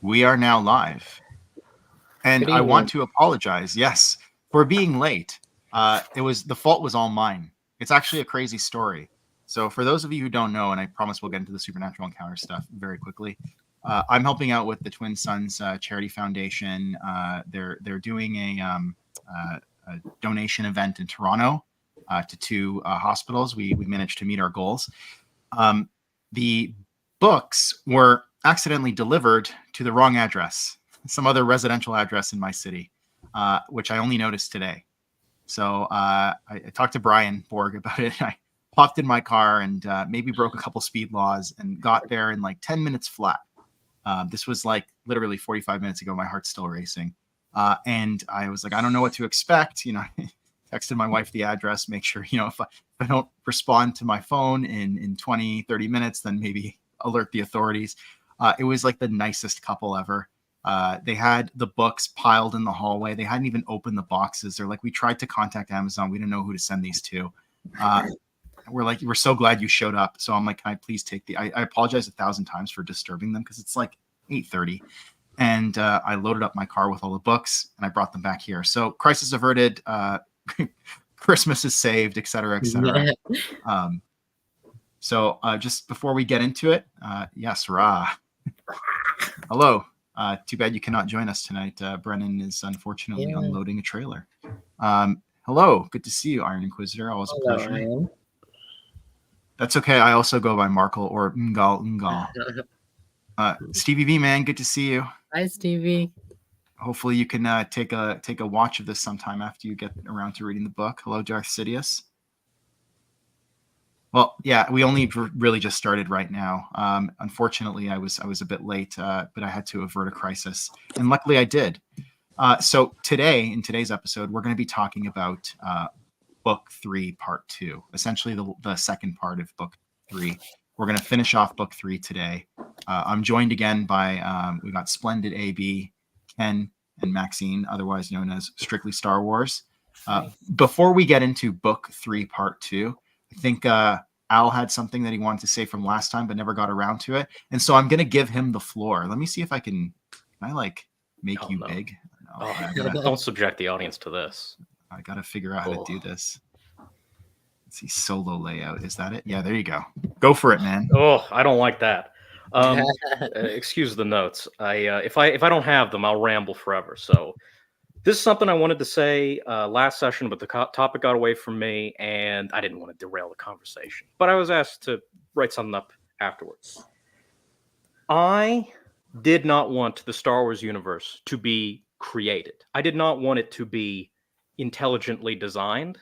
We are now live. And Good I want evening. to apologize, yes, for being late. The fault was all mine. It's actually a crazy story. So for those of you who don't know, and I promise we'll get into the supernatural encounter stuff very quickly, I'm helping out with the Twin Sons Charity Foundation. They're doing a donation event in Toronto to two hospitals. We managed to meet our goals. The books were accidentally delivered to the wrong address, some other residential address in my city, which I only noticed today. So I talked to Brian Borg about it. I popped in my car and maybe broke a couple speed laws and got there in like 10 minutes flat. This was like literally 45 minutes ago. My heart's still racing. And I was like, I don't know what to expect. Texted my wife the address, make sure, if I don't respond to my phone in 20, 30 minutes, then maybe alert the authorities. It was like the nicest couple ever. They had the books piled in the hallway. They hadn't even opened the boxes. They're like, we tried to contact Amazon. We didn't know who to send these to. We're like, we're so glad you showed up. So I'm like, can I please take I apologize 1,000 times for disturbing them because it's like 8:30. And I loaded up my car with all the books and I brought them back here. So crisis averted, Christmas is saved, et cetera, et cetera. So just before we get into it, yes, Ra. Hello. Too bad you cannot join us tonight. Brennan is unfortunately unloading a trailer. Hello. Good to see you, Iron Inquisitor. Always a pleasure. Ian. That's okay. I also go by Markle or Ngal. Stevie V, man, good to see you. Hi, Stevie. Hopefully you can take a watch of this sometime after you get around to reading the book. Hello, Darth Sidious. Well, yeah, we only really just started right now. Unfortunately, I was a bit late, but I had to avert a crisis, and luckily I did. So today, in today's episode, we're going to be talking about Book 3, Part 2, essentially the second part of Book 3. We're going to finish off Book 3 today. I'm joined again by, we got Splendid AB, Ken, and Maxine, otherwise known as Strictly Star Wars. Before we get into Book 3, Part 2, I think Al had something that he wanted to say from last time, but never got around to it. And so I'm going to give him the floor. Let me see if I can make you big? No, don't subject the audience to this. I got to figure out how to do this. Let's see, solo layout. Is that it? Yeah, there you go. Go for it, man. Oh, I don't like that. Excuse the notes. If I don't have them, I'll ramble forever. So this is something I wanted to say last session, but the topic got away from me, and I didn't want to derail the conversation. But I was asked to write something up afterwards. I did not want the Star Wars universe to be created. I did not want it to be intelligently designed.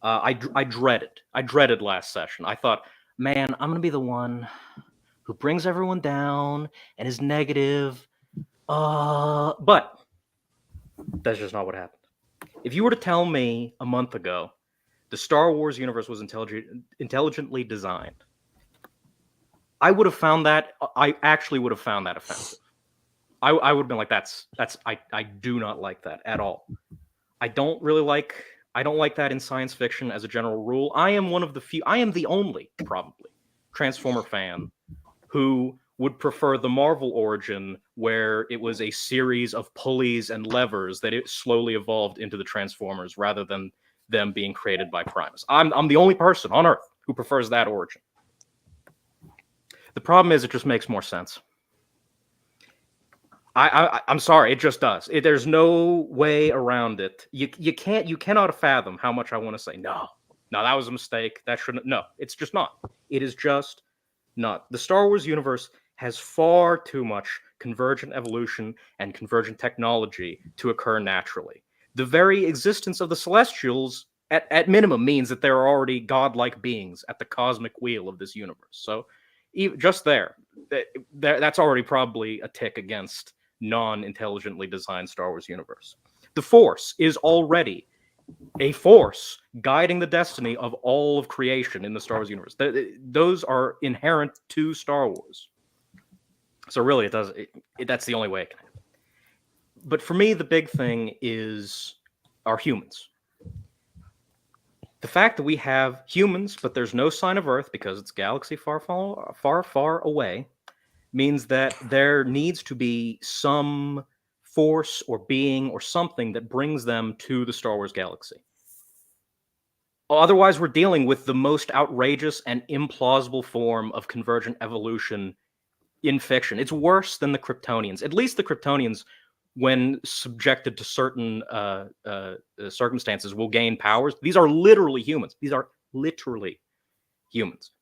I dreaded last session. I thought, man, I'm going to be the one who brings everyone down and is negative. But that's just not what happened. If you were to tell me a month ago the Star Wars universe was intelligently designed, I would have found that. I actually would have found that offensive. I would have been like, I do not like that at all. I don't like that in science fiction as a general rule. I am one of the few. I am the only, probably, Transformer fan who would prefer the Marvel origin, where it was a series of pulleys and levers that it slowly evolved into the Transformers, rather than them being created by Primus. I'm the only person on Earth who prefers that origin. The problem is, it just makes more sense. I'm sorry, it just does. There's no way around it. You cannot fathom how much I want to say, no, that was a mistake. That shouldn't. No, it's just not. It is just not. The Star Wars universe has far too much convergent evolution and convergent technology to occur naturally. The very existence of the Celestials, at minimum, means that there are already godlike beings at the cosmic wheel of this universe. So, just that's already probably a tick against non-intelligently designed Star Wars universe. The Force is already a force guiding the destiny of all of creation in the Star Wars universe. Those are inherent to Star Wars. So really, that's the only way it can happen. But for me, the big thing are humans. The fact that we have humans, but there's no sign of Earth because it's a galaxy far, far, far, far away, means that there needs to be some force or being or something that brings them to the Star Wars galaxy. Otherwise, we're dealing with the most outrageous and implausible form of convergent evolution in fiction. It's worse than the Kryptonians. At least the Kryptonians, when subjected to certain circumstances, will gain powers. These are literally humans. These are literally humans.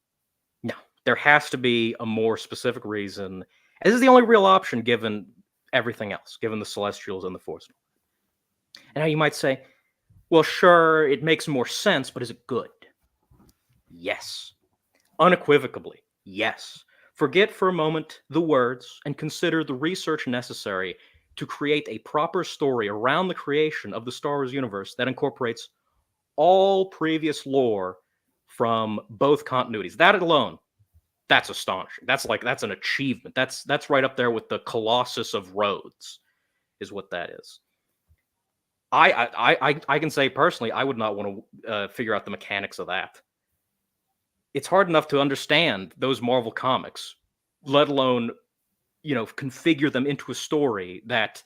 No, there has to be a more specific reason. This is the only real option given everything else, given the Celestials and the Force. And now you might say, well, sure, it makes more sense, but is it good? Yes. Unequivocally, yes. Forget for a moment the words and consider the research necessary to create a proper story around the creation of the Star Wars universe that incorporates all previous lore from both continuities. That alone, that's astonishing. That's an achievement. That's right up there with the Colossus of Rhodes, is what that is. I can say personally, I would not want to figure out the mechanics of that. It's hard enough to understand those Marvel comics, let alone, configure them into a story that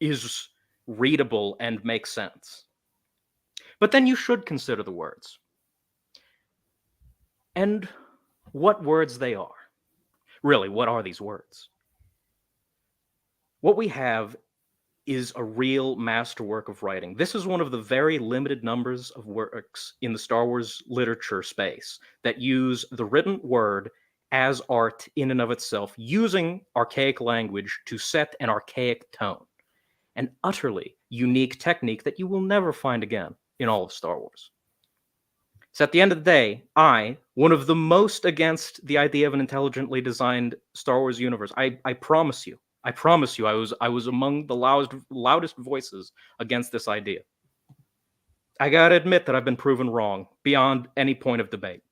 is readable and makes sense. But then you should consider the words. And what words they are. Really, what are these words? What we have is a real masterwork of writing. This is one of the very limited numbers of works in the Star Wars literature space that use the written word as art in and of itself, using archaic language to set an archaic tone. An utterly unique technique that you will never find again in all of Star Wars. So at the end of the day, one of the most against the idea of an intelligently designed Star Wars universe, I promise you, I was among the loudest voices against this idea. I gotta admit that I've been proven wrong beyond any point of debate.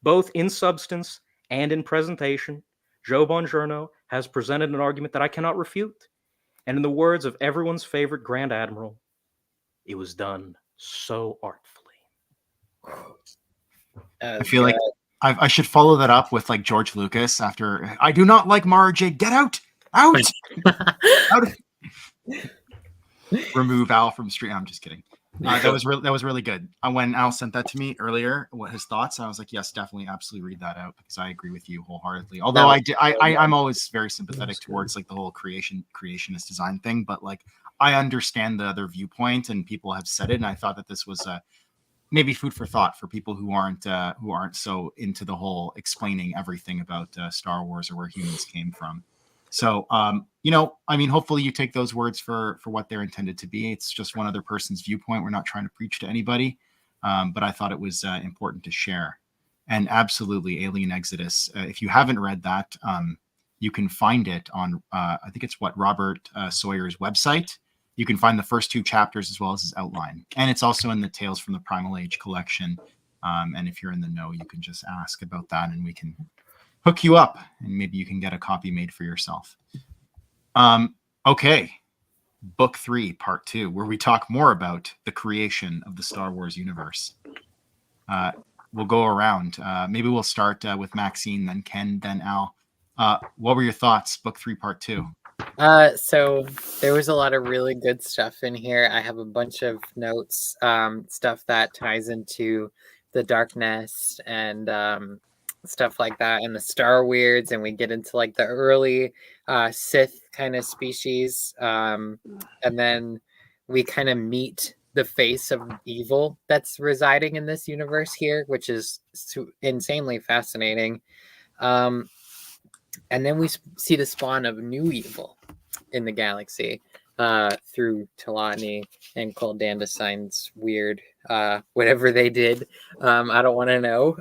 Both in substance and in presentation, Joe Bongiorno has presented an argument that I cannot refute. And in the words of everyone's favorite Grand Admiral, it was done so artfully. I feel like I should follow that up with like George Lucas after I do not like Mara Jade. Get out! Out! Out! Remove Al from stream. I'm just kidding. That was really good. When Al sent that to me earlier, what his thoughts, I was like, yes, definitely, absolutely read that out because I agree with you wholeheartedly. Although I'm always very sympathetic towards like the whole creationist design thing, but like I understand the other viewpoint and people have said it, and I thought that this was maybe food for thought for people who aren't so into the whole explaining everything about Star Wars or where humans came from. So, hopefully you take those words for what they're intended to be. It's just one other person's viewpoint. We're not trying to preach to anybody, but I thought it was important to share. And absolutely, Alien Exodus. If you haven't read that, you can find it on, I think it's Robert Sawyer's website. You can find the first 2 chapters as well as his outline. And it's also in the Tales from the Primal Age collection. And if you're in the know, you can just ask about that and we can hook you up and maybe you can get a copy made for yourself. Okay. Book 3, Part 2, where we talk more about the creation of the Star Wars universe. We'll go around. Maybe we'll start with Maxine, then Ken, then Al. What were your thoughts? Book 3, Part 2. So there was a lot of really good stuff in here. I have a bunch of notes, stuff that ties into the Dark Nest and stuff like that, and the Star Weirds, and we get into like the early Sith kind of species, and then we kind of meet the face of evil that's residing in this universe here, which is insanely fascinating. And then we see the spawn of new evil in the galaxy through Talani and Cole Dandesign's weird whatever they did. I don't want to know.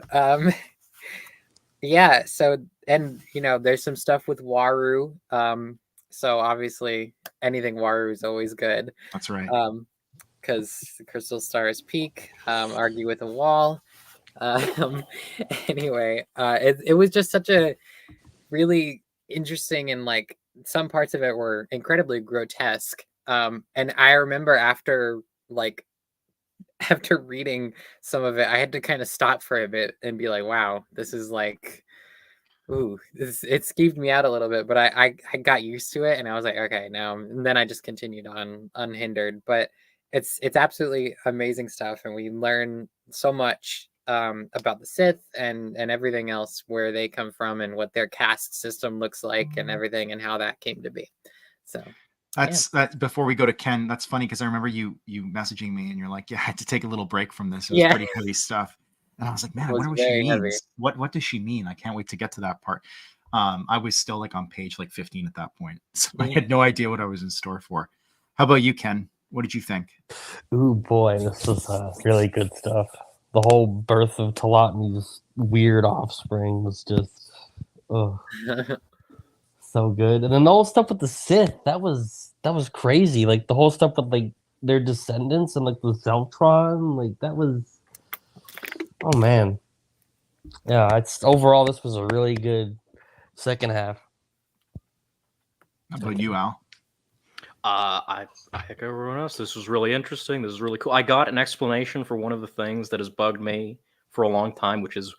Yeah, so, and there's some stuff with Waru. So obviously anything Waru is always good. That's right. Because Crystal Stars peak, argue with a wall. Anyway, it was just such a really interesting, and like some parts of it were incredibly grotesque. And I remember after reading some of it, I had to kind of stop for a bit and be like, wow, this is like Ooh, it skeeved me out a little bit, but I got used to it, and I was like, okay, now. And then I just continued on unhindered. But it's absolutely amazing stuff, and we learn so much about the Sith and everything else, where they come from, and what their caste system looks like, and everything, and how that came to be. So That's that. Before we go to Ken, that's funny because I remember you messaging me and you're like, "Yeah, I had to take a little break from this. It was yeah, pretty heavy stuff." And I was like, "Man, it I was wonder what she very heavy. means. What does she mean? I can't wait to get to that part." I was still like on page like 15 at that point, so I had no idea what I was in store for. How about you, Ken? What did you think? Ooh boy, this is really good stuff. The whole birth of Talatni's weird offspring was just so good. And then the whole stuff with the Sith, that was crazy. Like the whole stuff with like their descendants and like the Zeltron, like that was, oh man. Yeah, it's overall this was a really good second half. How about you, Al? I echo everyone else. This was really interesting. This is really cool. I got an explanation for one of the things that has bugged me for a long time, which is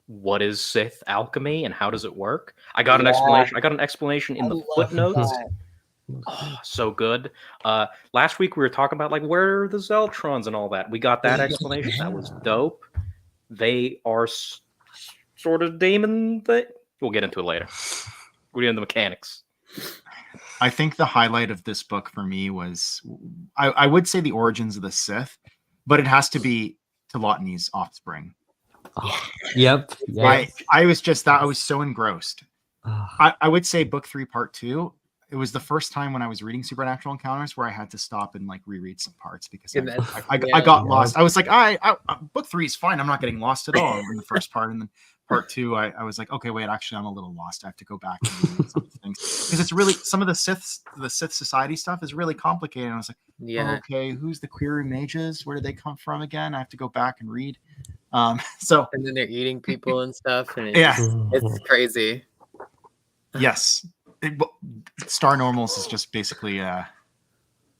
what is Sith alchemy and how does it work? I got an explanation. I got an explanation in the footnotes. Oh, so good. Last week we were talking about like where are the Zeltrons and all that. We got that explanation. That was dope. They are sort of demon. We'll get into it later. We'll get into the mechanics. I think the highlight of this book for me was, I would say the origins of the Sith, but it has to be Talatni's offspring. Yep. I was just that I was so engrossed. I would say book 3, part 2. It was the first time when I was reading Supernatural Encounters where I had to stop and like reread some parts because I got lost. I was like, book 3 is fine. I'm not getting lost at all in the first part, and then part 2, I was like, okay, wait, actually, I'm a little lost. I have to go back and read some things because it's really some of the Sith Society stuff is really complicated. And I was like, okay, who's the query mages? Where did they come from again? I have to go back and read. So and then they're eating people and stuff, and it's crazy. Yes. Star Normals is just basically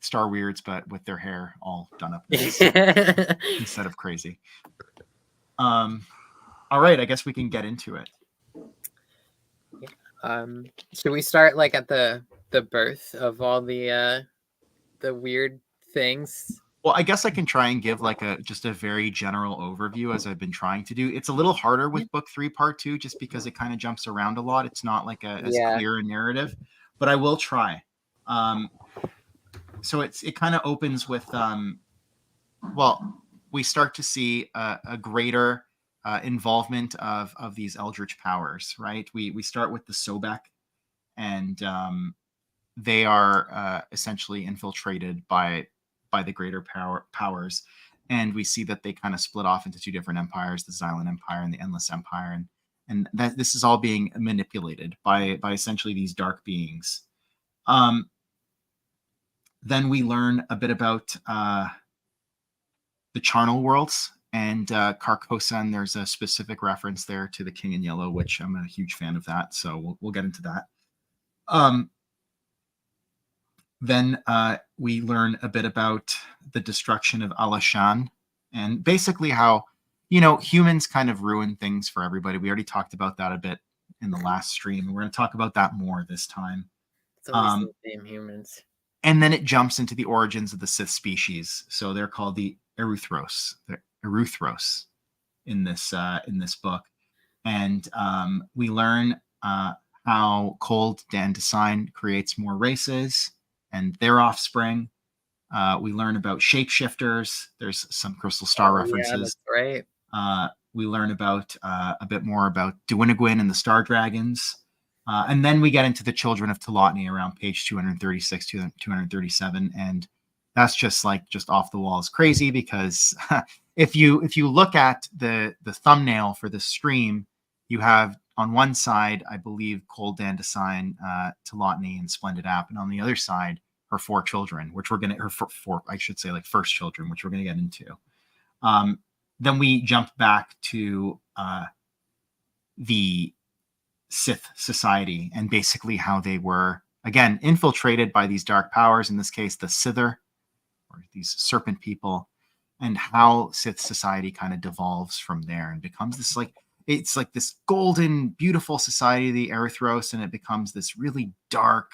Star Weirds, but with their hair all done up nice, instead of crazy. All right, I guess we can get into it. Should we start like at the birth of all the weird things? Well, I guess I can try and give like just a very general overview as I've been trying to do. It's a little harder with book 3, part 2, just because it kind of jumps around a lot. It's not like as clear a narrative, but I will try. So it kind of opens with, we start to see a greater involvement of these eldritch powers, right? We start with the Sobek, and they are essentially infiltrated by the greater powers, and we see that they kind of split off into 2 different empires, the Xylan Empire and the Endless Empire, and that this is all being manipulated by essentially these dark beings. Then we learn a bit about the charnel worlds and Carcosa, and there's a specific reference there to the King in Yellow, which I'm a huge fan of that, so we'll get into that. Then we learn a bit about the destruction of Alashan and basically how, humans kind of ruin things for everybody. We already talked about that a bit in the last stream. We're going to talk about that more this time. It's always the same humans. And then it jumps into the origins of the Sith species. So they're called the Eruthros. The Eruthros in this book. And we learn how Cold Dandelion creates more races and their offspring. We learn about shapeshifters. There's some Crystal Star references. Yeah, that's right. We learn about a bit more about Duinagwin and the Star Dragons. And then we get into the Children of Talatni around page 236 to 237. And that's just off the walls crazy because if you look at the thumbnail for this stream, you have on one side, I believe, Cold Dandelion, Talatni, and Splendid App, and on the other side, her 4 children, which we're gonna, first children, which we're gonna get into. Then we jump back to the Sith Society and basically how they were again infiltrated by these dark powers. In this case, the Sither, or these serpent people, and how Sith Society kind of devolves from there and becomes this it's like this golden, beautiful society of the Erythros, and it becomes this really dark,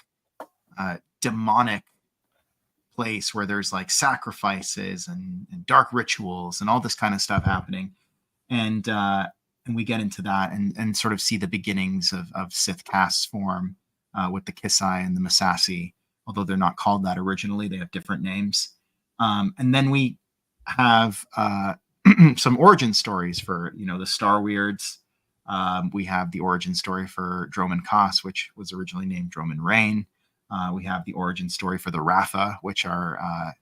demonic place where there's like sacrifices and dark rituals and all this kind of stuff happening. And we get into that and sort of see the beginnings of Sith castes form with the Kisai and the Masasi, although they're not called that originally. They have different names. And then we have some origin stories for, the Star Weirds. We have the origin story for Droman Kos, which was originally named Droman Rain. We have the origin story for the Ratha, which are,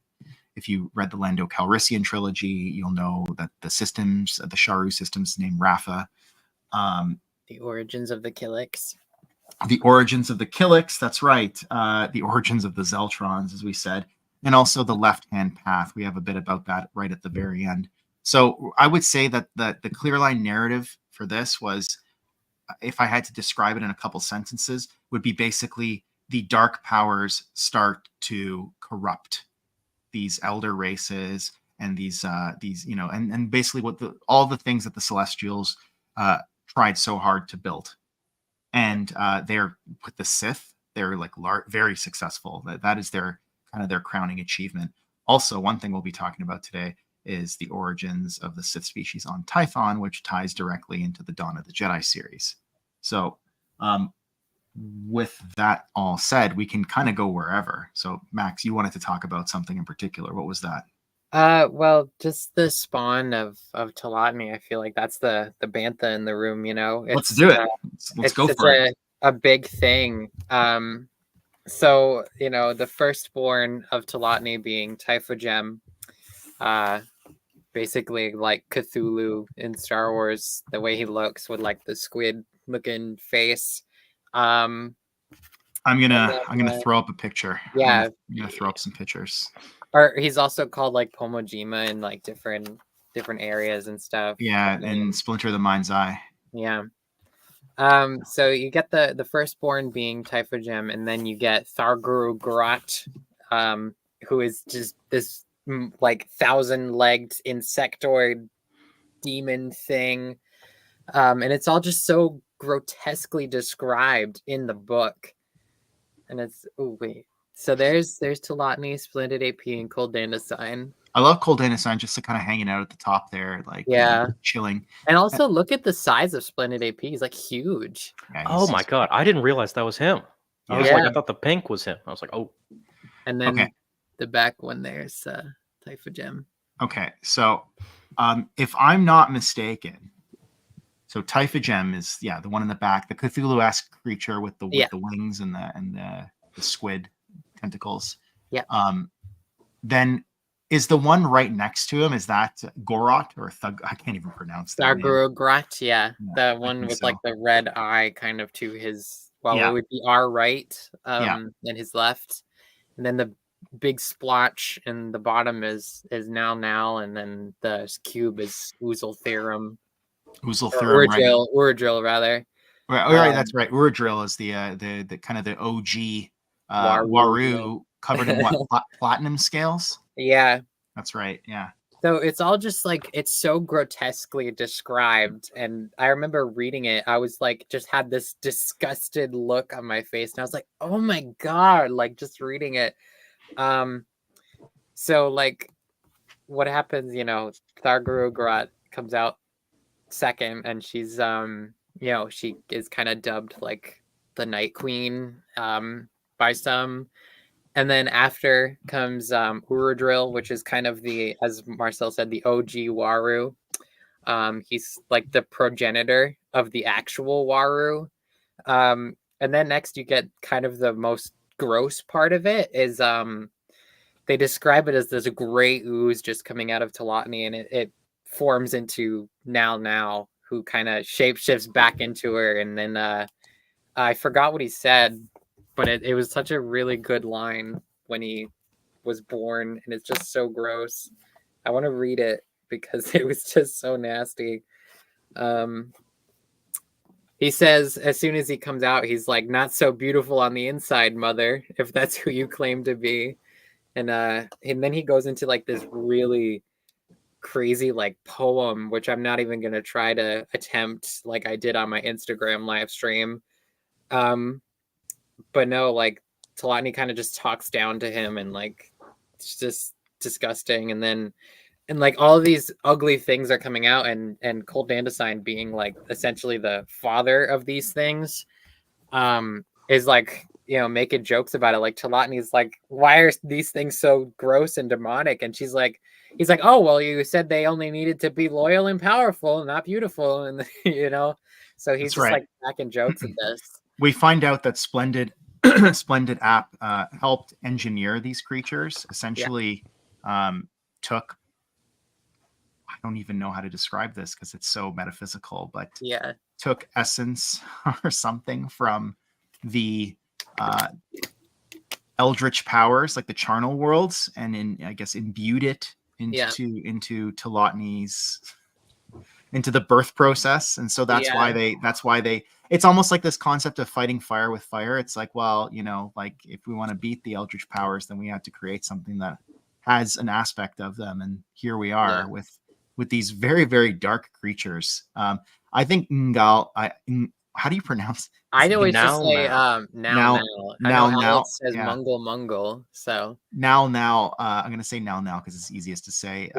if you read the Lando Calrissian trilogy, you'll know that the Sharu systems named Ratha. The origins of the Killiks. The origins of the Killiks, that's right. The origins of the Zeltrons, as we said. And also the left-hand path. We have a bit about that right at the very end. So I would say that the clear line narrative for this was, if I had to describe it in a couple sentences, would be basically the dark powers start to corrupt these elder races and these and basically all the things that the Celestials tried so hard to build. And they're with the Sith, they're like very successful. That is their kind of their crowning achievement. Also, one thing we'll be talking about today is the origins of the Sith species on Tython, which ties directly into the Dawn of the Jedi series. So with that all said, we can kind of go wherever. So Max, you wanted to talk about something in particular. What was that? Well, just the spawn of Talatni. I feel like that's the bantha in the room, Let's do it. Let's go for it. A big thing. So, the firstborn of Talatni being Typhogem, basically like Cthulhu in Star Wars, the way he looks with like the squid looking face. I'm gonna throw up a picture. Yeah. I'm gonna throw up some pictures. Or he's also called like Pomojima in like different areas and stuff. Yeah, and Splinter the Mind's Eye. Yeah. So you get the firstborn being Typhogem, and then you get Tharguru Grot, who is just this like 1,000-legged insectoid demon thing. And it's all just so grotesquely described in the book. And it's so there's Talatni, Splendid AP, and Cold Dandasine. I love Cold Dandasine just kind of hanging out at the top there, like chilling. And also look at the size of Splendid AP. He's like huge. Yeah, oh my god, I didn't realize that was him. I thought the pink was him. I was like, oh. And then the back one there's Typhogem. Okay, so if I'm not mistaken, so Typhogem is the one in the back, the Cthulhu-esque creature with the wings and the squid tentacles. Yeah. Then is the one right next to him, is that Gorot or Thug? I can't even pronounce that. Thargurugrat, the one with like the red eye kind of to his, it would be our right and his left. And then the big splotch in the bottom is now, and then the cube is Uzultherum. Uradril, rather. Right, that's right. Uradril is the kind of the OG Waru covered in platinum scales. Yeah, that's right. Yeah. So it's all just like, it's so grotesquely described. And I remember reading it, I was like, just had this disgusted look on my face. And I was like, oh my God, like just reading it. So like what happens, Thargurugrat comes out second, and she's, she is kind of dubbed like the Night Queen by some. And then after comes Uradril, which is kind of as Marcel said, the OG Waru. He's like the progenitor of the actual Waru. And then next you get kind of the most gross part of it is they describe it as this gray ooze just coming out of Talatni, and it forms into Now, who kind of shapeshifts back into her. And then I forgot what he said, but it was such a really good line when he was born, and it's just so gross. I want to read it because it was just so nasty. He says, as soon as he comes out, he's like, "Not so beautiful on the inside, mother, if that's who you claim to be." And then he goes into like this really crazy like poem, which I'm not even gonna try to attempt like I did on my Instagram live stream. But no, like Talatni kind of just talks down to him, and like it's just disgusting. And then like all of these ugly things are coming out, and Cold Dandelion being like essentially the father of these things, is like, you know, making jokes about it. Like Talatni's like, why are these things so gross and demonic? And he's like, oh well, you said they only needed to be loyal and powerful, not beautiful, and you know, so he's That's just right. like cracking jokes at this. We find out that Splendid App helped engineer these creatures. Essentially, took, I don't even know how to describe this because it's so metaphysical, but Yeah, took essence or something from the eldritch powers, like the charnel worlds, and I guess imbued it into Talatni's, into the birth process. And so that's why they it's almost like this concept of fighting fire with fire. It's like, well, you know, like if we want to beat the eldritch powers, then we have to create something that has an aspect of them. And here we are with these very, very dark creatures. I think Ngal, how do you pronounce? I always just say now. now. I know Alex says mungle, so now. I'm gonna say now because it's easiest to say.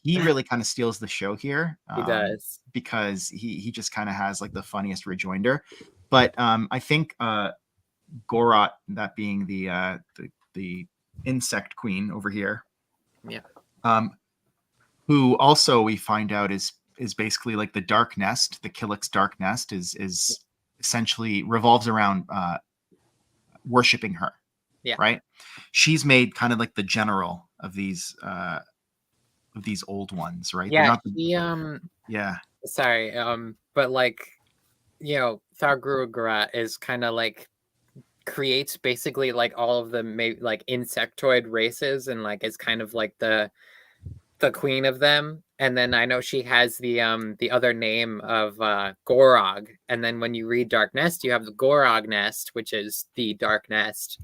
He really kind of steals the show here. He does, because he just kind of has like the funniest rejoinder. But I think Gorot, that being the insect queen over here, who also we find out is basically like the dark nest. The Killick's dark nest is essentially revolves around worshiping her. Yeah. Right. She's made kind of like the general of these old ones, right? Yeah. Sorry. But like, you know, Thargruagra is kind of like creates basically like all of the like insectoid races, and like is kind of like the queen of them. And then I know she has the other name of Gorog. And then when you read Dark Nest, you have the Gorog Nest, which is the Dark Nest.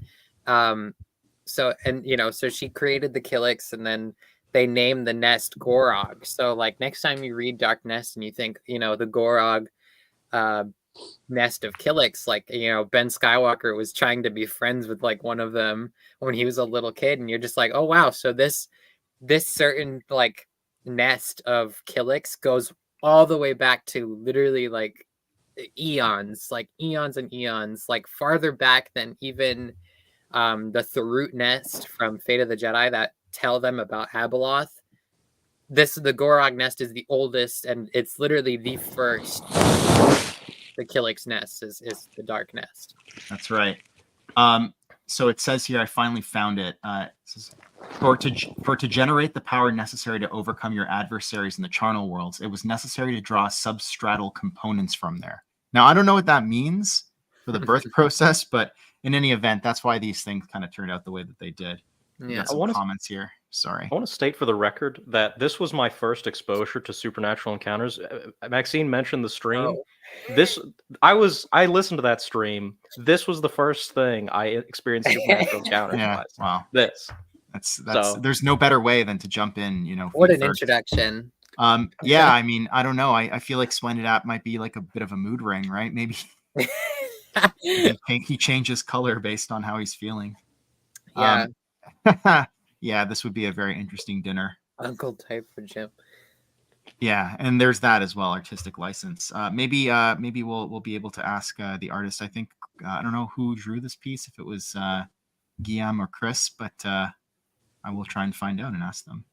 So she created the Killicks, and then they named the nest Gorog. So like next time you read Dark Nest and you think, you know, the Gorog nest of Killicks, like, you know, Ben Skywalker was trying to be friends with like one of them when he was a little kid, and you're just like, oh wow, so this certain like nest of Killicks goes all the way back to literally like eons and eons, like farther back than even the Tharut nest from Fate of the Jedi that tell them about Abeloth. The Gorog nest is the oldest, and it's literally the first. The Killick's nest is the dark nest. That's right. So it says here, I finally found it. It says, for to generate the power necessary to overcome your adversaries in the charnel worlds, it was necessary to draw substratal components from there. Now, I don't know what that means for the birth process, but in any event, that's why these things kind of turned out the way that they did. Yeah, some comments here. Sorry. I want to state for the record that this was my first exposure to supernatural encounters. Maxine mentioned the stream. I listened to that stream. This was the first thing I experienced supernatural encounters. Yeah, wow. That's so, there's no better way than to jump in, you know. What an introduction. Yeah, I mean, I don't know. I feel like Splendid App might be like a bit of a mood ring, right? Maybe he changes color based on how he's feeling. Yeah. Yeah, this would be a very interesting dinner. Uncle type for Jim. Yeah, and there's that as well, artistic license. Maybe we'll be able to ask the artist. I think I don't know who drew this piece, if it was Guillaume or Chris, but I will try and find out and ask them.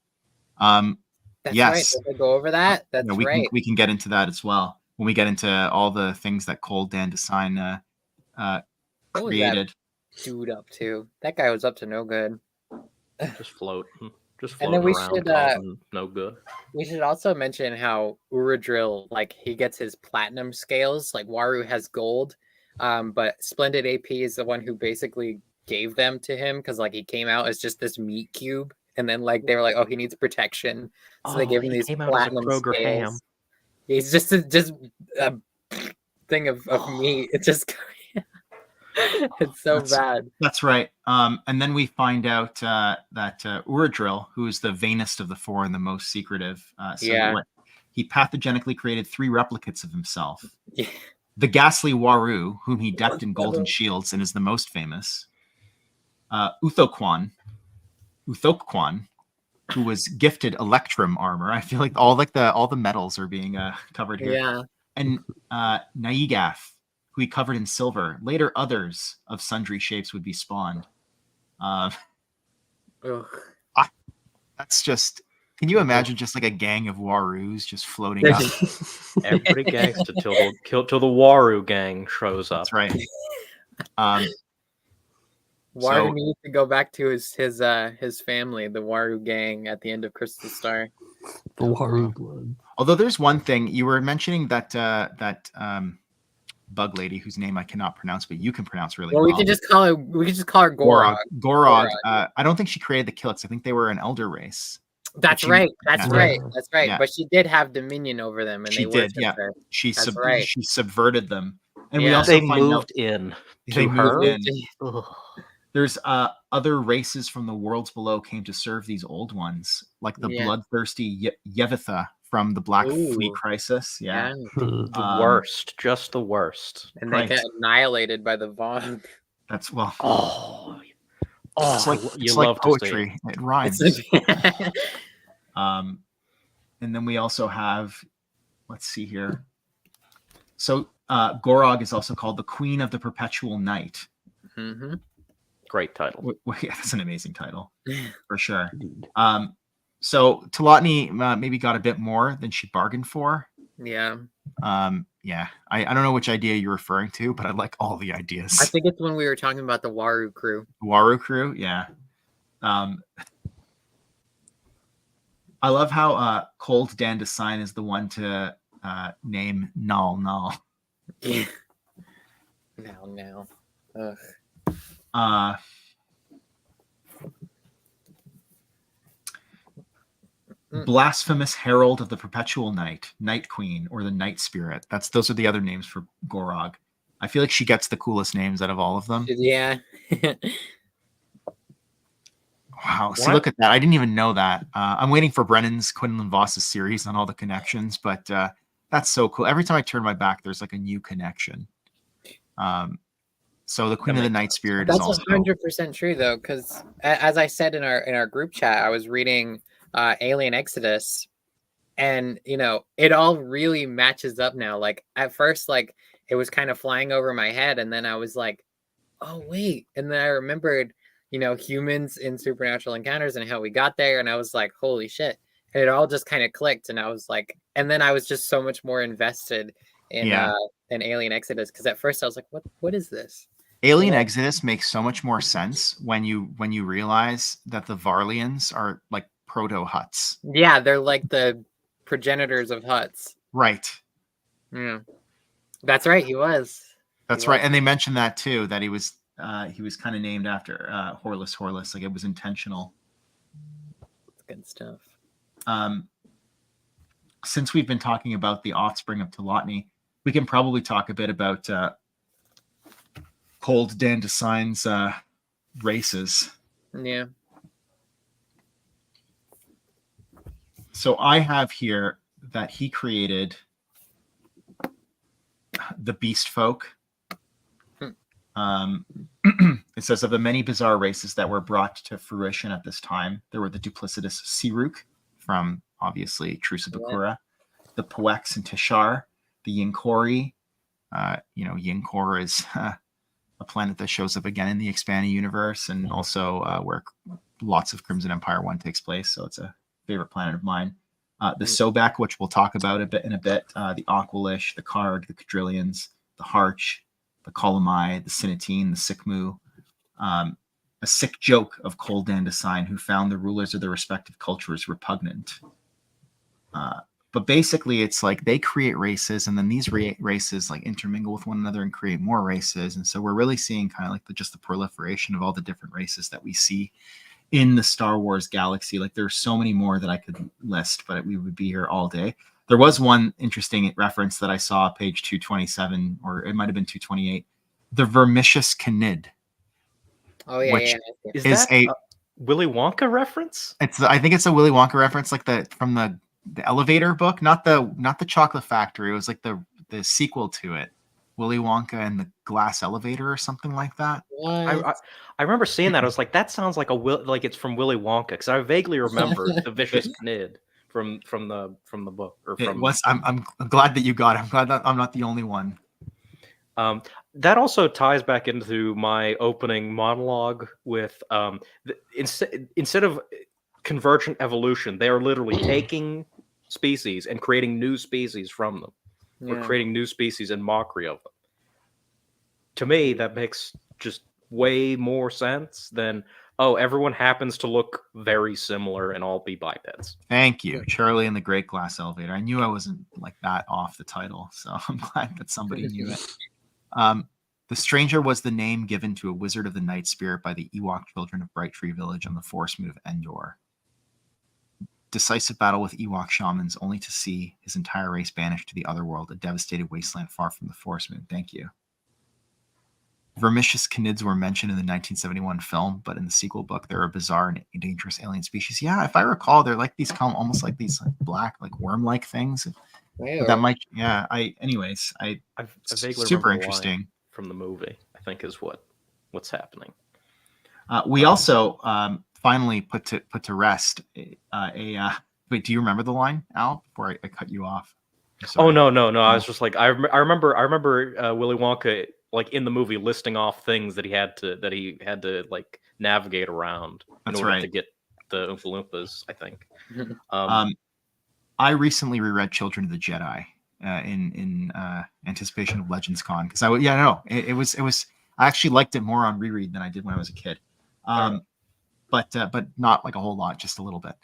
That's yes, right. We'll go over that. That's right. We can get into that as well when we get into all the things that Cold Dandelion created. Dude up to? That guy was up to no good. Just floating and then around, no good. We should also mention how Uradrill, like, he gets his platinum scales, like Waru has gold, but Splendid AP is the one who basically gave them to him, because like he came out as just this meat cube, and then like they were like, oh, he needs protection, so they gave him these platinum scales. Ham. He's just a thing of meat. It's just It's so That's- bad. That's right. And then we find out that Uradril, who is the vainest of the four and the most secretive, he pathogenically created 3 replicates of himself. Yeah. The ghastly Waru, whom he decked in golden shields and is the most famous. Uthokwan, who was gifted Electrum armor. I feel like all the metals are being covered here. Yeah. And Naigath, who he covered in silver. Later, others of sundry shapes would be spawned. That's just. Can you imagine just like a gang of Warus just floating up? Everybody gangsta till the Waru gang shows up. That's right. Waru needs to go back to his family, the Waru gang, at the end of Crystal Star. The Waru blood. Although there's one thing you were mentioning that bug lady whose name I cannot pronounce, but you can pronounce really well. We can just call her Gorog. Gorog. I don't think she created the Kilts. I think they were an elder race. That's right. That's right. Yeah. But she did have dominion over them, and she they did. Yeah, her. she subverted them, and we Yeah. also They find moved out in. they to her? moved in. There's other races from the worlds below came to serve these old ones, like the bloodthirsty Yevitha from the Black Fleet Crisis. Yeah. The worst, just the worst. And they get annihilated by the Vaughn. That's well. It's like poetry. It rhymes. And then we also have, let's see here. So Gorog is also called the Queen of the Perpetual Night. Mm-hmm. Great title. Yeah, that's an amazing title for sure. So Talotny maybe got a bit more than she bargained for. Yeah. Yeah. I don't know which idea you're referring to, but I like all the ideas. I think it's when we were talking about the Waru crew. Waru crew, yeah. I love how Cold Dandasine is the one to name Null. Yeah. Now. Ugh. Blasphemous Herald of the Perpetual Night, Night Queen, or the Night Spirit. Those are the other names for Gorog. I feel like she gets the coolest names out of all of them. Yeah. Wow. See, look at that. I didn't even know that. I'm waiting for Brennan's Quinlan Voss's series on all the connections, but that's so cool. Every time I turn my back, there's like a new connection. So the Queen of the Night Spirit is also 100% true, though, because as I said in our group chat, I was reading Alien Exodus, and it all really matches up now. Like at first, like it was kind of flying over my head, and then I was like, oh wait, and then I remembered humans in Supernatural Encounters and how we got there, and I was like, holy shit. And it all just kind of clicked, and I was like, and then I was just so much more invested in Alien Exodus, because at first I was like, what is this? Alien Exodus makes so much more sense when you realize that the Varlians are like proto-Hutts. Yeah, they're like the progenitors of Hutts. Right. Yeah. That's right, he was. That's right. And they mentioned that too, that he was kind of named after Horlus, like it was intentional. That's good stuff. Since we've been talking about the offspring of Talotny, we can probably talk a bit about Cold Dandasine's races. Yeah. So I have here that he created the Beast Folk. It says, of the many bizarre races that were brought to fruition at this time, there were the duplicitous Siruk from, obviously, Trusa Bakura, the Poex and Tishar, the Yinkori. Yinkor is a planet that shows up again in the expanded universe, and also where lots of Crimson Empire 1 takes place, so it's a favorite planet of mine. The Sobek, which we'll talk about in a bit, the Aqualish, the Karg, the Quadrillions, the Harch, the Colomai, the Sinatine, the Sikmu, a sick joke of Cold Dandasine, who found the rulers of their respective cultures repugnant. But basically, it's like they create races, and then these races like intermingle with one another and create more races. And so we're really seeing kind of like just the proliferation of all the different races that we see in the Star Wars galaxy. Like there's so many more that I could list, but we would be here all day. There was one interesting reference that I saw, page 227, or it might have been 228. the Vermicious Canid. Oh yeah, Which yeah. I see. Is is that a a Willy Wonka reference? I think it's a Willy Wonka reference, like from the elevator book, not the Chocolate Factory. It was like the sequel to it, Willy Wonka and the Glass Elevator or something like that. What? I remember seeing that. I was like, that sounds like like it's from Willy Wonka, because I vaguely remember the Vicious Knid from the book or It from. was. I'm glad that you got it. I'm glad that I'm not the only one. That also ties back into my opening monologue with instead of convergent evolution, they are literally taking species and creating new species from them. We're Yeah. creating new species in mockery of them. To me, that makes just way more sense than, oh, everyone happens to look very similar and all be bipeds. Thank you, Charlie and the Great Glass Elevator. I knew I wasn't like that off the title, so I'm glad that somebody knew it. The Stranger was the name given to a wizard of the night spirit by the Ewok children of Bright Tree Village on the Force Moon of Endor. Decisive battle with Ewok shamans, only to see his entire race banished to the other world, a devastated wasteland far from the Force Moon. Thank you. Vermicious Canids were mentioned in the 1971 film, but in the sequel book, they're a bizarre and dangerous alien species. Yeah, if I recall, they're like these almost like these like black, like worm-like things. But that might, yeah. Anyways, I vaguely super remember the interesting line from the movie, I think, is what's happening. We also finally put to rest wait, do you remember the line, Al? Before I cut you off. Oh no! I was just like, I remember Willy Wonka, like in the movie, listing off things that he had to like navigate around in order to get the Oompa Loompas, I think. I recently reread Children of the Jedi in anticipation of Legends Con, because it was I actually liked it more on reread than I did when I was a kid, but not like a whole lot, just a little bit.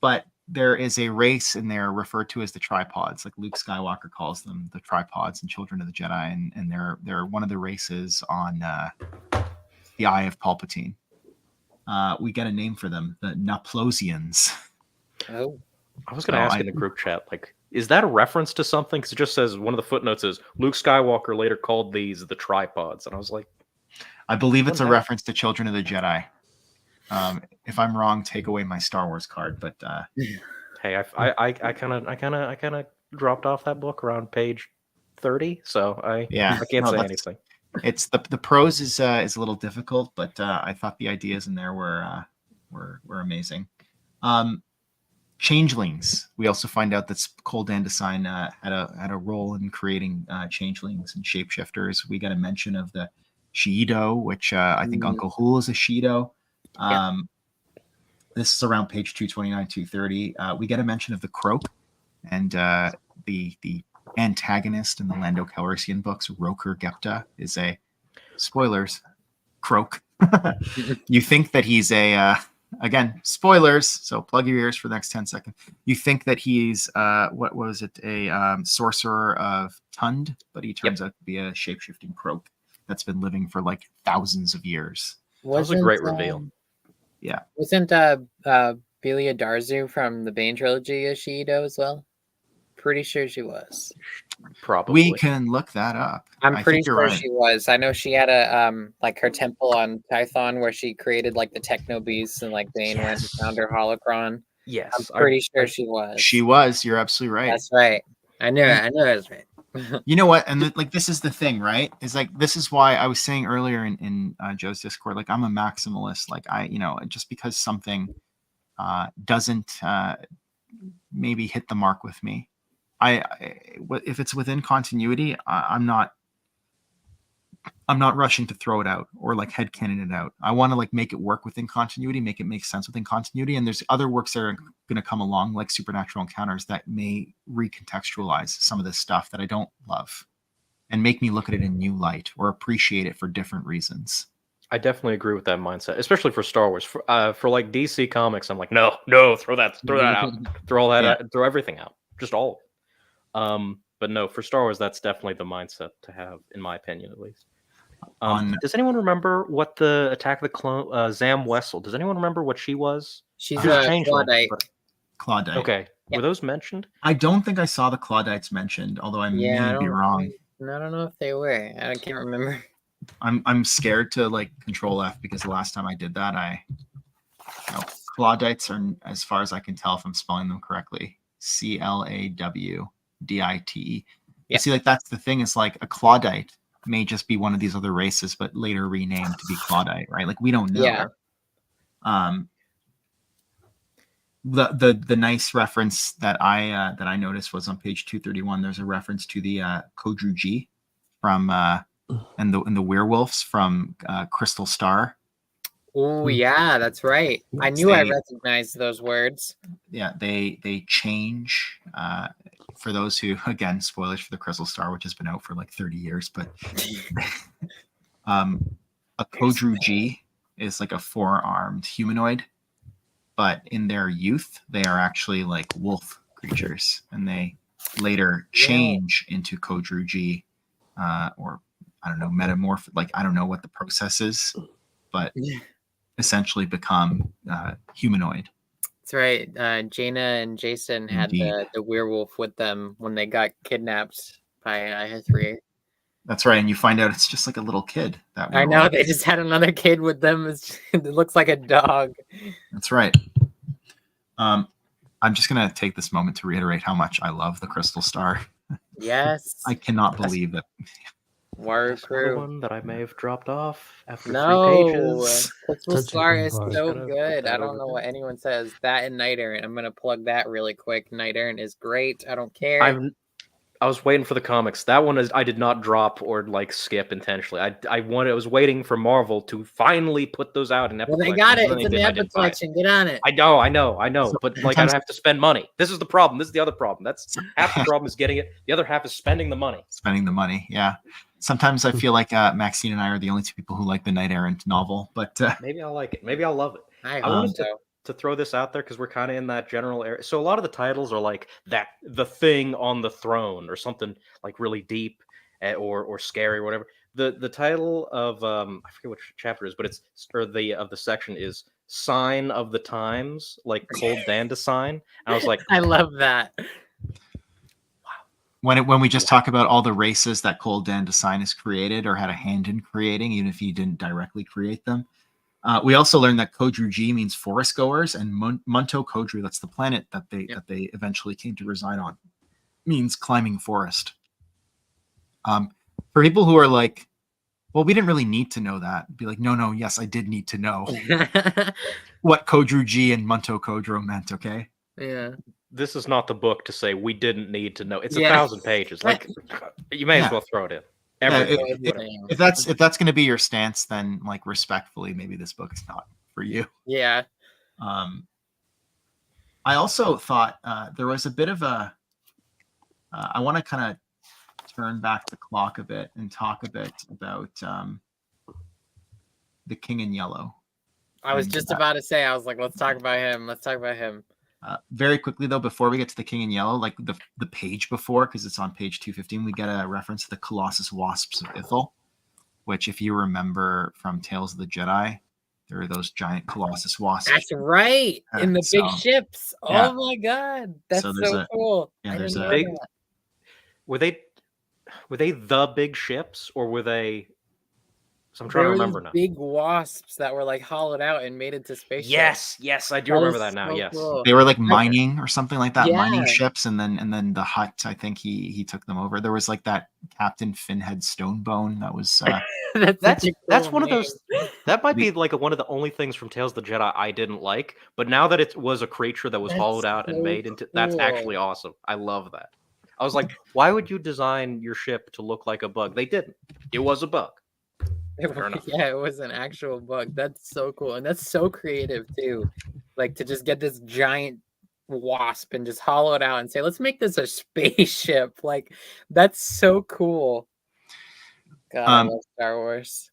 But there is a race in there referred to as the tripods, like Luke Skywalker calls them, the tripods in Children of the Jedi, and they're one of the races on the Eye of Palpatine. We get a name for them, the Naplosians. Oh. I was going to ask in the group chat, like, is that a reference to something? Because it just says, one of the footnotes is, Luke Skywalker later called these the tripods. And I was like, I believe it's a reference to Children of the Jedi. If I'm wrong, take away my Star Wars card. But hey, I kind of dropped off that book around page 30, so I can't say anything. It's the prose is a little difficult, but I thought the ideas in there were amazing. Changelings. We also find out that Cole Dandasine had a role in creating changelings and shapeshifters. We got a mention of the Shiido, which I think Uncle Hul is a Shiido. This is around page 229, 230. We get a mention of the Croak and the antagonist in the Lando Calrissian books, Roker Gepta, is a spoilers Croak. You think that he's a again, spoilers, so plug your ears for the next 10 seconds. You think that he's what was it, a sorcerer of Tund, but he turns out to be a shape-shifting Croak that's been living for like thousands of years. That was a great reveal. Yeah. Wasn't Belia Darzu from the Bane trilogy a Shiido as well? Pretty sure she was. Probably. We can look that up. I'm pretty sure she was. I know she had a like her temple on Tython where she created like the techno beasts, and like Bane went and found her holocron. Yes. I'm pretty sure she was. She was. You're absolutely right. That's right. I knew it was right. You know what? And like this is the thing, right? Is like this is why I was saying earlier in Joe's Discord, like I'm a maximalist. Like just because something doesn't maybe hit the mark with me, if it's within continuity, I'm not rushing to throw it out or like headcanon it out. I want to like make it work within continuity, make it make sense within continuity. And there's other works that are going to come along, like Supernatural Encounters, that may recontextualize some of this stuff that I don't love and make me look at it in new light or appreciate it for different reasons. I definitely agree with that mindset, especially for Star Wars. For like DC Comics, I'm like, no, throw that out, throw all that out, throw everything out, just all of it. But no, for Star Wars, that's definitely the mindset to have, in my opinion, at least. Does anyone remember what the Attack of the Clone Zam Wessel? Does anyone remember what she was? She's a Claudite. Claudite. Okay, were those mentioned? I don't think I saw the Claudites mentioned, although I may be wrong. No, I don't know if they were. I can't remember. I'm scared to like control F because the last time I did that, Clawdites are, as far as I can tell if I'm spelling them correctly, Clawdite. Yeah. See, like that's the thing, is like a Clawdite may just be one of these other races, but later renamed to be Clawdite, right? Like we don't know. Yeah. The nice reference that I noticed was on page 231. There's a reference to the Kodruji from and the werewolves from Crystal Star. Oh yeah, that's right. I knew I recognized those words. Yeah, they change. For those who, again, spoilers for the Crystal Star, which has been out for like 30 years, but a Kodruji is like a four-armed humanoid, but in their youth, they are actually like wolf creatures, and they later change into Kodruji, or I don't know, metamorph. Like I don't know what the process is, but essentially become humanoid. That's right. Jaina and Jason had the werewolf with them when they got kidnapped by Hithri. That's right, and you find out it's just like a little kid. I know, they just had another kid with them. It looks like a dog. That's right. I'm just gonna take this moment to reiterate how much I love the Crystal Star. Yes. I cannot believe that. Word crew. One that I may have dropped off after 3 pages. Crystal Star is so good. I don't know what anyone says. That and Night Errant. I'm gonna plug that really quick. Night Errant is great. I don't care. I was waiting for the comics. That one I did not drop or like skip intentionally. I was waiting for Marvel to finally put those out in Epic. Well, they got it. It's in the Epic collection. Get on it. I know. But like, I have to spend money. This is the problem. This is the other problem. That's half the problem is getting it. The other half is spending the money. Yeah. Sometimes I feel like Maxine and I are the only two people who like the Night Errant novel, but maybe I'll like it. Maybe I'll love it. I wanted to throw this out there because we're kind of in that general area. So a lot of the titles are like that, the thing on the throne, or something like really deep or scary or whatever. The title of I forget which chapter it is, but it's of the section is Sign of the Times, like Cold Dandelion. And I was like, I love that. When we just talk about all the races that Cold Dandelion has created or had a hand in creating, even if he didn't directly create them. We also learned that Kodruji means forest goers, and Munto Kodru, that's the planet that they eventually came to reside on, means climbing forest. For people who are like, well, we didn't really need to know that. Be like, no, yes, I did need to know what Kodruji and Munto Kodru meant, okay? Yeah. This is not the book to say we didn't need to know. It's 1,000 pages. Like, you may as well throw it in. If that's going to be your stance, then like respectfully, maybe this book is not for you. Yeah. I also thought there was a bit of a. I want to kind of turn back the clock a bit and talk a bit about the King in Yellow. I was just about to say, I was like, let's talk about him. Very quickly though, before we get to the King in Yellow, like the page before, because it's on page 215, we get a reference to the Colossus Wasps of Ithil, which, if you remember from Tales of the Jedi, there are those giant Colossus Wasps. That's right, in the big ships. Oh my god, that's so cool. Yeah, there's a big. Were they the big ships, or were they? So I'm trying to remember now. Big wasps that were like hollowed out and made into spaceships. Yes, I do remember that now. Yes, cool. They were like mining or something like that, mining ships, and then the Hutt, I think he took them over. There was like that Captain Finhead Stonebone that was. That's one of those. That might be like one of the only things from Tales of the Jedi I didn't like. But now that it was a creature that was hollowed out and made into, that's actually awesome. I love that. I was like, why would you design your ship to look like a bug? They didn't. It was a bug. It was an actual bug. That's so cool, and that's so creative too. Like to just get this giant wasp and just hollow it out and say, "Let's make this a spaceship." Like that's so cool. God, I love Star Wars.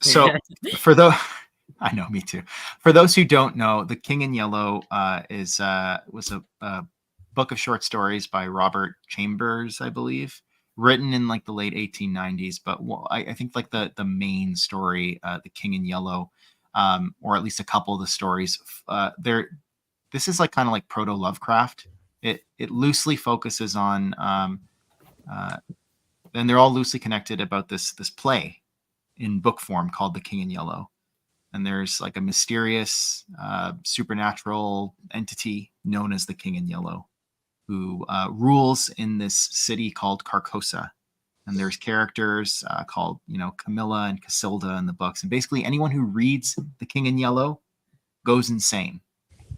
So for those, I know, me too. For those who don't know, The King in Yellow was a book of short stories by Robert Chambers, I believe, written in like the late 1890s. But I think like the main story, The King in Yellow, or at least a couple of the stories, this is like kind of like proto Lovecraft. It loosely focuses on and they're all loosely connected about this play in book form called The King in Yellow. And there's like a mysterious supernatural entity known as the King in Yellow who rules in this city called Carcosa. And there's characters called, Camilla and Casilda in the books. And basically anyone who reads The King in Yellow goes insane,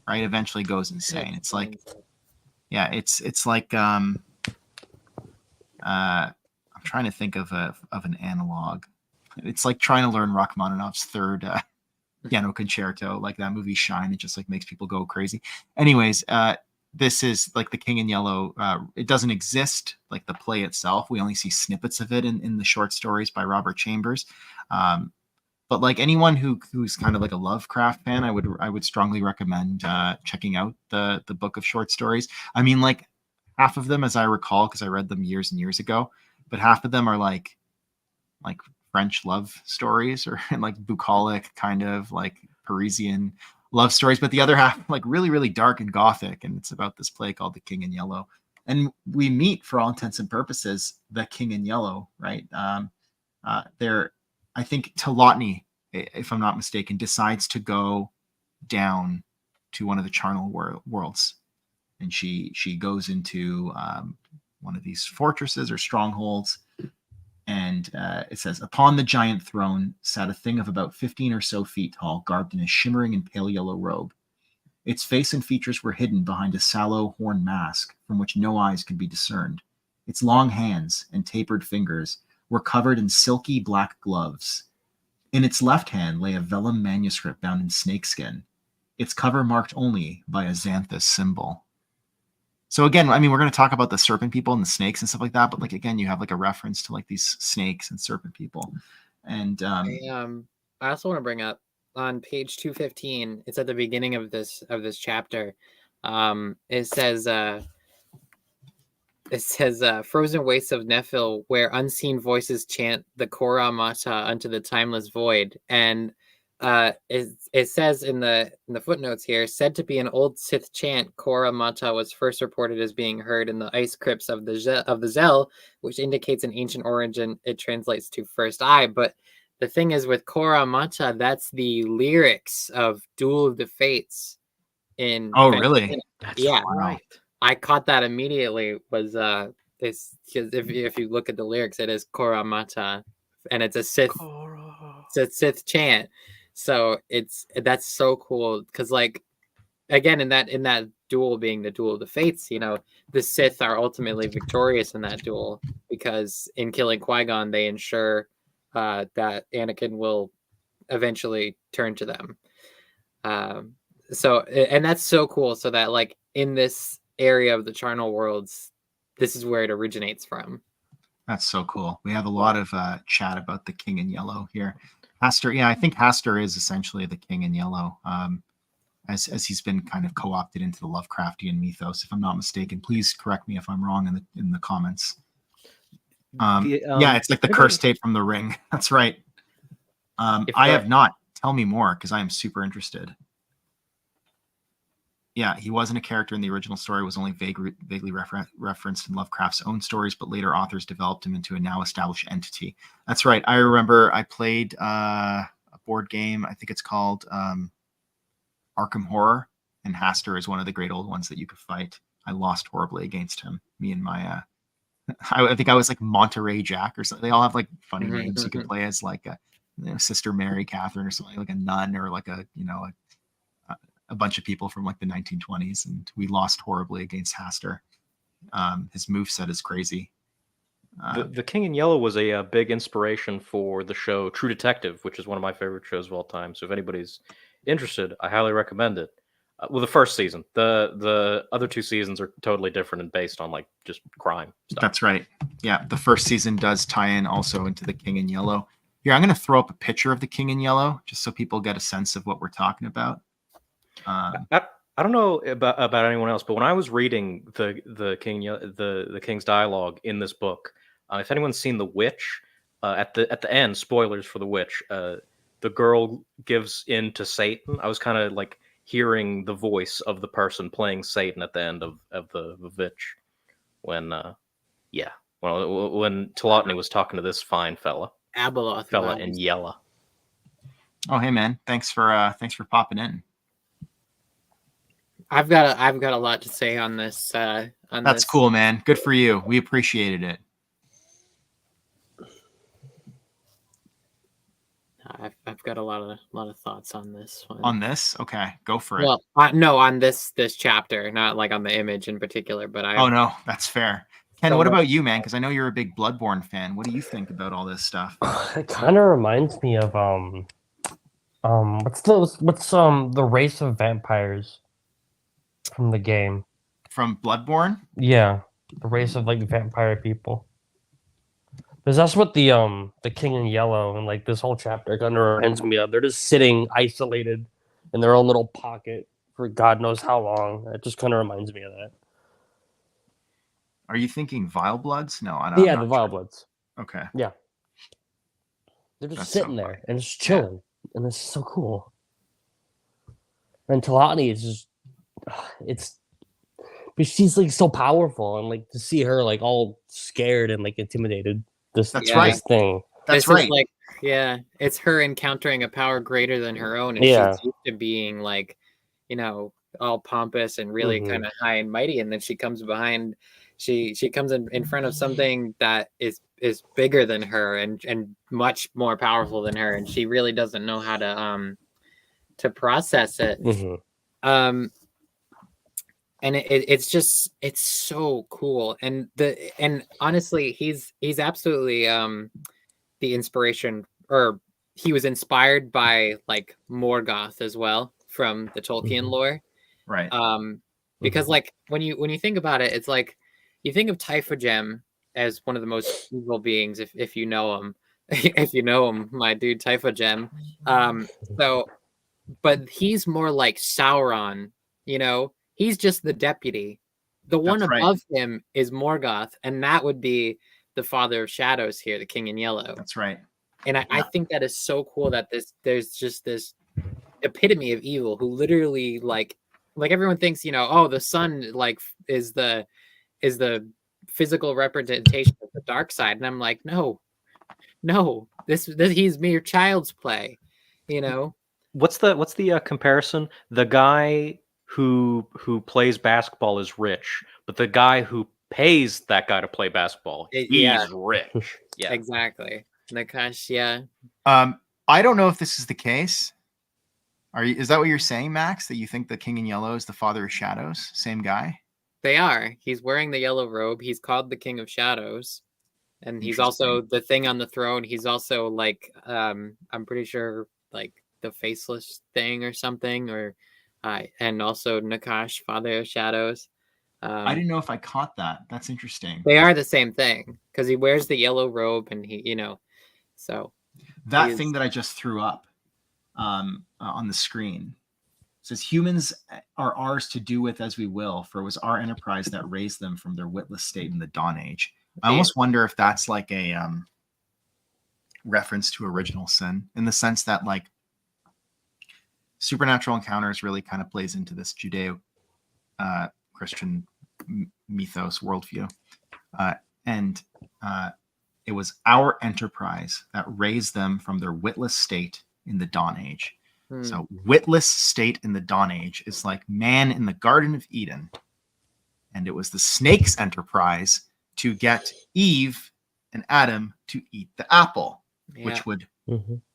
right? Eventually goes insane. It's like, yeah, it's like, I'm trying to think of an analog. It's like trying to learn Rachmaninoff's third piano concerto, like that movie Shine. It just like makes people go crazy. Anyways, this is like The King in Yellow. It doesn't exist, like the play itself. We only see snippets of it in the short stories by Robert Chambers. But like anyone who's kind of like a Lovecraft fan, I would strongly recommend checking out the book of short stories. I mean, like half of them, as I recall, because I read them years and years ago, but half of them are like French love stories or like bucolic kind of like Parisian love stories, but the other half like really, really dark and gothic. And it's about this play called The King in Yellow. And we meet, for all intents and purposes, the King in Yellow, right? I think Telotny, if I'm not mistaken, decides to go down to one of the charnel worlds. And she goes into one of these fortresses or strongholds. And it says, upon the giant throne sat a thing of about 15 or so feet tall, garbed in a shimmering and pale yellow robe. Its face and features were hidden behind a sallow horn mask from which no eyes could be discerned. Its long hands and tapered fingers were covered in silky black gloves. In its left hand lay a vellum manuscript bound in snakeskin, its cover marked only by a xanthus symbol. So again, I mean, we're going to talk about the serpent people and the snakes and stuff like that, but like again, you have like a reference to like these snakes and serpent people. And I also want to bring up on page 215. It's at the beginning of this chapter. It says frozen wastes of Nephil, where unseen voices chant the Korah Mata unto the timeless void. And it says in the footnotes here, said to be an old Sith chant, Korah Mata was first reported as being heard in the ice crypts of the Zel, which indicates an ancient origin. It translates to first eye. But the thing is, with Korah Mata, that's the lyrics of Duel of the Fates. Really? That's yeah, right. I caught that immediately. Was it's because if you look at the lyrics, it is Korah Mata, and it's a Sith chant. So that's so cool because like again in that duel being the Duel of the Fates, the Sith are ultimately victorious in that duel because in killing Qui-Gon they ensure that Anakin will eventually turn to them. So and that's so cool. So that like in this area of the charnel worlds, this is where it originates from. That's so cool. We have a lot of chat about the King in Yellow here. Hastur, yeah, I think Hastur is essentially the King in Yellow, as he's been kind of co-opted into the Lovecraftian mythos. If I'm not mistaken, please correct me if I'm wrong in the comments. Yeah, it's like the curse tape from The Ring. That's right. I have not. Tell me more, because I am super interested. Yeah, he wasn't a character in the original story, was only vaguely referenced in Lovecraft's own stories, but later authors developed him into a now established entity. That's right. I remember I played a board game. I think it's called Arkham Horror, and Hastur is one of the great old ones that you could fight. I lost horribly against him. Me and my, I think I was like Monterey Jack or something. They all have like funny names. You could play as like a Sister Mary Catherine or something, like a nun or like a bunch of people from like the 1920s, and we lost horribly against Hastur. His moveset is crazy. The King in Yellow was a big inspiration for the show True Detective, which is one of my favorite shows of all time. So if anybody's interested, I highly recommend it. Well, the first season. The other two seasons are totally different and based on like just crime stuff. That's right. Yeah, the first season does tie in also into the King in Yellow. Here, I'm going to throw up a picture of the King in Yellow just so people get a sense of what we're talking about. I don't know about anyone else, but when I was reading the King's dialogue in this book, if anyone's seen The Witch, at the end, spoilers for The Witch, the girl gives in to Satan. I was kind of like hearing the voice of the person playing Satan at the end of the Witch when Well, when Talatni was talking to this fine fella Abeloth. in yellow. Oh, hey man, thanks for popping in. I've got a lot to say on this. That's cool, man. Good for you. We appreciated it. I've got a lot of thoughts on this one. On this, okay, go for it. Well, no, on this chapter, not like on the image in particular, but Oh no, that's fair. Ken, So what much- about you, man? Because I know you're a big Bloodborne fan. What do you think about all this stuff? It kind of reminds me of what's the race of vampires from the game? From Bloodborne? Yeah, the race of like vampire people. Because that's what the King in Yellow and like this whole chapter kind of reminds me of. They're just sitting isolated in their own little pocket for God knows how long. It just kind of reminds me of that. Are you thinking Vile Bloods? No, I don't. Yeah, the Vile Bloods. Okay. Yeah. They're just That's sitting so there funny. and just chilling. And it's so cool. And Talatni is just but she's like so powerful, and like to see her like all scared and like intimidated. That's Yeah. right. This thing. That's this right. Is like, yeah, it's her encountering a power greater than her own, and Yeah. she's used to being like, all pompous and really Mhm. kind of high and mighty, and then she comes behind. She comes in front of something that is bigger than her and much more powerful than her, and she really doesn't know how to process it. Mhm. And it's so cool, and honestly he's absolutely the inspiration, or he was inspired by like Morgoth as well from the Tolkien Mhm. lore. Right. Because like when you think about it, it's like you think of Typhagem as one of the most evil beings if you know him. If you know him, my dude Typhagem. So but he's more like Sauron, he's just the deputy. The one That's right. above him is Morgoth, and that would be the Father of Shadows here, the King in Yellow. That's right. And I think that is so cool that there's just this epitome of evil who literally like everyone thinks, oh, the sun like is the physical representation of the dark side, and I'm like, no, this he's mere child's play, What's the comparison? The guy who plays basketball is rich, but the guy who pays that guy to play basketball, he's Yeah. rich. Yeah. Exactly. Nakash, yeah. I don't know if this is the case. Is that what you're saying, Max? That you think the King in Yellow is the Father of Shadows? Same guy? They are. He's wearing the yellow robe. He's called the King of Shadows. And he's also the thing on the throne. He's also like I'm pretty sure like the faceless thing or something, or and also Nakash, Father of Shadows. I didn't know if I caught that. That's interesting. They are the same thing because he wears the yellow robe, and he, so that thing that I just threw up on the screen says, "Humans are ours to do with as we will, for it was our enterprise that raised them from their witless state in the Dawn Age." I almost wonder if that's like a reference to original sin, in the sense that like supernatural encounters really kind of plays into this Judeo Christian mythos worldview, and it was our enterprise that raised them from their witless state in the Dawn Age. So witless state in the Dawn Age is like man in the Garden of Eden, and it was the snake's enterprise to get Eve and Adam to eat the apple, which would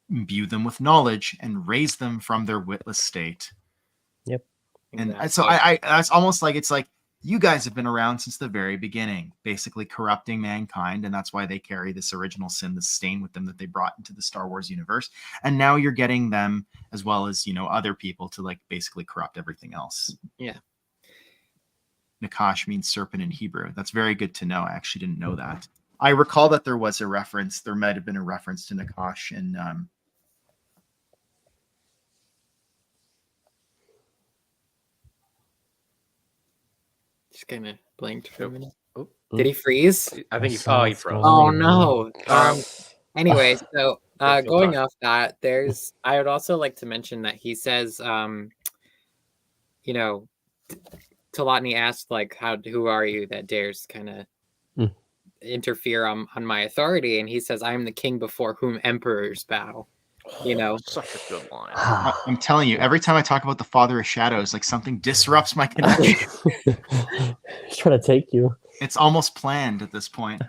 imbue them with knowledge and raise them from their witless state. Yep. And so I that's almost like, it's like, you guys have been around since the very beginning, basically corrupting mankind, and that's why they carry this original sin, this stain with them that they brought into the Star Wars universe. And now you're getting them, as well as other people, to like basically corrupt everything else. Yeah. Nakash means serpent in Hebrew. That's very good to know. I actually didn't know that. I recall that there was a reference. There might have been a reference to Nakash in just kind of blanked for a minute. Oh. Did he freeze? I think he froze. Oh no. Anyway, so You'll going talk. off that, I would also like to mention that he says, Talatni asked like, who are you that dares kind of interfere on my authority. And he says, I am the king before whom emperors bow. You know, such a good line. I'm telling you, every time I talk about the Father of Shadows, like something disrupts my connection. He's trying to take you. It's almost planned at this point.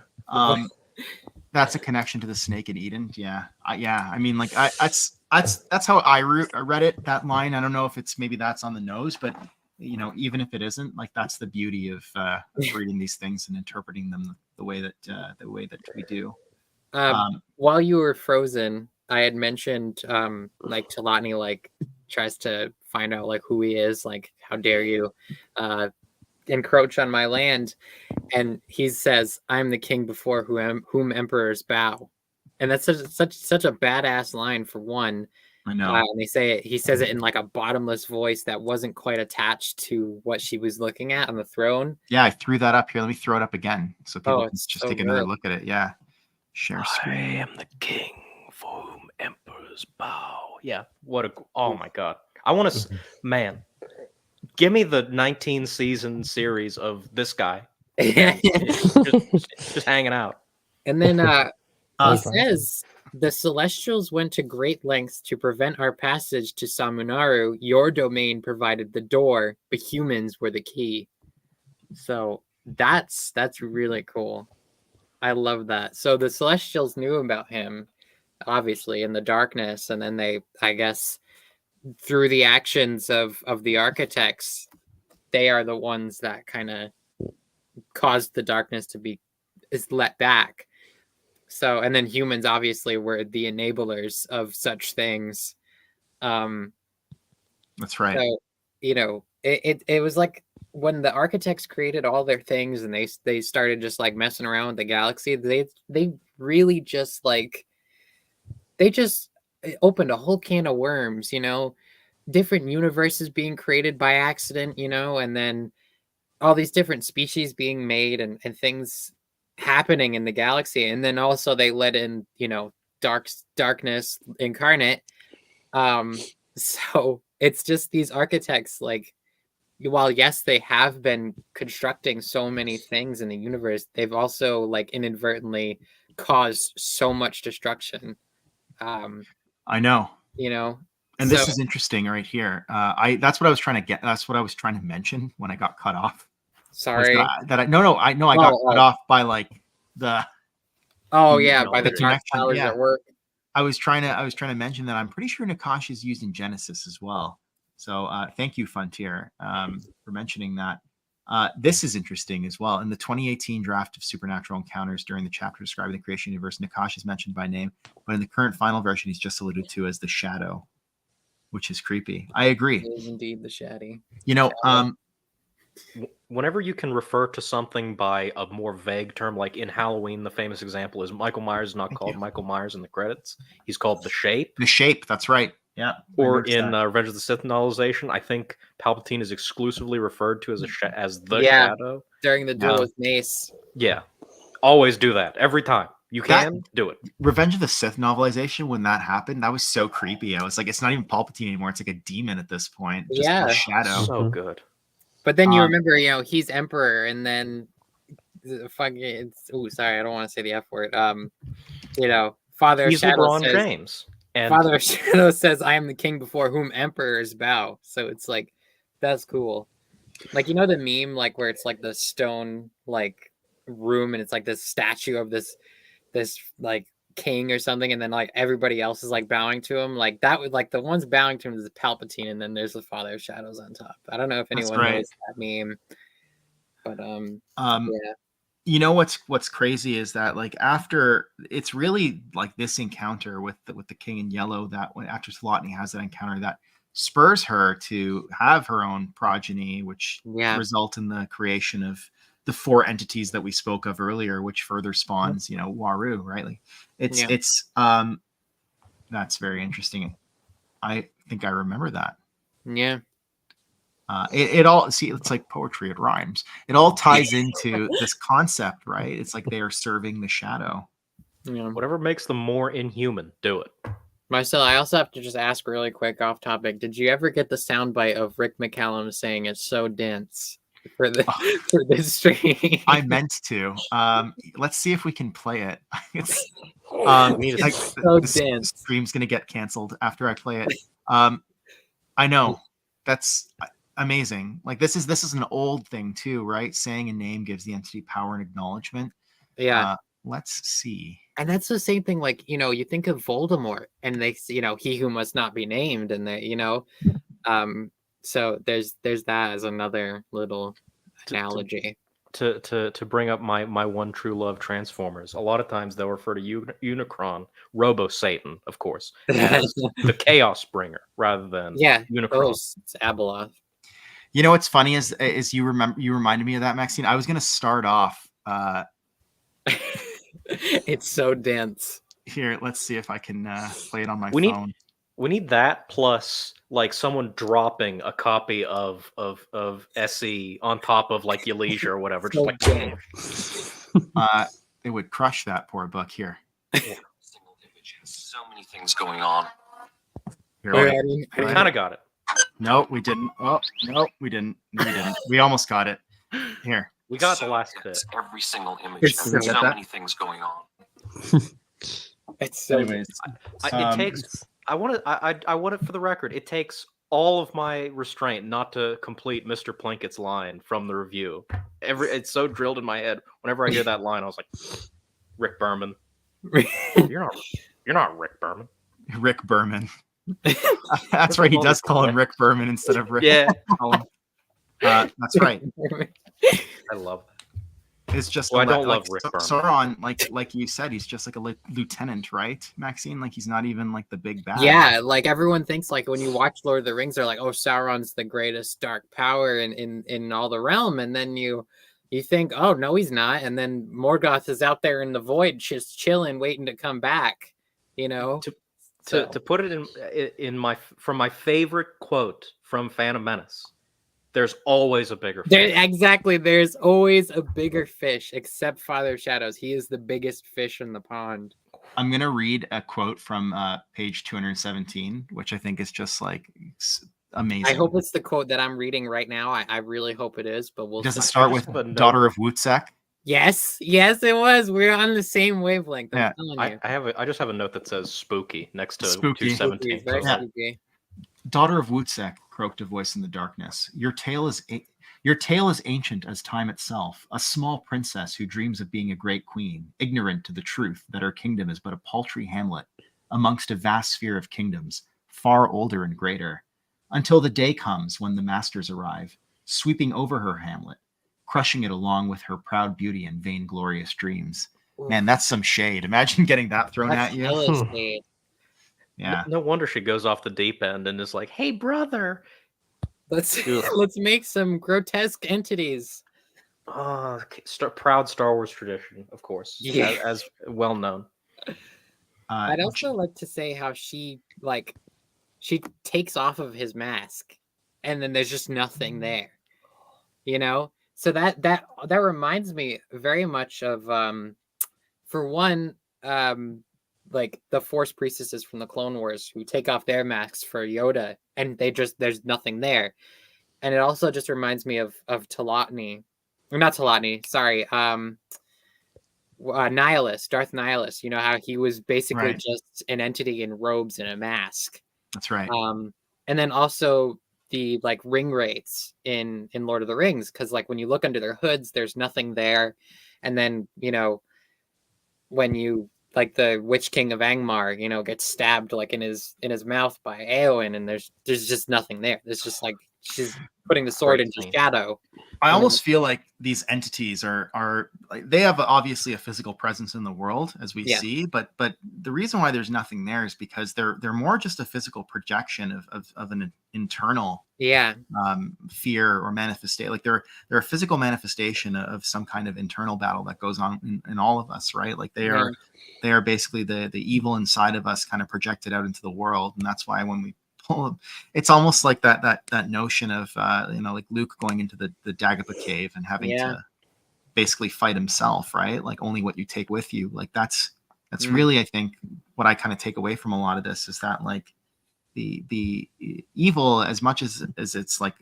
That's a connection to the snake in Eden. Yeah, I mean, like that's how I read it. That line. I don't know if it's maybe that's on the nose, but you know, even if it isn't, like that's the beauty of reading these things and interpreting them the way that we do. While you were frozen, I had mentioned like Talatni like tries to find out like who he is, like how dare you encroach on my land, and he says, I'm the king before whom emperors bow. And that's such a badass line for one. I know. And he says it in like a bottomless voice that wasn't quite attached to what she was looking at on the throne. Yeah, I threw that up here. Let me throw it up again so people can just so take another look at it. Yeah. Share screen. I am the king for whom emperors bow. Yeah. Oh my God. I want to, man, give me the 19 season series of this guy. just hanging out. And then he says, the Celestials went to great lengths to prevent our passage to Samunaru. Your domain provided the door, but humans were the key. So that's really cool. I love that. So the Celestials knew about him, obviously, in the darkness, and then they, I guess, through the actions of the architects, they are the ones that kind of caused the darkness to be let back. So, and then humans obviously were the enablers of such things. That's right. So, you know, it was like when the architects created all their things and they started just like messing around with the galaxy, they really just like, they just opened a whole can of worms, you know, different universes being created by accident, you know, and then all these different species being made and things happening in the galaxy. And then also they let in, you know, darkness incarnate. So it's just these architects, like, while yes, they have been constructing so many things in the universe, they've also like inadvertently caused so much destruction. I know. You know, and this is interesting right here. That's what I was trying to get. That's what I was trying to mention when I got cut off. Sorry. I got cut off by like the. Oh yeah, by the dark powers at work. I was trying to mention that I'm pretty sure Nakash is used in Genesis as well. So thank you, Frontier, for mentioning that. This is interesting as well. In the 2018 draft of Supernatural Encounters, during the chapter describing the creation universe, Nakash is mentioned by name, but in the current final version, he's just alluded to as the Shadow, which is creepy. I agree. It is indeed the Shaddy. You know, whenever you can refer to something by a more vague term, like in Halloween, the famous example is Michael Myers is not called Michael Myers in the credits. He's called the Shape. The Shape, that's right. Yeah. Or in Revenge of the Sith novelization, I think Palpatine is exclusively referred to as the Shadow. During the duel with Mace. Yeah. Always do that. Every time. You can do it. Revenge of the Sith novelization, when that happened, that was so creepy. I was like, it's not even Palpatine anymore. It's like a demon at this point. Just a shadow. So good. But then you remember, you know, he's Emperor, and then sorry, I don't want to say the F word. You know, Father of Shadow says, James. And Father of Shadow says, I am the king before whom emperors bow. So it's like, that's cool. Like, you know, the meme, like where it's like the stone, like room, and it's like this statue of this like king or something, and then like everybody else is like bowing to him. Like that would, like the ones bowing to him is Palpatine, and then there's the Father of Shadows on top. I don't know if anyone knows that meme, but yeah. You know what's crazy is that like after it's really like this encounter with the King in Yellow, that when after Talatni has that encounter, that spurs her to have her own progeny, which result in the creation of the four entities that we spoke of earlier, which further spawns, you know, Waru, right? Like it's that's very interesting. I think I remember that. Yeah. It all, see, it's like poetry, it rhymes. It all ties into this concept, right? It's like they are serving the shadow. Yeah. Whatever makes them more inhuman, do it. Marcel, I also have to just ask really quick off topic. Did you ever get the soundbite of Rick McCallum saying it's so dense? for the for this stream. I meant to. Let's see if we can play it. It's so the dense. stream's gonna get canceled after I play it. I know that's amazing. Like this is an old thing too, right? Saying a name gives the entity power and acknowledgement. Yeah. Let's see. And that's the same thing, like, you know, you think of Voldemort and they, you know, he who must not be named, and they, you know, so there's that as another little analogy. To bring up my one true love, Transformers. A lot of times they'll refer to Unicron, Robo Satan, of course, as the Chaos Bringer rather than Unicron. It's Abeloth. You know what's funny is you reminded me of that, Maxine. I was gonna start off. It's so dense. Here, let's see if I can play it on my phone. We need that plus like someone dropping a copy of SE on top of like Ylesia or whatever. So just like it would crush that poor book here. Single image has so many things going on. Here, we kind of got it. No, we didn't. Oh, no, we didn't. We didn't. We almost got it. Here. We got the last bit. Every single image has so many things going on. It's so. Anyways, it takes. I want it for the record. It takes all of my restraint not to complete Mr. Plinkett's line from the review. It's so drilled in my head. Whenever I hear that line, I was like, Rick Berman. You're not Rick Berman. Rick Berman. That's right. He does call him Rick Berman instead of Rick. Yeah. That's right. I love that. It's just I don't love Rick Berman. Sauron, like you said, he's just like a lieutenant, right, Maxine? Like he's not even like the big bad. Yeah, like everyone thinks, like when you watch Lord of the Rings, they're like, oh, Sauron's the greatest dark power in all the realm, and then you think, oh no, he's not, and then Morgoth is out there in the void, just chilling, waiting to come back. You know. To put it in my favorite quote from Phantom Menace. There's always a bigger fish. Exactly. There's always a bigger fish, except Father of Shadows. He is the biggest fish in the pond. I'm going to read a quote from page 217, which I think is just like amazing. I hope it's the quote that I'm reading right now. I really hope it is, but we'll. Does it start with Daughter of Wutzek? Yes, it was. We're on the same wavelength. I'm telling you. I just have a note that says spooky next to spooky. 217. Very spooky. Daughter of Wutzek, croaked a voice in the darkness. Your tale is ancient as time itself, a small princess who dreams of being a great queen, ignorant to the truth that her kingdom is but a paltry hamlet amongst a vast sphere of kingdoms, far older and greater, until the day comes when the masters arrive, sweeping over her hamlet, crushing it along with her proud beauty and vainglorious dreams. Man, that's some shade. Imagine getting that thrown at you. Yeah. No wonder she goes off the deep end and is like, "Hey, brother, let's make some grotesque entities." Proud Star Wars tradition, of course, as well known. I'd also like to say how she takes off of his mask, and then there's just nothing there, you know. So that reminds me very much of, for one, like the Force priestesses from the Clone Wars who take off their masks for Yoda, and there's nothing there. And it also just reminds me of Nihilus, Darth Nihilus. You know how he was basically just an entity in robes and a mask. That's right. And then also the like ring wraiths in Lord of the Rings, because like when you look under their hoods, there's nothing there. And then, you know, when you like the Witch King of Angmar, you know, gets stabbed like in his mouth by Eowyn, and there's just nothing there. There's just like she's putting the sword into shadow. I almost feel like these entities are like, they have obviously a physical presence in the world as we see, but the reason why there's nothing there is because they're more just a physical projection of an internal fear or manifestation. Like they're a physical manifestation of some kind of internal battle that goes on in all of us, right? Like they are basically the evil inside of us kind of projected out into the world, and that's why when we it's almost like that notion of like Luke going into the Dagobah cave and having to basically fight himself, right? Like only what you take with you. Like that's really, I think, what I kind of take away from a lot of this is that like the evil, as much as it's like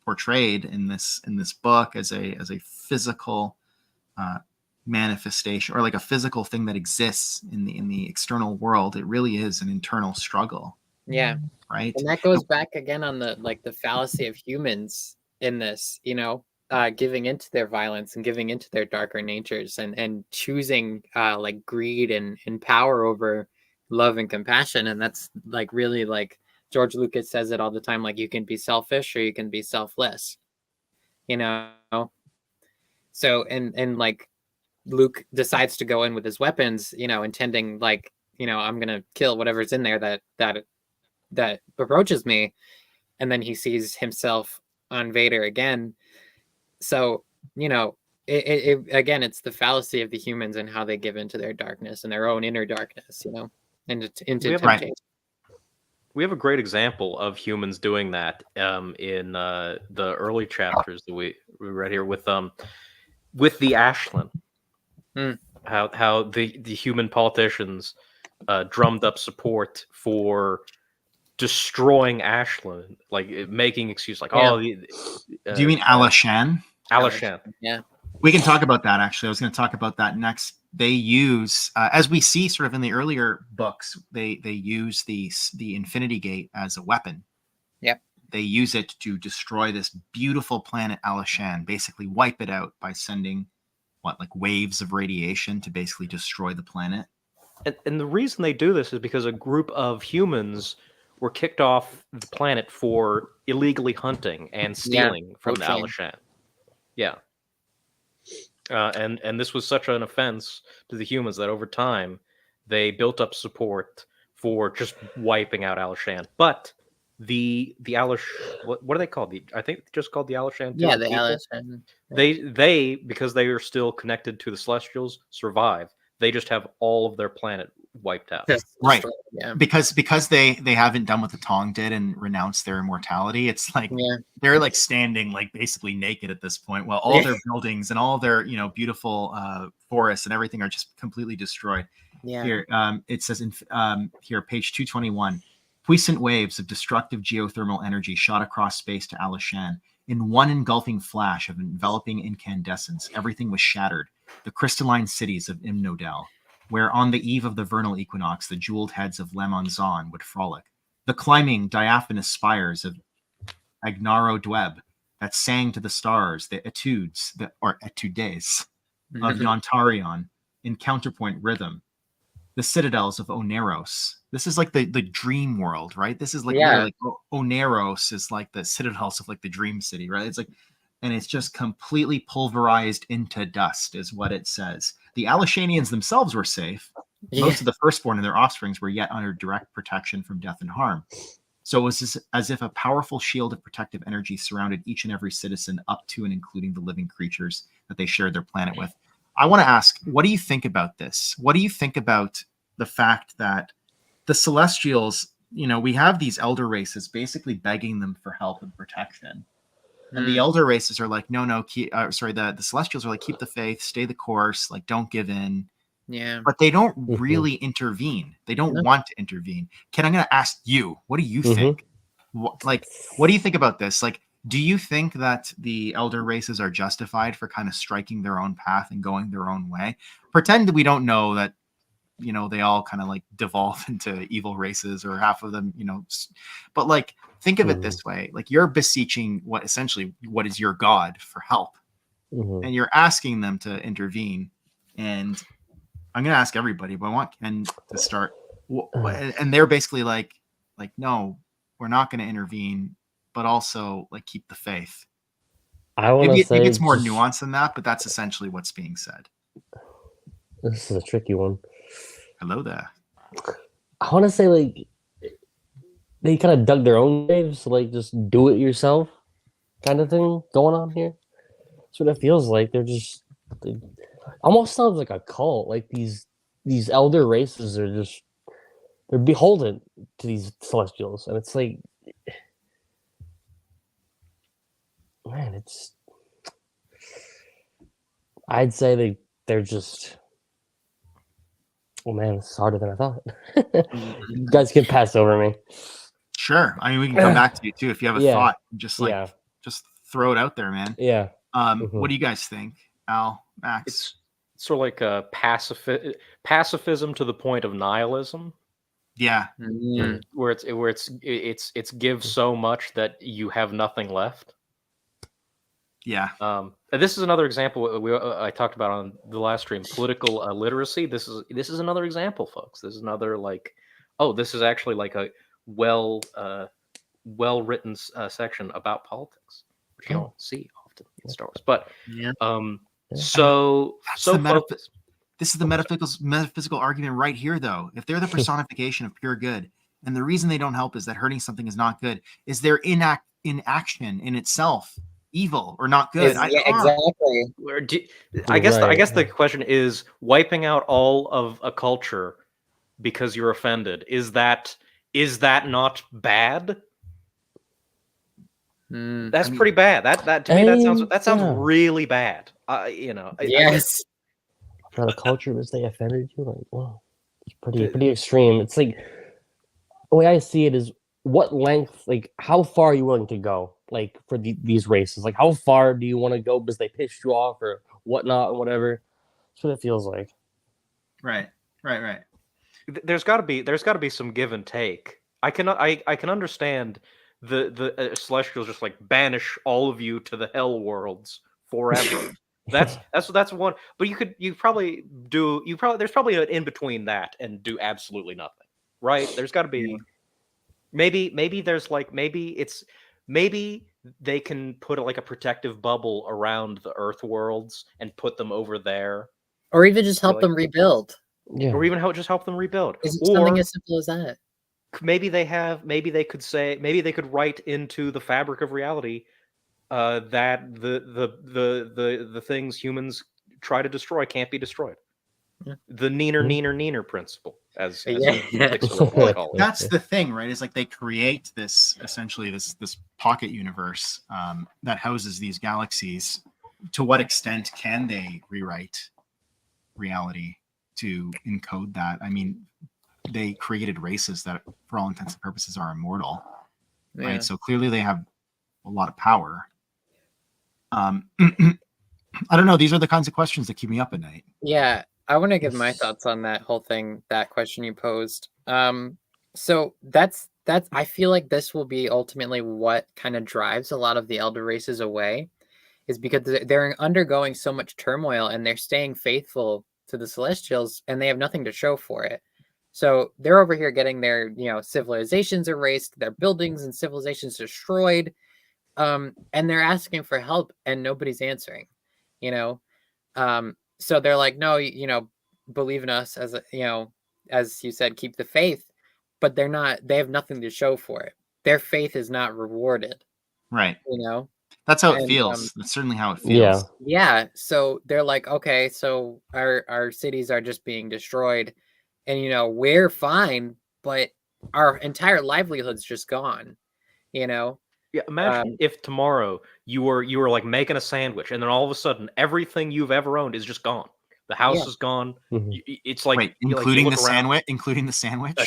portrayed in this book as a physical manifestation, or like a physical thing that exists in the external world. It really is an internal struggle. Yeah. Right. And that goes back again on the fallacy of humans in this, giving into their violence and giving into their darker natures, and choosing like greed and power over love and compassion. And that's like really, like George Lucas says it all the time, like you can be selfish or you can be selfless, so and like Luke decides to go in with his weapons, intending like, I'm gonna kill whatever's in there that approaches me, and then he sees himself on Vader again. So it again, it's the fallacy of the humans and how they give into their darkness and their own inner darkness, into temptation. We have a great example of humans doing that in the early chapters that we read here with the Ashland. How the human politicians drummed up support for destroying Ashland, like making excuse like, do you mean Alashan? Alashan. Yeah, we can talk about that. Actually, I was going to talk about that next. They use, as we see sort of in the earlier books, they use the Infinity Gate as a weapon. Yep. They use it to destroy this beautiful planet Alashan, basically wipe it out by sending like waves of radiation to basically destroy the planet. And the reason they do this is because a group of humans were kicked off the planet for illegally hunting and stealing from the Alashan. Yeah. And this was such an offense to the humans that over time they built up support for just wiping out Alashan. But the Alash, what are they called? I think just called the Alashan. Yeah, the Alashan. They because they are still connected to the Celestials, survive. They just have all of their planet wiped out. Right. Yeah. Because they haven't done what the Tong did and renounced their immortality. It's like they're like standing like basically naked at this point, while all their buildings and all their beautiful forests and everything are just completely destroyed. Yeah. Here it says in here, page 221, puissant waves of destructive geothermal energy shot across space to Alashan. In one engulfing flash of enveloping incandescence, everything was shattered. The crystalline cities of Imnodel, where on the eve of the vernal equinox the jeweled heads of Lemonzon would frolic. The climbing diaphanous spires of Agnaro Dweb that sang to the stars, the etudes, etudes of Yontarion in counterpoint rhythm. The citadels of Oneros. This is like the dream world, right? This is like, like Oneros is like the citadels of like the dream city, right? It's like, and it's just completely pulverized into dust, is what it says. The Alashanians themselves were safe. Most of the firstborn and their offsprings were yet under direct protection from death and harm. So it was as if a powerful shield of protective energy surrounded each and every citizen, up to and including the living creatures that they shared their planet with. I want to ask, what do you think about this? What do you think about the fact that the Celestials, we have these elder races basically begging them for help and protection. And the elder races are like, no, the Celestials are like, keep the faith, stay the course, like, don't give in. Yeah. But they don't really intervene. They don't want to intervene. Ken, I'm going to ask you, what do you think? What do you think about this? Like, do you think that the elder races are justified for kind of striking their own path and going their own way? Pretend that we don't know that, they all kind of like devolve into evil races, or half of them, but like, think of it this way. Like, you're beseeching what is your God for help. And you're asking them to intervene. And I'm going to ask everybody, but I want Ken to start. And they're basically like, no, we're not going to intervene, but also like keep the faith. Maybe it's more nuanced than that, but that's essentially what's being said. This is a tricky one. Hello there. I want to say like they kind of dug their own graves, so like just do it yourself kind of thing going on here. That's what it feels like. They almost sounds like a cult. Like these elder races are they're beholden to these Celestials, and it's like, man, I'd say they're just. Oh man, it's harder than I thought. You guys can pass over me. Sure. I mean, we can come back to you too if you have a thought. Just throw it out there, man. Yeah. What do you guys think, Al, Max? It's sort of like a pacifism to the point of nihilism. Yeah, where it's give so much that you have nothing left. yeah. And this is another example I talked about on the last stream. Political literacy. This is another example, folks. This is another this is actually like a well written section about politics, which you don't see often in Star Wars. But This is the metaphysical argument right here, though. If they're the personification of pure good, and the reason they don't help is that hurting something is not good, is their inaction in itself evil or not good? Exactly. I guess the question is, wiping out all of a culture because you're offended, is that not bad? That's pretty bad. That to me that sounds really bad. Yes. For the culture was they offended you, like, wow, it's pretty extreme. It's like the way I see it is, what length, like how far are you willing to go, like for these races? Like how far do you want to go because they pissed you off or whatnot or whatever? That's what it feels like. Right. There's got to be some give and take. I can understand the Celestials just like banish all of you to the hell worlds forever. That's one. But there's probably an in between that and do absolutely nothing, right? There's got to be maybe they can put a protective bubble around the Earth worlds and put them over there, or even just help them rebuild. Yeah, or even just help them rebuild. Is it something as simple as that? Maybe they could write into the fabric of reality that the things humans try to destroy can't be destroyed. Yeah. The neener principle, as well, that's the thing, right? Is like they create this essentially this pocket universe that houses these galaxies. To what extent can they rewrite reality to encode that? I mean, they created races that, for all intents and purposes, are immortal, right? So clearly they have a lot of power. I don't know. These are the kinds of questions that keep me up at night. Yeah, I want to give my thoughts on that whole thing, that question you posed. So that's I feel like this will be ultimately what kind of drives a lot of the elder races away, is because they're undergoing so much turmoil and they're staying faithful to the Celestials and they have nothing to show for it. So they're over here getting their, civilizations erased, their buildings and civilizations destroyed. And they're asking for help and nobody's answering, so they're like, no, believe in us, as you said, keep the faith, but they have nothing to show for it. Their faith is not rewarded. Right. That's how it feels. That's certainly how it feels. Yeah. So they're like, okay, so our cities are just being destroyed and, we're fine, but our entire livelihood's just gone, Yeah, imagine if tomorrow you were like making a sandwich, and then all of a sudden everything you've ever owned is just gone. The house is gone. Mm-hmm. It's like including the sandwich,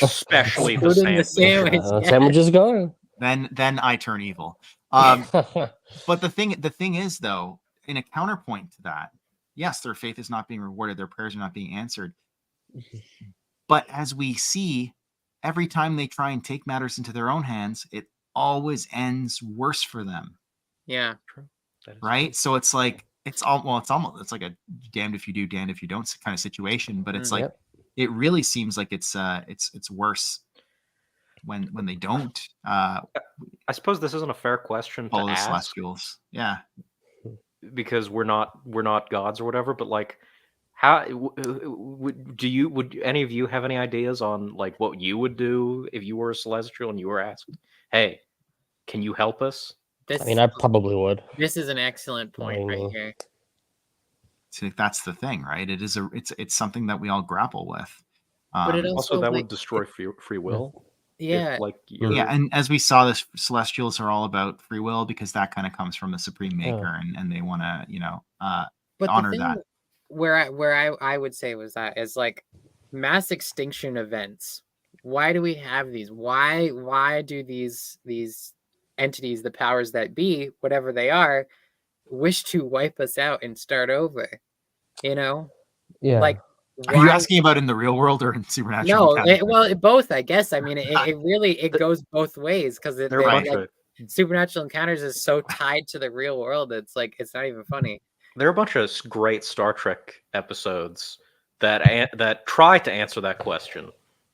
especially the sandwich. The sandwich is gone. Then I turn evil. But the thing is, though, in a counterpoint to that, yes, their faith is not being rewarded, their prayers are not being answered. But as we see, every time they try and take matters into their own hands, it always ends worse for them. Yeah, true. Right. So it's like it's almost like a damned if you do, damned if you don't kind of situation. But it's like it really seems like it's worse when they don't. I suppose this isn't a fair question to ask. Celestials, yeah, because we're not gods or whatever. But like, how would any of you have any ideas on like what you would do if you were a Celestial and you were asked, "Hey, can you help us?" I probably would. This is an excellent point right here. So that's the thing, right? It's something that we all grapple with. But it also that would destroy free will. Yeah. And as we saw, the Celestials are all about free will because that kind of comes from the Supreme Maker, and they want to, honor that. Where I would say was that is like mass extinction events. Why do we have these? Why do these entities, the powers that be, whatever they are, wish to wipe us out and start over. You know, Yeah. like Are you why? asking about in the real world or in supernatural? No, encounters? both, I guess. I mean, it really goes both ways because There are a bunch like of supernatural encounters is so tied to the real world. It's like it's not even funny. there are a bunch of great Star Trek episodes that try to answer that question.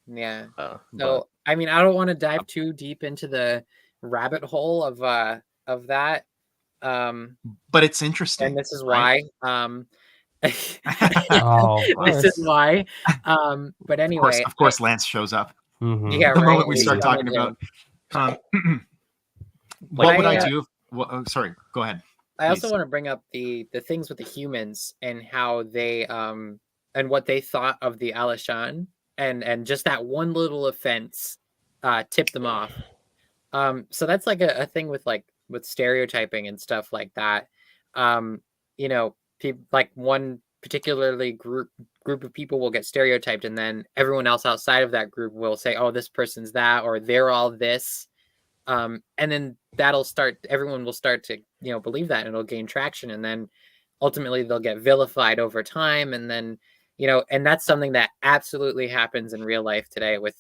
Yeah. But So I mean, I don't want to dive too deep into the rabbit hole of that. But it's interesting. And this is right? why. Oh, of This is course. why. But anyway, Of course, Lance shows up. Mhm. yeah, The right. moment we he's start coming talking in. about, But what would I I, do? Sorry, go ahead. I also please. want to bring up the things with the humans and how they and what they thought of the Alishan and just that one little offense tipped them off. So that's like a thing with with stereotyping and stuff like that. You know, like one particularly group of people will get stereotyped, and then everyone else outside of that group will say, "Oh, this person's that," or "They're all this." And then everyone will start to believe that, and it'll gain traction, and then ultimately they'll get vilified over time, and then and that's something that absolutely happens in real life today with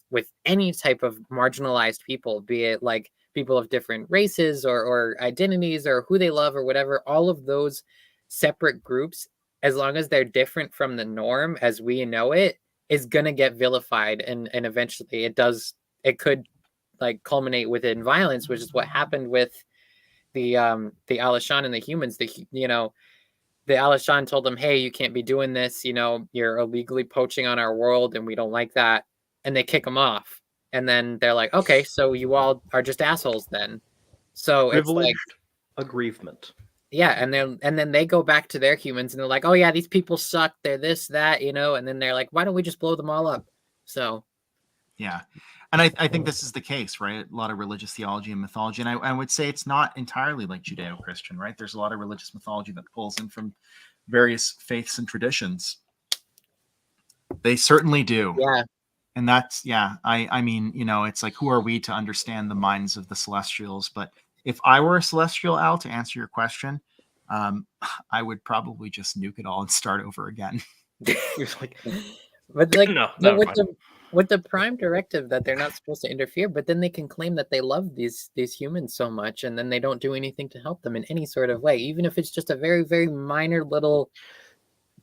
any type of marginalized people, be it like people of different races or identities or who they love or whatever. All of those separate groups, as long as they're different from the norm as we know it, is gonna get vilified, and eventually it could like culminate within violence, which is what happened with the Alishan and the humans. The Alishan told them, "Hey, you can't be doing this. You're illegally poaching on our world, and we don't like that." And they kick them off. And then they're like, "Okay, so you all are just assholes then." So it's like, privileged aggrievement. yeah, and then they go back to their humans, and they're like, "Oh yeah, these people suck. They're this, that, And then they're like, "Why don't we just blow them all up?" So Yeah. And I think this is the case, right? A lot of religious theology and mythology. And I would say it's not entirely like Judeo-Christian, right? There's a lot of religious mythology that pulls in from various faiths and traditions. They certainly do. yeah, And that's, I mean, it's like, who are we to understand the minds of the Celestials? But if I were a Celestial, Al, to answer your question, I would probably just nuke it all and start over again. You're like, but like no, but never mind. with the prime directive that they're not supposed to interfere, but then they can claim that they love these humans so much, and then they don't do anything to help them in any sort of way, even if it's just a very, very minor little,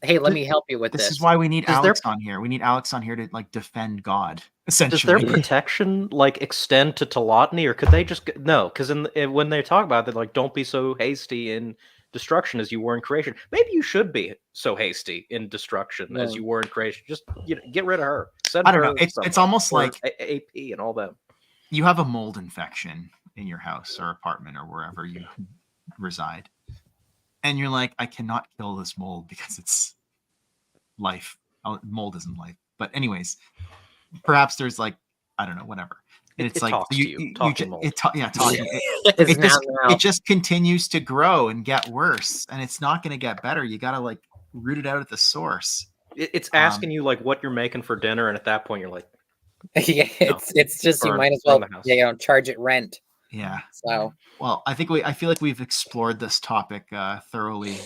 "Hey, let me help you with This this." is why we need Is Alex on here. We need Alex on here to like defend God, Does their essentially. protection like extend to Telotny, or could they just no? Because when they talk about it, they're like, don't be so hasty in destruction as you were in creation. Maybe you should be so hasty in destruction as No. you were in creation. Just get rid of her. Send I don't her know. It's somewhere. almost Or like AP and all that. you have a mold infection in your house or apartment or wherever you reside, and you're like, I cannot kill this mold because it's life. Mold isn't life. But anyways, perhaps there's like, I don't know, whatever. And it's It like talks to you. Talking mold. talking. It's It just continues to grow and get worse, and it's not going to get better. You got to like root it out at the source. It's asking you like what you're making for dinner, and at that point you're like, yeah, it's just you burn- might as burn well the house. charge it rent. Yeah. So Well, I feel like we've explored this topic thoroughly.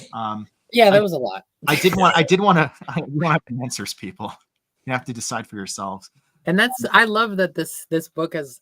yeah, that I- was a lot. I did want to. You don't have to answers, people. You have to decide for yourselves. And I love that this book has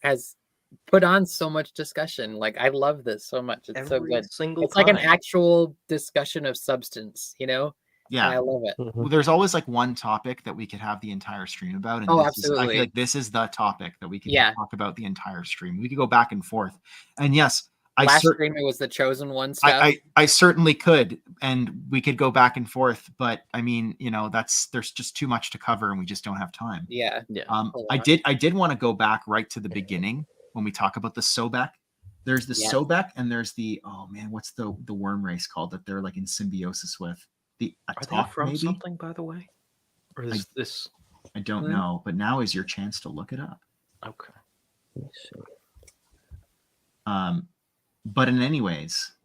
put on so much discussion. Like, I love this so much. It's so every good. single It's like an time. actual discussion of substance, And I Yeah. love it. Mhm. There's always like one topic that we could have the entire stream about, and Oh, I absolutely. feel like this is the topic that we can Yeah. talk about the entire stream. We could go back and forth, and yes, Last stream it was the chosen one stuff. I certainly could, and we could go back and forth. But I mean, there's just too much to cover, and we just don't have time. Yeah. Yeah. I did want to go back right to the beginning when we talk about the Sobek. There's the Yeah. Sobek, and there's the what's the worm race called that they're like in symbiosis with? The Are they Atok, from maybe? something, by the way? Or is this I don't Hmm? know, but now is your chance to look it up. okay? Let me see. But in any ways,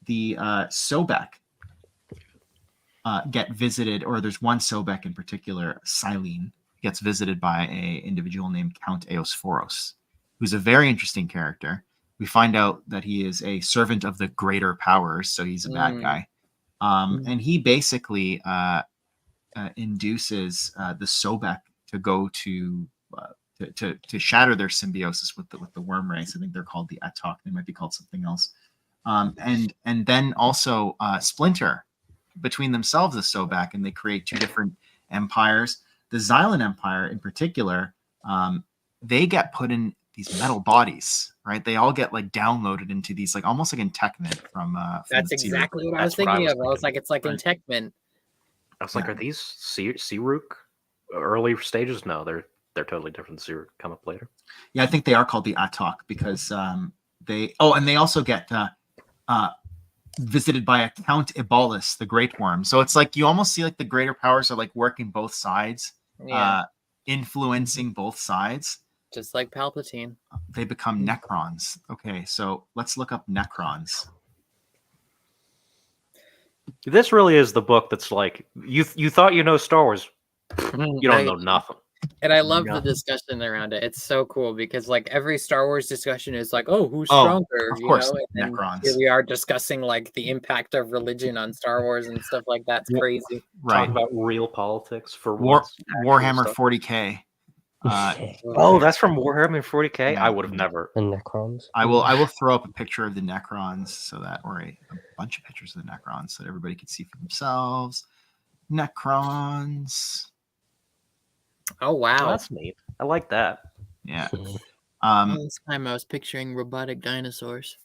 the Sobek get visited, or there's one Sobek in particular, Silene, gets visited by a individual named Count Eosphoros, who's a very interesting character. We find out that he is a servant of the greater powers, so he's a bad guy. And he basically induces the Sobek to go to shatter their symbiosis with the worm race. I think they're called the Atok. They might be called something else. And then also splinter between themselves, the Sobek, and they create two different empires. The Xylan Empire, in particular, they get put in these metal bodies, right? They all get like downloaded into these, like almost like in Techman from That's the exactly what I was That's what I thinking was of. I was like, it's like in Techman. I was like, are these Searook early stages? No, they're totally different. Searook come up later. Yeah, I think they are called the Atok because they. Oh, and they also get visited by a Count Ibalus, the Great Worm. So it's like you almost see like the greater powers are like working both sides, influencing both sides. Just like Palpatine. They become Necrons. Okay, so let's look up Necrons. This really is the book that's like you thought you know Star Wars, you don't know nothing. And I love the discussion around it. It's so cool because like every Star Wars discussion is like, oh, who's stronger? Of course, you know? And Necrons. here we are discussing like the impact of religion on Star Wars and stuff like that. It's crazy. Right. Talk about real politics for Warhammer 40K. Oh, that's from Warhammer 40K. Yeah. I would have never. The Necrons. I will throw up a picture of the Necrons so that, or a bunch of pictures of the Necrons so that everybody can see for themselves. Necrons. Oh wow, Oh, that's neat. I like that. Yeah. this time I was picturing robotic dinosaurs.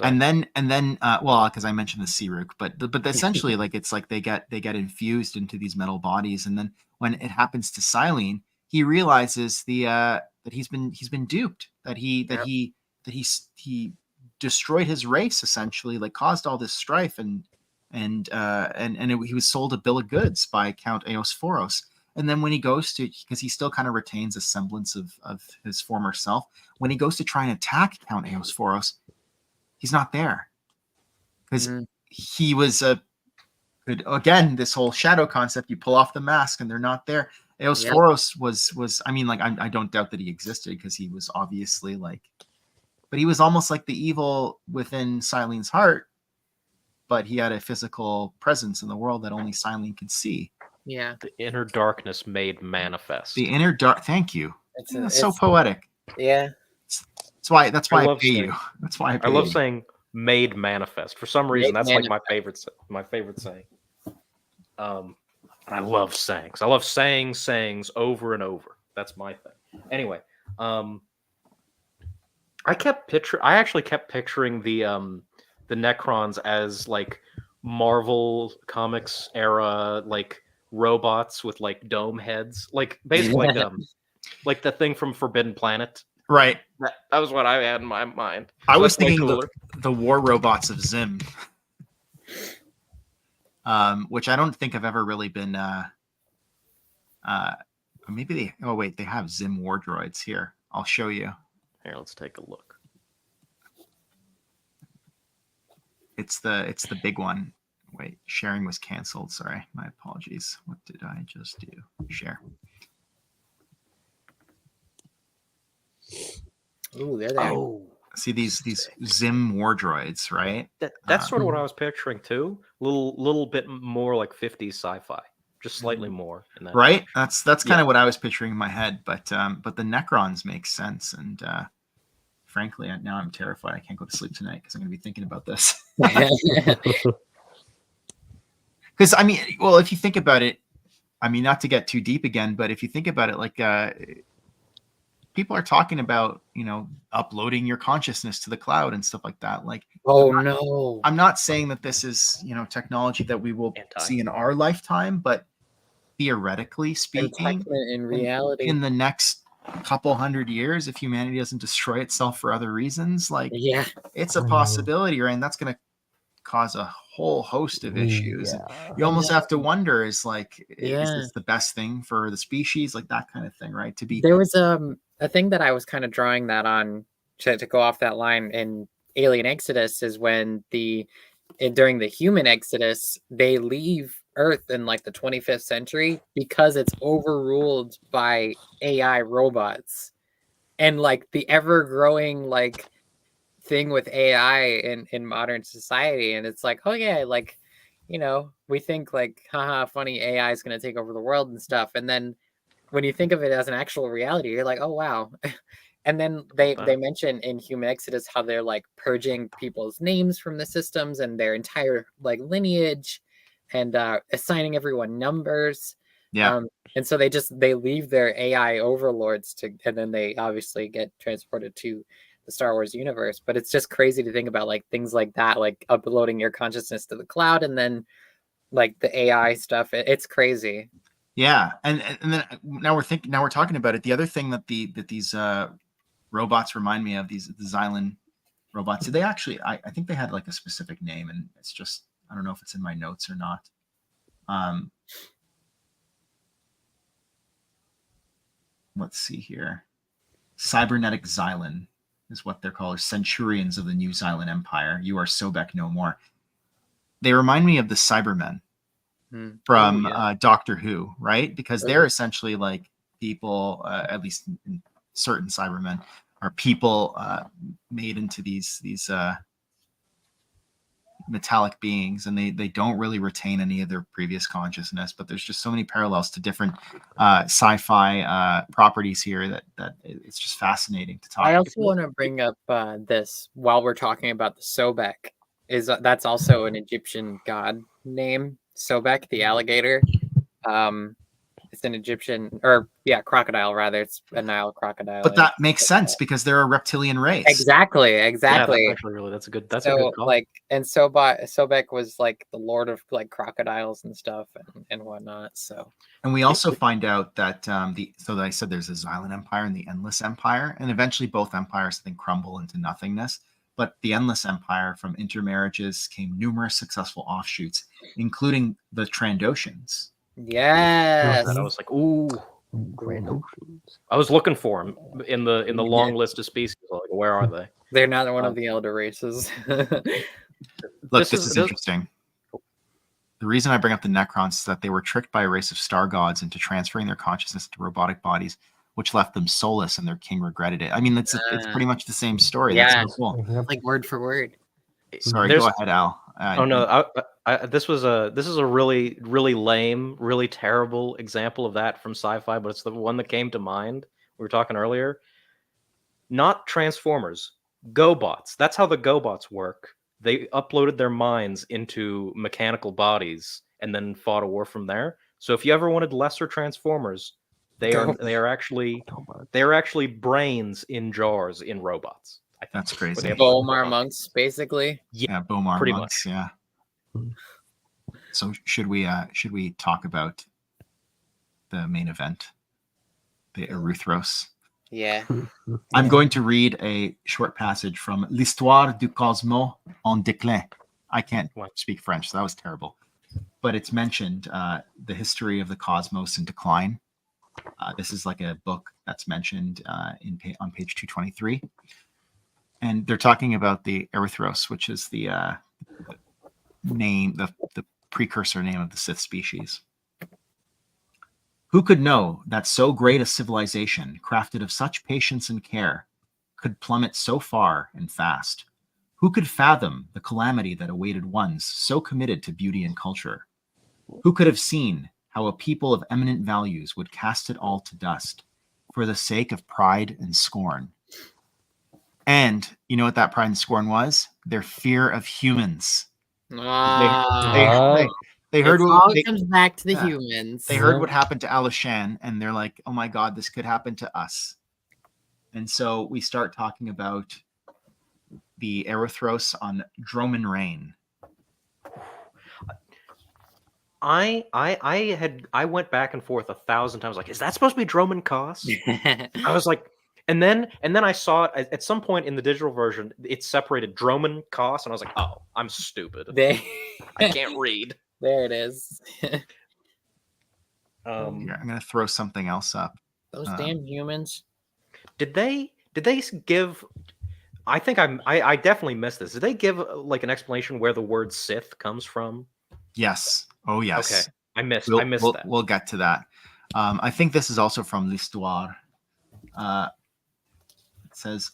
And then well, because I mentioned the Searook, but essentially like it's like they get infused into these metal bodies, and then when it happens to Silene, he realizes that he's been duped, that he destroyed his race, essentially, like caused all this strife, and he was sold a bill of goods by Count Eosphoros. And then when he goes to, because he still kind of retains a semblance of his former self, when he goes to try and attack Count Eosphoros, he's not there, because he was again, this whole shadow concept. You pull off the mask and they're not there. Eosphoros was I mean, like I don't doubt that he existed, because he was obviously like, but he was almost like the evil within Silene's heart, but he had a physical presence in the world that only Silene could see. Yeah, The inner darkness made manifest. The inner dark. Thank you. it's so poetic. Yeah, That's why I love pay saying- you. That's why I pay I love you. saying "made manifest." For some reason, Made that's like my favorite saying. I love sayings. I love saying sayings over and over. That's my thing. Anyway, I actually kept picturing the Necrons as like Marvel Comics era, like robots with like dome heads, like basically like the thing from Forbidden Planet. Right. That was what I had in my mind. I So was that's way thinking cooler. the war robots of Zim, which I don't think have ever really been. Maybe they. Oh wait, they have Zim war droids here. I'll show you. Here, let's take a look. It's the big one. Wait, sharing was canceled. Sorry, my apologies. What did I just do? Share. ooh, they're there. Oh, See these Zim war droids, right? that's sort of what I was picturing too. Little bit more like 50s sci-fi, just slightly more. In that Right. direction. That's kind of what I was picturing in my head. But the Necrons make sense, and frankly, now I'm terrified. I can't go to sleep tonight because I'm going to be thinking about this. Because I mean, well, if you think about it, I mean, not to get too deep again, but if you think about it, like people are talking about, uploading your consciousness to the cloud and stuff like that. Like, Oh no. I'm not saying that this is, technology that we will see in our lifetime, but theoretically speaking, In reality. in the next couple hundred years, if humanity doesn't destroy itself for other reasons, like Yeah. it's a possibility, right? And that's going to cause a whole host of issues. Yeah. You almost have to wonder, is Yeah. this the best thing for the species? Like that kind of thing, right? To be There was a thing that I was kind of drawing that on to go off that line in Alien Exodus is when during the human Exodus, they leave Earth in like the 25th century because it's overruled by AI robots. and like the ever growing like thing with AI in modern society, and it's like, oh yeah, like, you know, we think like, haha, funny, AI is going to take over the world and stuff, and then when you think of it as an actual reality, you're like, oh wow. And then they mention in Human Exodus how they're like purging people's names from the systems and their entire like lineage, and assigning everyone numbers. Yeah. And so they leave their AI overlords to, and then they obviously get transported to the Star Wars universe. But it's just crazy to think about like things like that, like uploading your consciousness to the cloud, and then like the AI stuff. It's crazy. Yeah, and then now we're talking about it. The other thing that these robots remind me of, the Xylan robots. They actually, I think they had like a specific name, and it's just, I don't know if it's in my notes or not. Let's see here. Cybernetic Xylan is what they're called, or Centurions of the New Xylan Empire. You are Sobek no more. They remind me of the Cybermen from Doctor Who, right? Because they're essentially like people, at least in certain Cybermen, are people made into these metallic beings, and they don't really retain any of their previous consciousness. But there's just so many parallels to different sci-fi properties here that it's just fascinating to talk about. I also want to bring up this while we're talking about the Sobek. That's also an Egyptian god name, Sobek, the alligator. It's an Egyptian, or crocodile rather. It's a Nile crocodile. But that makes sense because they're a reptilian race. Exactly. Yeah, that's actually really, that's a good call. Like, and Sobek was like the lord of like crocodiles and stuff and whatnot. So, and we also find out that so I said there's a Xylan Empire and the Endless Empire, and eventually both empires I think crumble into nothingness. But the Endless Empire, from intermarriages came numerous successful offshoots, including the Trandoshans. yes. I was like, ooh, Trandoshans. I was looking for them in the long list of species. Like, where are they? They're not one of the elder races. Look, this is interesting. The reason I bring up the Necrons is that they were tricked by a race of star gods into transferring their consciousness to robotic bodies, which left them soulless, and their king regretted it. I mean, it's pretty much the same story. Yeah. That's so cool. Like word for word. Sorry, go ahead, Al. This is a really, really lame, really terrible example of that from sci-fi, but it's the one that came to mind. We were talking earlier. Not Transformers, GoBots. That's how the GoBots work. They uploaded their minds into mechanical bodies and then fought a war from there. So if you ever wanted lesser Transformers, they are actually brains in jars in robots. I think that's crazy. Bomar monks, basically. Yeah, Bomar pretty monks. much. Yeah. So should we talk about the main event, the Eruthros? Yeah. I'm going to read a short passage from L'Histoire du Cosmos en déclin. I can't speak French, so that was terrible. But it's mentioned the history of the cosmos in decline. This is like a book that's mentioned on page 223. And they're talking about the Erythros, which is the name, the precursor name of the Sith species. Who could know that so great a civilization, crafted of such patience and care, could plummet so far and fast? Who could fathom the calamity that awaited ones so committed to beauty and culture? Who could have seen how a people of eminent values would cast it all to dust for the sake of pride and scorn? And you know what that pride and scorn was? Their fear of humans. They heard what comes back to the humans. They heard what happened to Alishan, and they're like, "Oh my God, this could happen to us." And so we start talking about the Erythros on Droman Rain. I went back and forth 1,000 times. Like, is that supposed to be Droman Kos? I was like, and then I saw it at some point in the digital version. It separated Droman Kos, and I was like, oh, I'm stupid. I can't read. There it is. Here, I'm gonna throw something else up. Those damn humans. Did they give? I think I definitely missed this. Did they give like an explanation where the word Sith comes from? Yes. Oh yes. Okay. I missed that. We'll get to that. I think this is also from L'Histoire. says,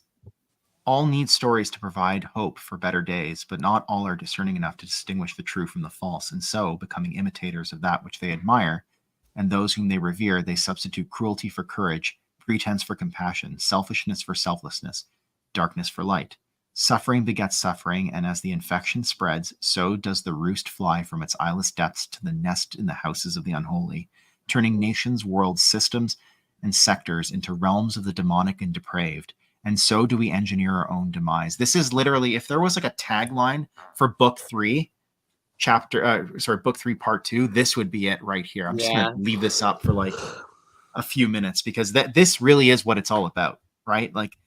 all need stories to provide hope for better days, but not all are discerning enough to distinguish the true from the false, and so, becoming imitators of that which they admire, and those whom they revere, they substitute cruelty for courage, pretense for compassion, selfishness for selflessness, darkness for light. Suffering begets suffering, and as the infection spreads, so does the roost fly from its eyeless depths to the nest in the houses of the unholy, turning nations, worlds, systems, and sectors into realms of the demonic and depraved. And so do we engineer our own demise. This is literally, if there was like a tagline for book 3, book 3, part 2, this would be it right here. I'm just going to leave this up for like a few minutes, because this really is what it's all about, right? Like,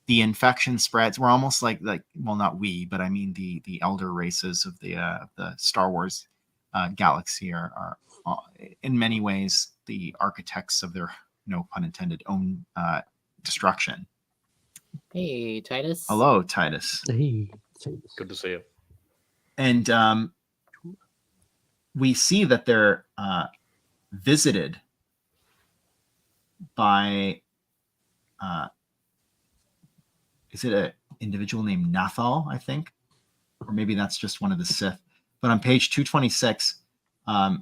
the infection spreads. We're almost like well, not we, but I mean the elder races of the Star Wars galaxy are in many ways the architects of their, no pun intended, own destruction. Hey, Titus. Hello, Titus. Hey, Good to see you. And we see that they're visited by is it an individual named Nathal, I think? Or maybe that's just one of the Sith. But on page 226, I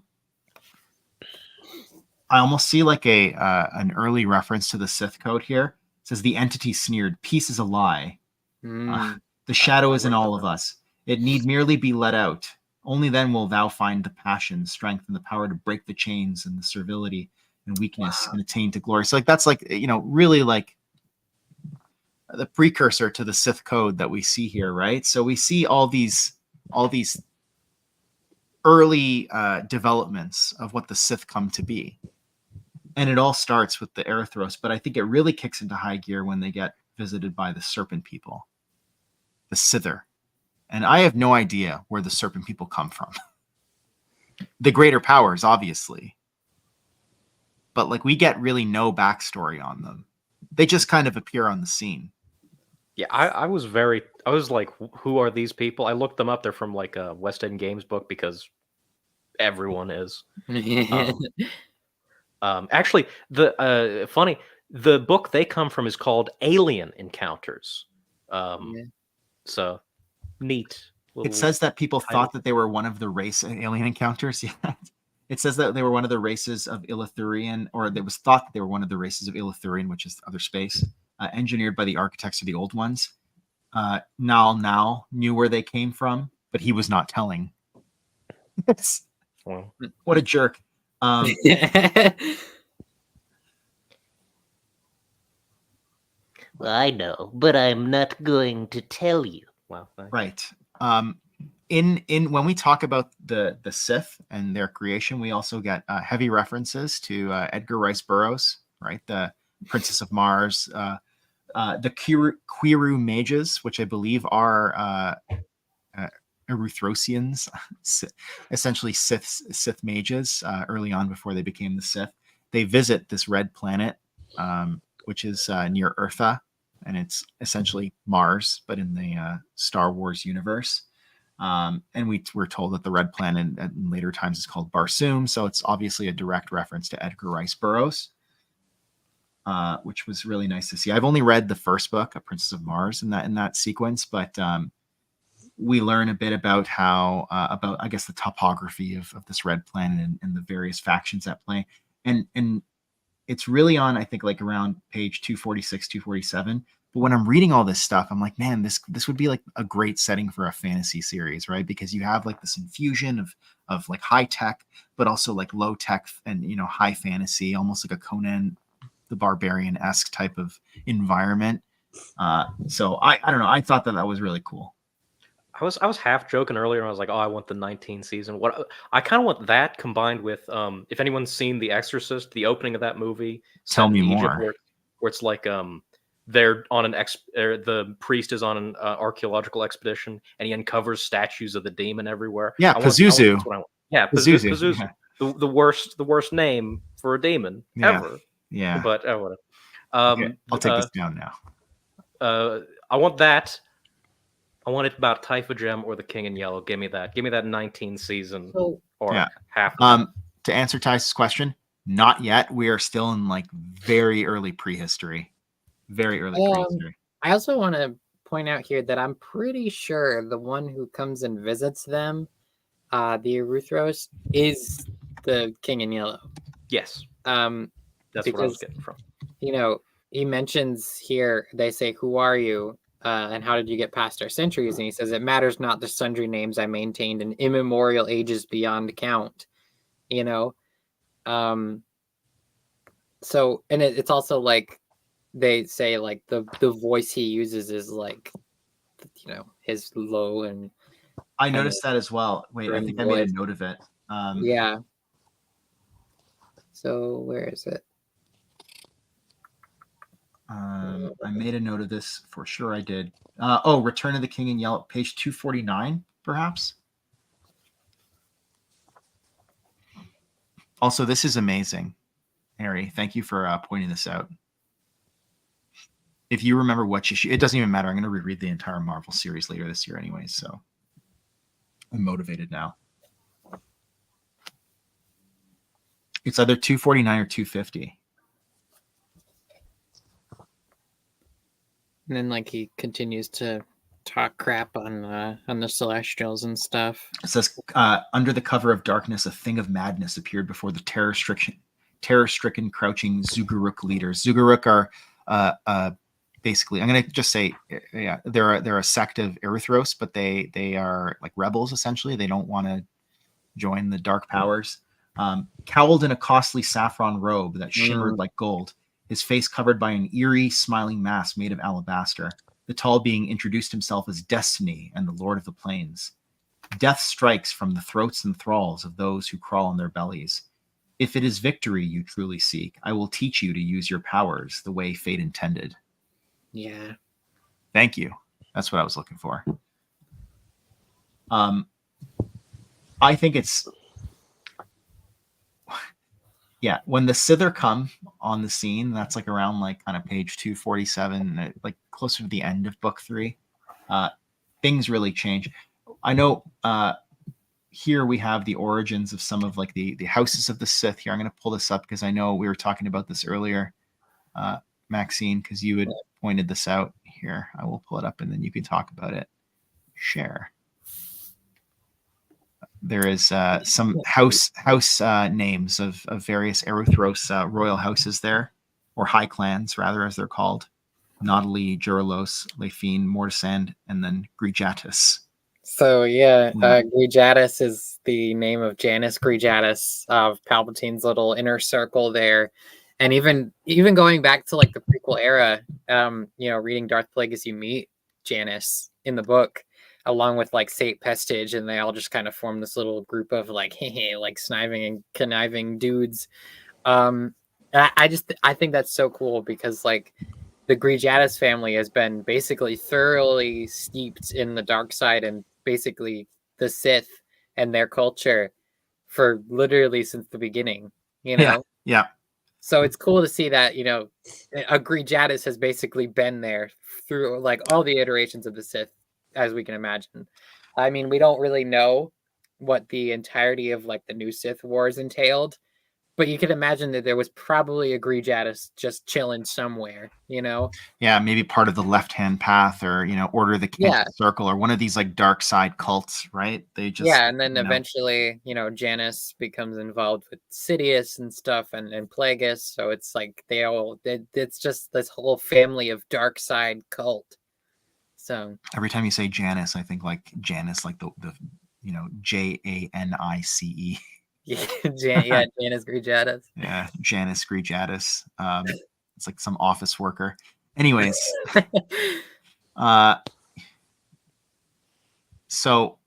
almost see like an early reference to the Sith code here. It says, the entity sneered, peace is a lie. The shadow is in all of us. It need merely be let out. Only then will thou find the passion, strength, and the power to break the chains and the servility and weakness and attain to glory. So like that's like, really like the precursor to the Sith code that we see here, right? So we see all these early developments of what the Sith come to be. And it all starts with the Erythros, but I think it really kicks into high gear when they get visited by the Serpent People, the Sither. And I have no idea where the Serpent People come from. The greater powers, obviously. But like, we get really no backstory on them. They just kind of appear on the scene. Yeah, I was like, who are these people? I looked them up. They're from like a West End Games book, because everyone is. Actually, the book they come from is called Alien Encounters. So neat. It says that people thought that they were one of the race alien encounters. Yeah. It says that they were one of the races of Illithurian, or it was thought that they were one of the races of Illithurian, which is other space, engineered by the architects of the old ones. Nal knew where they came from, but he was not telling. Well, what a jerk. Well, I know, but I'm not going to tell you. wow. Thanks. Right. In when we talk about the Sith and their creation, we also get heavy references to Edgar Rice Burroughs, right? The Princess of Mars, the Quiru mages, which I believe are Erythrosians, essentially Sith mages, early on before they became the Sith. They visit this red planet, which is near Eartha, and it's essentially Mars, but in the Star Wars universe. And we're told that the red planet in later times is called Barsoom, so it's obviously a direct reference to Edgar Rice Burroughs, which was really nice to see. I've only read the first book, A Princess of Mars, in that sequence, but we learn a bit about how about, I guess, the topography of this red planet and the various factions at play, and it's really on, I think, like around page 246, 247. But when I'm reading all this stuff, I'm like, man, this would be like a great setting for a fantasy series, right? Because you have like this infusion of like high tech, but also like low tech and, high fantasy, almost like a Conan the Barbarian-esque type of environment. So I don't know. I thought that was really cool. I was half joking earlier. I was like, oh, I want the 19 season. What I kind of want that combined with, if anyone's seen The Exorcist, the opening of that movie. Tell me Egypt, more. Where it's like they're on the priest is on an archaeological expedition, and he uncovers statues of the demon everywhere. Yeah, Pazuzu. Yeah, Pazuzu. Yeah. The worst name for a demon ever. Yeah. But whatever. Okay, I'll take this down now. I want that. I want it about Typha Gem or the King in Yellow. Give me that. Give me that 19 season or half. To answer Ty's question, not yet. We are still in like very early prehistory. Very early prehistory. I also want to point out here that I'm pretty sure the one who comes and visits them, the Eruthros, is the King in Yellow. Yes, Um, that's what I was because getting from. you know, he mentions here, they say, "Who are you? And how did you get past our centuries?" And he says, "It matters not the sundry names I maintained in immemorial ages beyond count." You know, so and it's also like they say like the voice he uses is like his low and I noticed that as well. Wait, I grim think I made a voice. note of it. Yeah. So where is it? I made a note of this for sure. I did. Return of the King in Yellow, page 249, perhaps. Also, this is amazing, Harry. Thank you for pointing this out. If you remember which issue, it doesn't even matter. I'm going to reread the entire Marvel series later this year, anyways. So I'm motivated now. It's either 249 or 250. And then like he continues to talk crap on the Celestials and stuff. It says, under the cover of darkness, a thing of madness appeared before the terror-stricken, crouching Zuguruk leaders. Zuguruk are basically, I'm going to just say, yeah, they're a sect of Erythros, but they are like rebels, essentially. They don't want to join the dark powers. Cowled in a costly saffron robe that shimmered like gold, his face covered by an eerie, smiling mask made of alabaster. The tall being introduced himself as Destiny and the Lord of the Plains. Death strikes from the throats and thralls of those who crawl on their bellies. If it is victory you truly seek, I will teach you to use your powers the way fate intended. Yeah. Thank you. That's what I was looking for. I think it's... Yeah, when the Sither come on the scene, that's like around like kind of page 247, like closer to the end of book 3, things really change. I know here we have the origins of some of like the houses of the Sith here. I'm going to pull this up because I know we were talking about this earlier, Maxine, because you had pointed this out here. I will pull it up and then you can talk about it. Share. There is some house names of various Erythros royal houses there, or high clans, rather, as they're called. Nautilus, Juralos, Leifine, Mortisand, and then Grijatis. So, yeah, Grijatis is the name of Janus Grijatis, of Palpatine's little inner circle there. And even going back to, like, the prequel era, reading Darth Plagueis, you meet Janus in the book, along with like Sate Pestage, and they all just kind of form this little group of like like sniving and conniving dudes. I think that's so cool because like the Grijatis family has been basically thoroughly steeped in the dark side and basically the Sith and their culture for literally since the beginning, Yeah. So it's cool to see that, a Grijatis has basically been there through like all the iterations of the Sith, as we can imagine. I mean, we don't really know what the entirety of like the new Sith Wars entailed, but you could imagine that there was probably a Grijatis just chilling somewhere, Yeah, maybe part of the left-hand path, or Order of the Canted Circle, or one of these like dark side cults, right? They just and then eventually, Janus becomes involved with Sidious and stuff, and Plagueis. So it's like it's just this whole family of dark side cult. So every time you say Janus, I think like Janus, like the Janice. Yeah, Janus Grijatis. Yeah, Janus Grijatis. It's like some office worker. Anyways, so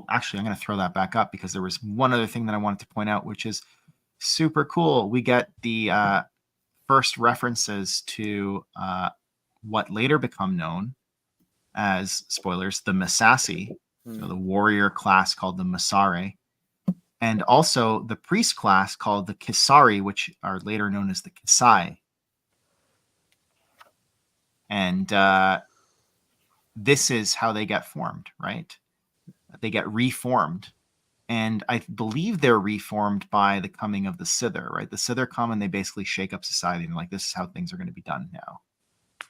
actually, I'm going to throw that back up because there was one other thing that I wanted to point out, which is super cool. We get the first references to what later become known as, spoilers, the Masasi, so the warrior class called the Masare, and also the priest class called the Kisari, which are later known as the Kisai. And this is how they get formed, right? They get reformed. And I believe they're reformed by the coming of the Sither, right? The Sither come and they basically shake up society and like, this is how things are going to be done now.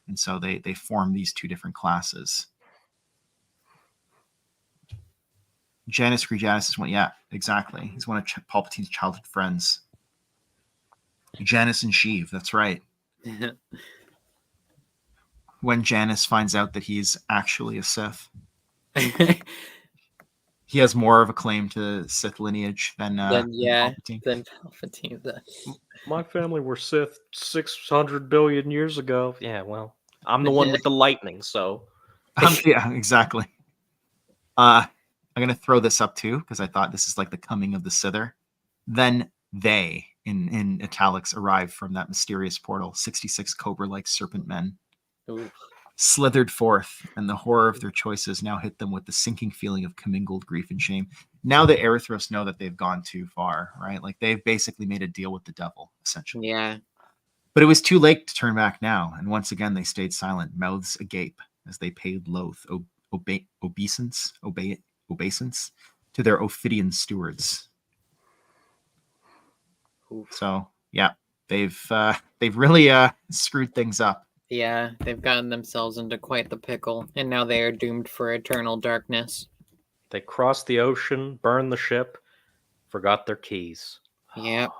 and so they form these two different classes. Janus Grijanus is one. Yeah, exactly. He's one of Palpatine's childhood friends. Janus and Sheev. That's right. When Janus finds out that he's actually a Sith, he has more of a claim to Sith lineage than Palpatine. Than Palpatine does. My family were Sith 600 billion years ago. Yeah, well, I'm the one with the lightning, so. Yeah, exactly. I'm going to throw this up too, because I thought this is like the coming of the Sither. Then they, in italics, arrived from that mysterious portal, 66 cobra-like serpent men. Ooh. Slithered forth, and the horror of their choices now hit them with the sinking feeling of commingled grief and shame. Now the Erythros know that they've gone too far, right? Like they've basically made a deal with the devil, essentially. Yeah. But it was too late to turn back now, and once again they stayed silent, mouths agape, as they paid loath obeisance to their Ophidian stewards. Oof. So yeah, they've really screwed things up. Yeah, they've gotten themselves into quite the pickle, and now they are doomed for eternal darkness. They crossed the ocean, burned the ship, forgot their keys. Yep.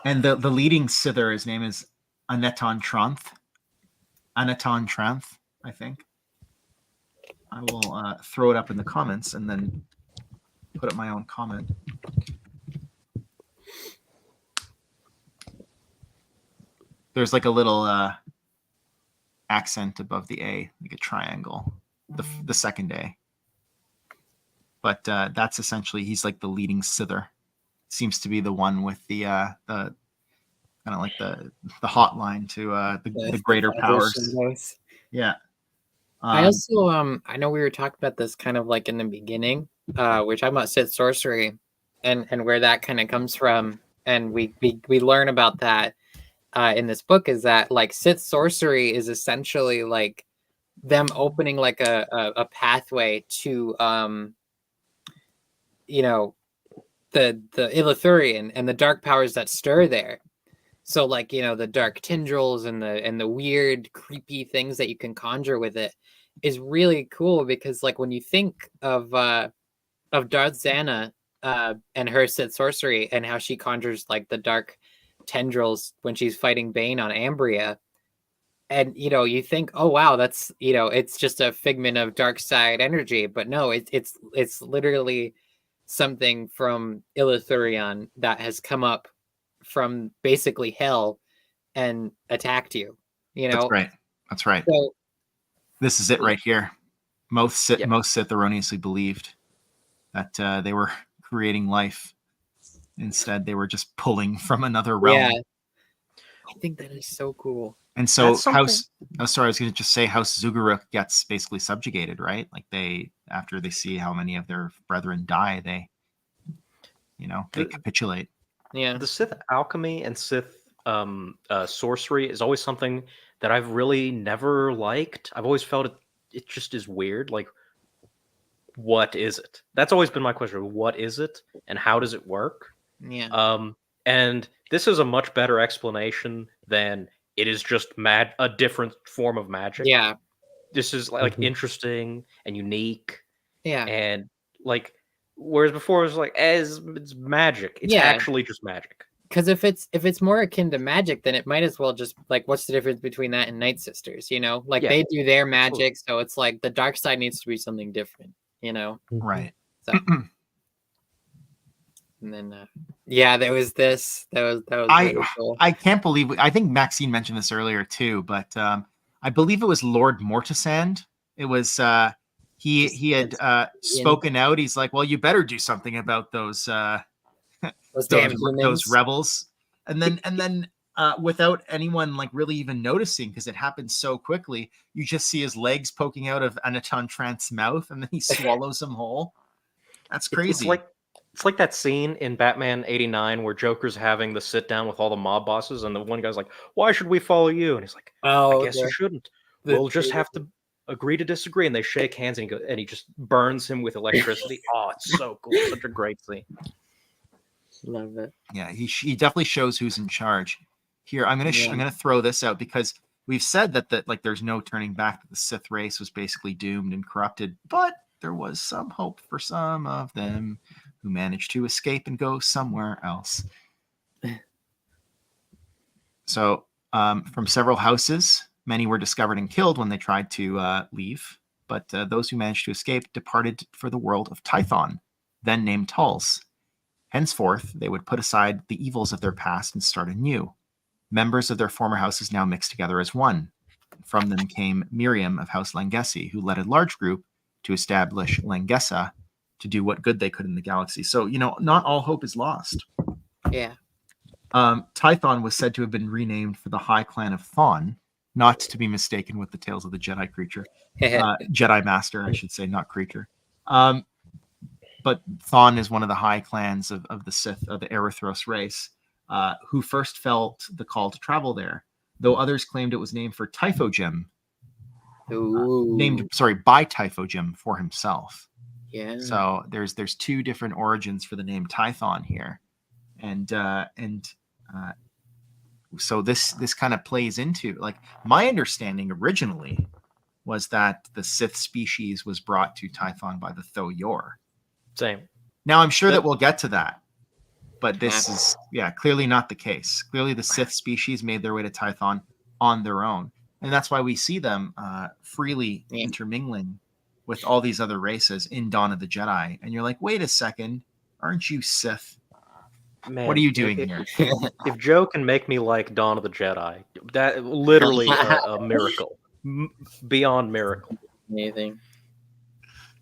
And the leading Sither, his name is Aneton Tranth. Aneton Tranth, I think. I will throw it up in the comments and then put up my own comment. There's like a little accent above the A, like a triangle, the second A. But that's essentially, he's like the leading Sither. Seems to be the one with the kind of like the hotline to the greater powers. Yeah. I also I know we were talking about this kind of like in the beginning. We're talking about Sith sorcery and where that kind of comes from, and we learn about that in this book, is that like Sith sorcery is essentially like them opening like a pathway to you know, the Illithurian and the dark powers that stir there. So like, you know, the dark tendrils and the weird creepy things that you can conjure with it is really cool, because like when you think of Darth Xana and her Sith sorcery and how she conjures like the dark tendrils when she's fighting Bane on Ambria, and you know, you think, oh wow, that's, you know, it's just a figment of dark side energy, but no, it's literally something from Illithurion that has come up from basically hell and attacked you. You know, That's right. So this is it right here. Most Sith erroneously believed that they were creating life. Instead, they were just pulling from another realm. yeah, I think that is so cool. And so I was going to just say House Zugaruk gets basically subjugated, right? Like after they see how many of their brethren die, they capitulate. Yeah. The Sith alchemy and Sith sorcery is always something that I've really never liked. I've always felt it just is weird. Like, what is it? That's always been my question. What is it, and how does it work? Yeah. And this is a much better explanation than it is just a different form of magic. Yeah. This is like interesting and unique. Yeah. And like, whereas before it was like, it's magic. It's actually just magic. Because if it's more akin to magic, then it might as well just like, what's the difference between that and Night Sisters? You know, like they do their magic, so it's like the dark side needs to be something different. You know, right? So, and then there was this. That was really cool. I can't believe. I think Maxine mentioned this earlier too, but I believe it was Lord Mortisand. It was he had spoken out. He's like, well, you better do something about those. Those rebels, and then without anyone like really even noticing, because it happened so quickly, you just see his legs poking out of Aneton Tranth's mouth, and then he swallows them whole. That's crazy. It's like that scene in Batman '89 where Joker's having the sit down with all the mob bosses, and the one guy's like, "Why should we follow you?" And he's like, "I guess you shouldn't. We'll just have to agree to disagree." And they shake hands, and he just burns him with electricity. Oh, it's so cool! Such a great scene. Love it. Yeah, he definitely shows who's in charge. Here, I'm gonna throw this out, because we've said that like there's no turning back, that the Sith race was basically doomed and corrupted, but there was some hope for some of them who managed to escape and go somewhere else. So from several houses, many were discovered and killed when they tried to leave, but those who managed to escape departed for the world of Tython, then named Tulls. Henceforth, they would put aside the evils of their past and start anew. Members of their former houses now mixed together as one. From them came Miriam of House Langesi, who led a large group to establish Langessa to do what good they could in the galaxy. So, not all hope is lost. Yeah. Tython was said to have been renamed for the High Clan of Thon, not to be mistaken with the Tales of the Jedi creature. Jedi Master, I should say, not creature. But Thon is one of the high clans of the Sith, of the Erythros race, who first felt the call to travel there, though others claimed it was named for Typhogem, by Typhogem for himself. Yeah. So there's two different origins for the name Tython here, and so this kind of plays into, like, my understanding originally was that the Sith species was brought to Tython by the Tho-Yor. Same. Now, I'm sure that we'll get to that, but this is, clearly not the case. Clearly, the Sith species made their way to Tython on their own, and that's why we see them freely intermingling with all these other races in Dawn of the Jedi. And you're like, wait a second, aren't you Sith? Man, what are you doing here? If Joe can make me like Dawn of the Jedi, that literally a miracle, beyond miracle. Amazing.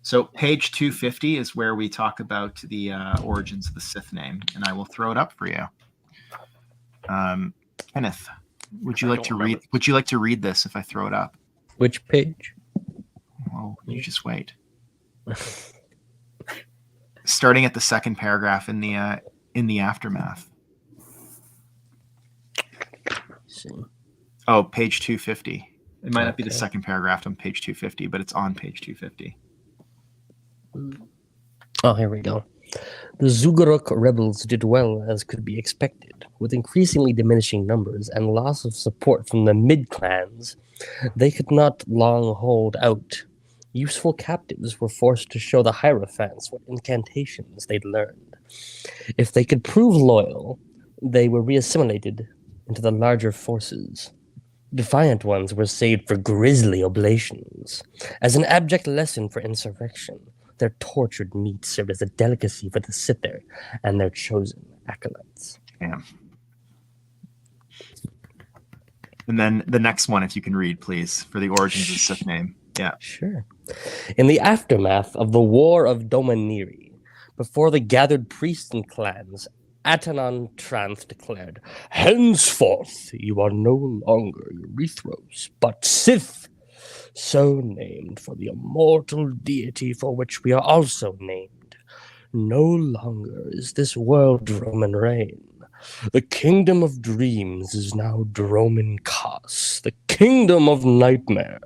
So page 250 is where we talk about the origins of the Sith name, and I will throw it up for you. Kenneth, would you like to read? Would you like to read this if I throw it up? Which page? Well, you just wait. Starting at the second paragraph in the aftermath. Oh, page 250. It might not be the second paragraph on page 250, but it's on page 250. Oh, here we go. The Zuguruk rebels did well as could be expected. With increasingly diminishing numbers and loss of support from the mid-clans, they could not long hold out. Useful captives were forced to show the Hierophants what incantations they'd learned. If they could prove loyal, they were reassimilated into the larger forces. Defiant ones were saved for grisly oblations. As an abject lesson for insurrection, their tortured meat served as a delicacy for the Sither and their chosen acolytes. Yeah. And then the next one, if you can read, please, for the origins of the Sith name. Yeah. Sure. In the aftermath of the War of Dominiri, before the gathered priests and clans, Atanan Tranth declared, "Henceforth you are no longer Erythros, but Sith, so named for the immortal deity for which we are also named. No longer is this world Droman reign. The kingdom of dreams is now Droman Kas, the kingdom of nightmare.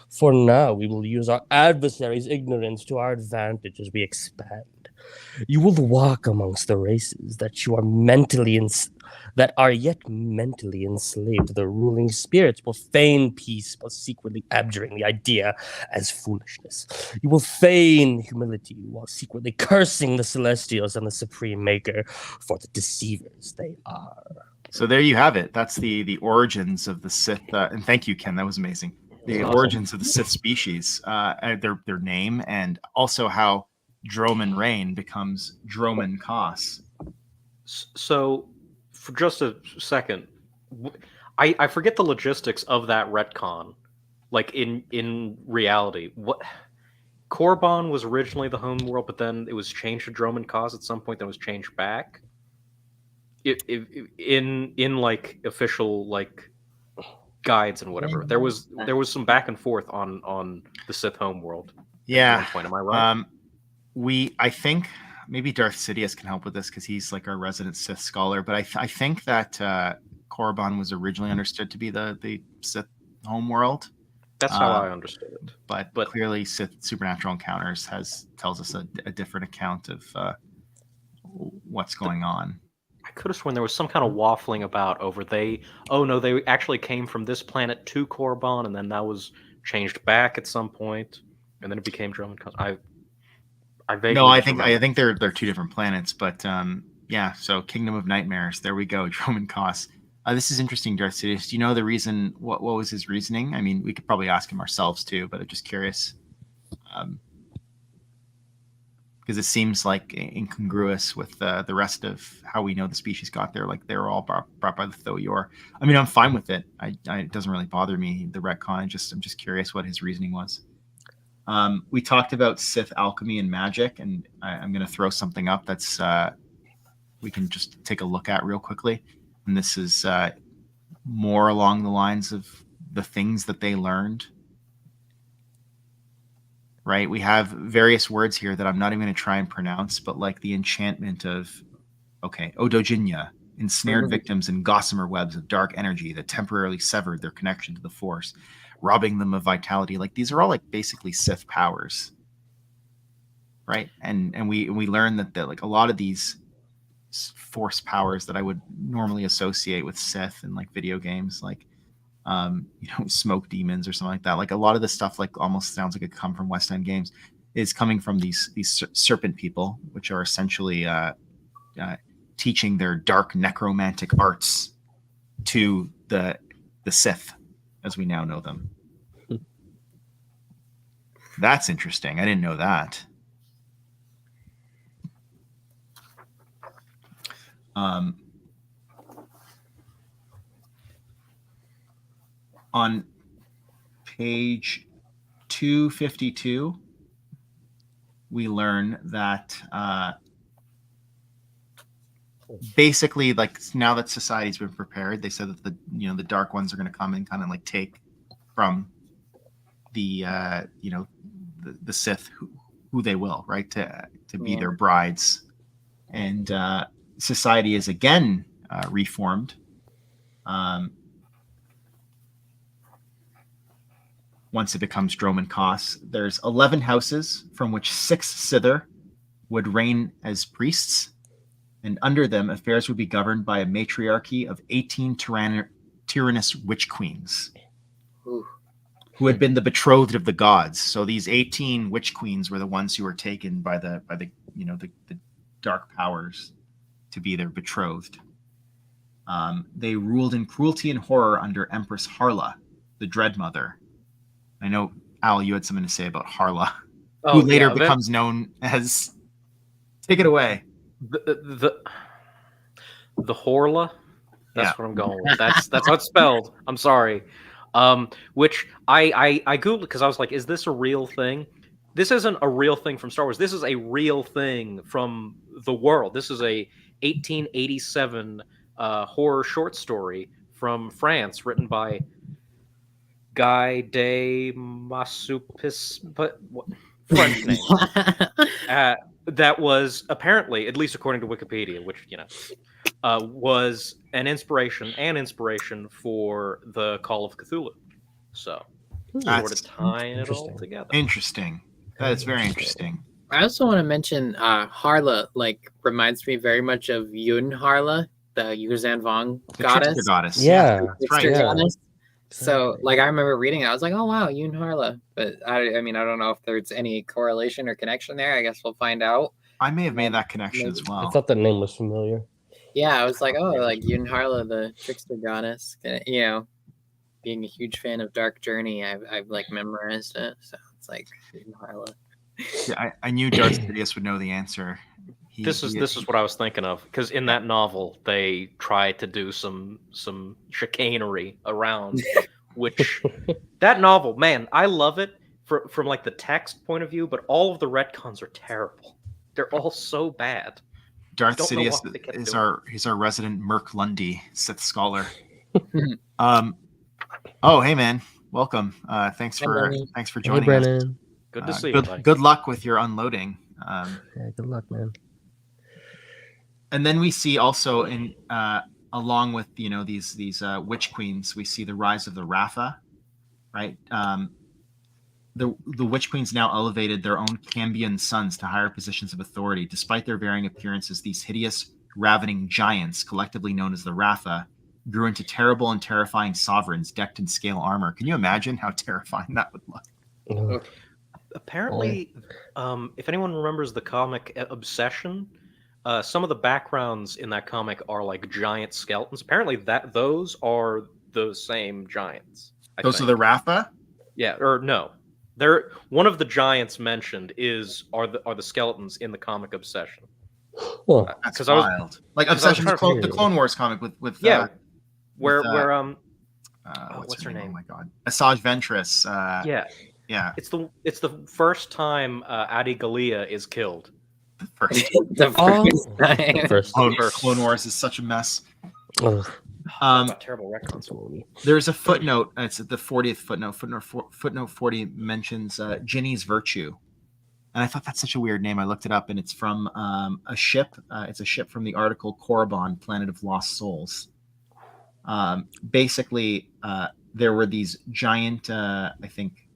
For now we will use our adversaries' ignorance to our advantage as we expand. You will walk amongst the races that are yet mentally enslaved. The ruling spirits will feign peace while secretly abjuring the idea as foolishness. You will feign humility while secretly cursing the Celestials and the Supreme Maker for the deceivers they are." So there you have it. That's the origins of the Sith. And thank you, Ken. That was amazing. The origins of the Sith species, their name, and also how Droman Reign becomes Droman Kas. So, for just a second, I forget the logistics of that retcon. Like in reality, what Korriban was originally the home world, but then it was changed to Droman Kas at some point. Then it was changed back. In like official like guides and whatever, there was some back and forth on the Sith home world. Yeah. At one point, am I right? I think maybe Darth Sidious can help with this because he's like our resident Sith scholar. But I think that Korriban was originally understood to be the Sith homeworld. That's how I understood it. But clearly, Sith Supernatural Encounters tells us a different account of what's going on. I could have sworn there was some kind of waffling about over they. Oh no, they actually came from this planet to Korriban, and then that was changed back at some point, and then it became Dromund Kaas. I vaguely No, I just remember. think they're two different planets, but yeah. So Kingdom of Nightmares. There we go. Dromund Kaas. This is interesting, Darth Sidious. Do you know the reason? What was his reasoning? I mean, we could probably ask him ourselves too, but I'm just curious. Because it seems like incongruous with the rest of how we know the species got there. Like they were all brought by the Thoyor. I mean, I'm fine with it. It doesn't really bother me, the retcon. I'm just curious what his reasoning was. We talked about Sith alchemy and magic, and I'm going to throw something up that's we can just take a look at real quickly. And this is more along the lines of the things that they learned. Right, we have various words here that I'm not even going to try and pronounce, but like the enchantment of, Odojinya, ensnared victims in gossamer webs of dark energy that temporarily severed their connection to the Force, robbing them of vitality. Like these are all like basically Sith powers, right? And we learn that like a lot of these Force powers that I would normally associate with Sith in like video games, like smoke demons or something like that. Like a lot of this stuff, like almost sounds like it come from West End games, is coming from these serpent people, which are essentially teaching their dark necromantic arts to the Sith, as we now know them. That's interesting. I didn't know that. On page 252, we learn that basically, like now that society's been prepared, they said that the dark ones are going to come and kind of like take from the the Sith who they will, right, to be their brides, and society is again reformed. Once it becomes Dromund Kaas, there's 11 houses from which 6 Sith'er would reign as priests, and under them affairs would be governed by a matriarchy of 18 tyrannous witch queens who had been the betrothed of the gods. So these 18 witch queens were the ones who were taken by the dark powers to be their betrothed. They ruled in cruelty and horror under Empress Harla, the Dread Mother. I know, Al, you had something to say about Harla, who later becomes known as... Take it away. The Horla? That's what I'm going with. That's how it's spelled. I'm sorry. Which I Googled because I was like, is this a real thing? This isn't a real thing from Star Wars. This is a real thing from the world. This is a 1887 horror short story from France written by Guy de Massoupis, but French name. That was apparently, at least according to Wikipedia, which was an inspiration for the Call of Cthulhu. So sort of tying it all together. Interesting. That is very interesting. I also want to mention Harla, like, reminds me very much of Yun Harla, the Yuzhan Vong goddess. Trickster goddess. Yeah. Trickster goddess. So, like, I remember reading it. I was like, oh, wow, Yun Harla. But, I mean, I don't know if there's any correlation or connection there. I guess we'll find out. I may have made that connection as well. I thought the name was familiar. Yeah, I was like, oh, like Yun Harla, the Trickster goddess. Being a huge fan of Dark Journey, I've like memorized it. So it's like Yun Harla. Yeah, I knew Darth Sidious would know the answer. This is what I was thinking of, because in that novel they try to do some chicanery around, which that novel, man, I love it from like the text point of view, but all of the retcons are terrible. They're all so bad. Darth Sidious is our resident Merc Lundy Sith scholar. Oh, hey man, welcome. Thanks for joining us. Good to see you. Good luck with your unloading. Yeah, good luck, man. And then we see also in along with these witch queens, we see the rise of the Ratha, right? The witch queens now elevated their own Cambion sons to higher positions of authority. Despite their varying appearances, these hideous ravening giants, collectively known as the Ratha, grew into terrible and terrifying sovereigns decked in scale armor. Can you imagine how terrifying that would look? Apparently, if anyone remembers the comic Obsession, some of the backgrounds in that comic are like giant skeletons. Apparently, those are those same giants. Those are the Ratha? Yeah, or no. They're one of the giants mentioned are the skeletons in the comic Obsession. That's wild. Like Obsession, the Clone Wars comic with what's her name? Oh my god, Asajj Ventress. Yeah. It's the first time Adi Gallia is killed. The first time. Clone Wars is such a mess. Terrible records. There's a footnote. It's at the 40th footnote. Footnote 40 mentions Ginny's Virtue, and I thought that's such a weird name. I looked it up, and it's from a ship. It's a ship from the article Korriban, Planet of Lost Souls. Basically, there were these giant, I think,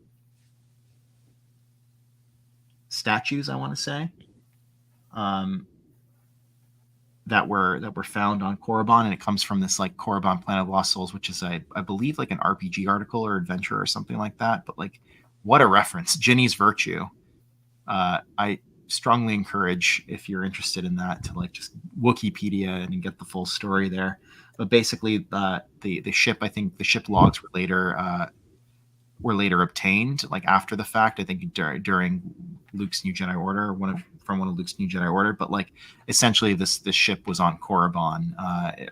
statues. I want to say. That were found on Korriban, and it comes from this like Korriban Planet of Lost Souls, which is I believe like an RPG article or adventure or something like that. But like, what a reference! Ginny's Virtue. I strongly encourage, if you're interested in that, to like just Wikipedia and get the full story there. But basically, the ship, I think the ship logs were later obtained, like after the fact. I think during Luke's New Jedi Order, from one of Luke's New Jedi Order. But like essentially, this ship was on Korriban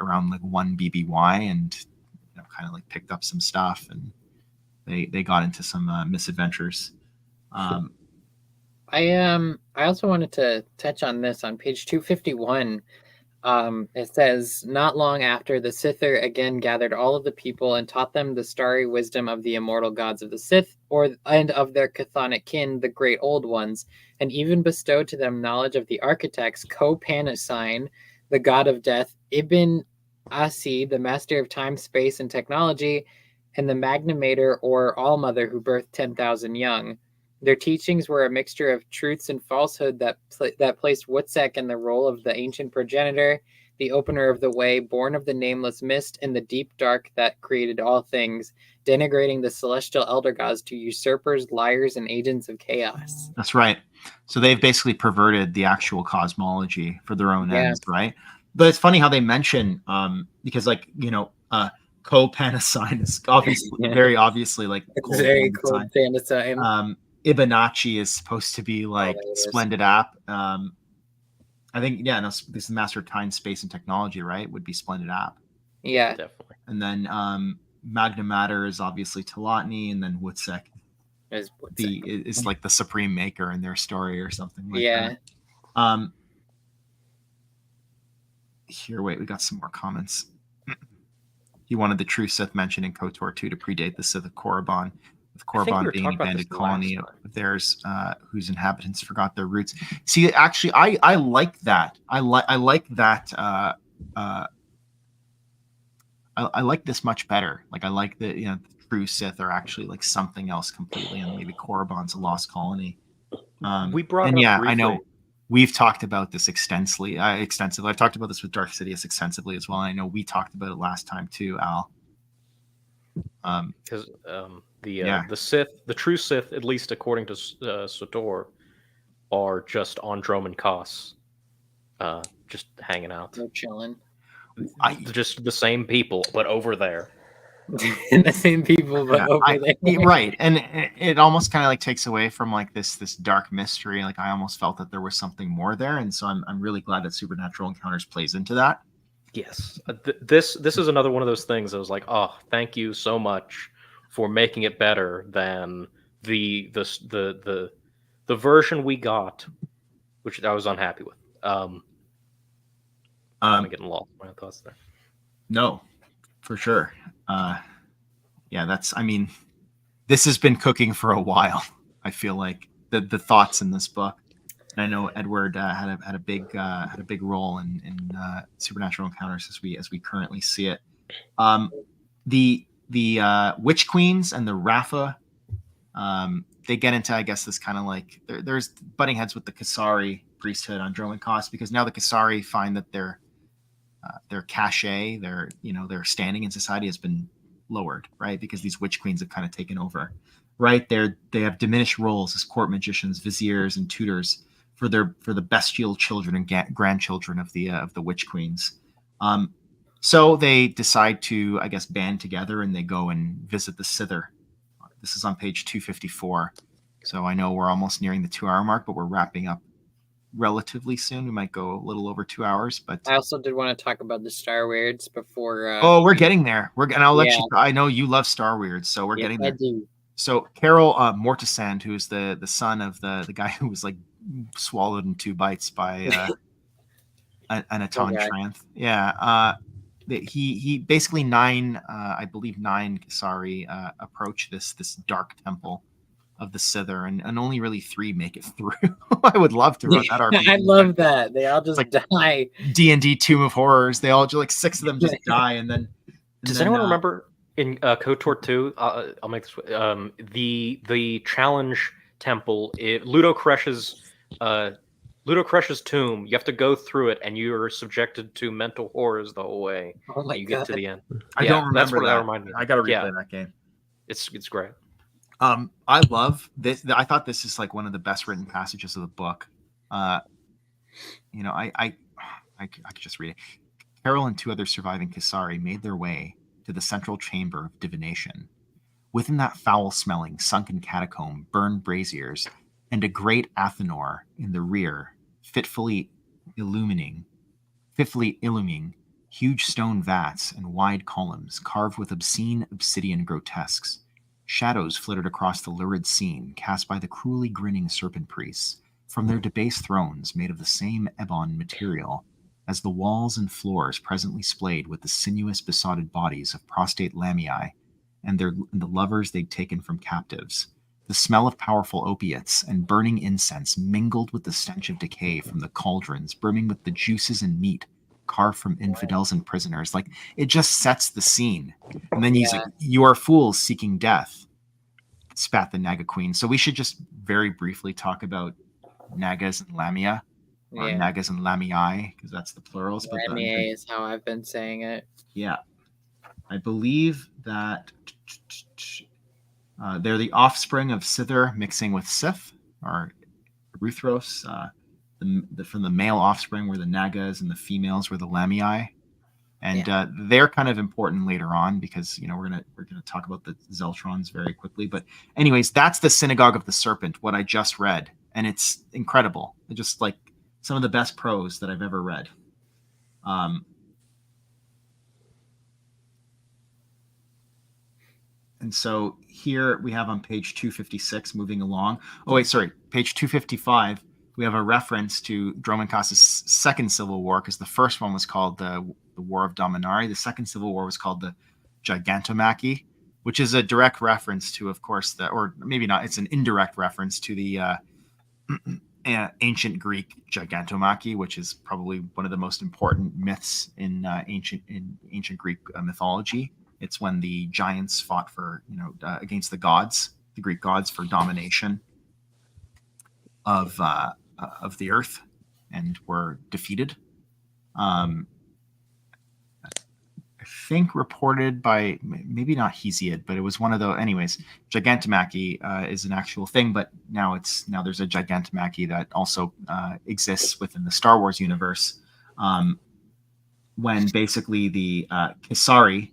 around like 1 BBY, and kind of like picked up some stuff, and they got into some misadventures. I also wanted to touch on this on page 251. It says, not long after, the Sither again gathered all of the people and taught them the starry wisdom of the immortal gods of the Sith, and of their chthonic kin, the great old ones, and even bestowed to them knowledge of the architects, Ko-Panasine, the god of death, Ibn Asi, the master of time, space, and technology, and the Magnamator or Allmother who birthed 10,000 young. Their teachings were a mixture of truths and falsehood that placed Wutzek in the role of the ancient progenitor, the opener of the way, born of the nameless mist and the deep dark that created all things, denigrating the celestial elder gods to usurpers, liars, and agents of chaos. That's right. So they've basically perverted the actual cosmology for their own ends, right? But it's funny how they mention, because like, Ko-Panasine is obviously very obviously like very cool Panasine. Ibanachi is supposed to be like Splendid App. I think, this is the Master of Time, Space, and Technology, right? Would be Splendid App. Yeah, definitely. And then Magna Mater is obviously Talatni, and then Wutzek is like the supreme maker in their story or something like that. Here, wait, we got some more comments. He wanted the true Sith mentioned in KOTOR 2 to predate the Sith of Korriban, with Korriban being an abandoned colony of theirs whose inhabitants forgot their roots. See, actually, I like that. I like that. I like this much better. Like, I like that, the true Sith are actually like something else completely, and maybe Korriban's a lost colony. We brought it up briefly. I know we've talked about this extensively. I've talked about this with Darth Sidious extensively as well. I know we talked about it last time too, Al. Because the Sith, the true Sith, at least according to Sotor, are just Androman Kos, just hanging out. They're chilling. Just the same people, but over there. The same people, but over there. Right, and it almost kind of like takes away from like this dark mystery. Like I almost felt that there was something more there, and so I'm really glad that Supernatural Encounters plays into that. Yes, this is another one of those things. I was like, oh, thank you so much for making it better than the version we got, which I was unhappy with. I'm getting lost in my thoughts there. No, for sure. This has been cooking for a while. I feel like the thoughts in this book. And I know Edward had a big role in Supernatural Encounters as we currently see it. The Witch Queens and the Ratha, they get into, I guess, this kind of like there's butting heads with the Kasari priesthood on Droman Kos, because now the Kasari find that their their cachet, their standing in society has been lowered, right? Because these witch queens have kind of taken over, right? They have diminished roles as court magicians, viziers, and tutors for the bestial children and grandchildren of the witch queens. So they decide to, I guess, band together and they go and visit the Sither. This is on page 254. So I know we're almost nearing the 2-hour mark, but we're wrapping up relatively soon. We might go a little over 2 hours, but I also did want to talk about the Star Weirds before. we're getting there. And I'll let Yeah. you. I know you love Star Weirds, so we're Yes, getting I there. do. So Carol Mortisand, who's the son of the guy who was like swallowed in 2 bites by an Atan Okay. Tranth. Yeah. He basically 9, I believe 9 Kisari approach this dark temple of the Sither, and only really 3 make it through. I would love to run that RPG. I love that. They all just like die. D&D Tomb of Horrors. They all just like 6 of them just die, and then. Does anyone remember in KOTOR 2? I'll make this. The challenge temple, Ludo Kresh's tomb. You have to go through it, and you are subjected to mental horrors the whole way. Oh my You god! get to the end. I don't remember that's what that. reminded me. I gotta replay Yeah. that game. It's great. I love this. I thought this is like one of the best written passages of the book. I could just read it. Carol and 2 other surviving Kisari made their way to the central chamber of divination. Within that foul-smelling, sunken catacomb burned braziers, and a great Athanor in the rear, fitfully illumining huge stone vats and wide columns carved with obscene obsidian grotesques. Shadows flitted across the lurid scene, cast by the cruelly grinning serpent priests, from their debased thrones made of the same ebon material as the walls and floors presently splayed with the sinuous, besotted bodies of prostrate Lamii and the lovers they'd taken from captives. The smell of powerful opiates and burning incense mingled with the stench of decay from the cauldrons brimming with the juices and meat carved from infidels and prisoners. Like, it just sets the scene. And then he's like, "You are fools seeking death," spat the Naga Queen. So we should just very briefly talk about Nagas and Lamia, or Nagas and Lamii, because that's the plurals. But Lamia is how I've been saying it. Yeah. I believe that they're the offspring of Sither mixing with Sith, or Ruthros. From the male offspring were the Nagas, and the females were the Lamii. And they're kind of important later on because we're gonna talk about the Zeltrons very quickly. But anyways, that's the Synagogue of the Serpent, what I just read, and it's incredible. It's just like some of the best prose that I've ever read. And so here we have on page 256, moving along. Oh wait, sorry, page 255. We have a reference to Drominkas's second civil war, because the first one was called the War of Dominari. The second civil war was called the Gigantomachy, which is a direct reference to, of course, or maybe not, it's an indirect reference to the ancient Greek Gigantomachy, which is probably one of the most important myths in ancient Greek mythology. It's when the giants fought for, against the gods, the Greek gods, for domination of the earth, and were defeated. I think reported by, maybe not Hesiod, but it was one of those. Anyways, Gigantomachy is an actual thing, but now there's a Gigantomachy that also exists within the Star Wars universe. When basically the Kisari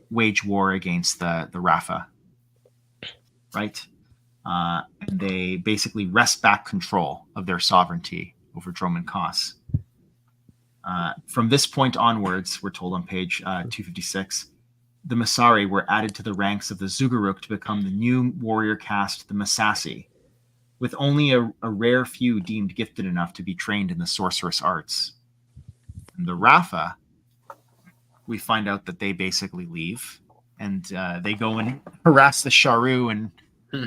wage war against the Rafa, right? And they basically wrest back control of their sovereignty over Drominkos. From this point onwards, we're told on page 256, the Masari were added to the ranks of the Zugaruk to become the new warrior caste, the Masasi, with only a rare few deemed gifted enough to be trained in the sorcerous arts. And the Rafa, we find out that they basically leave, and they go and harass the Sharu, and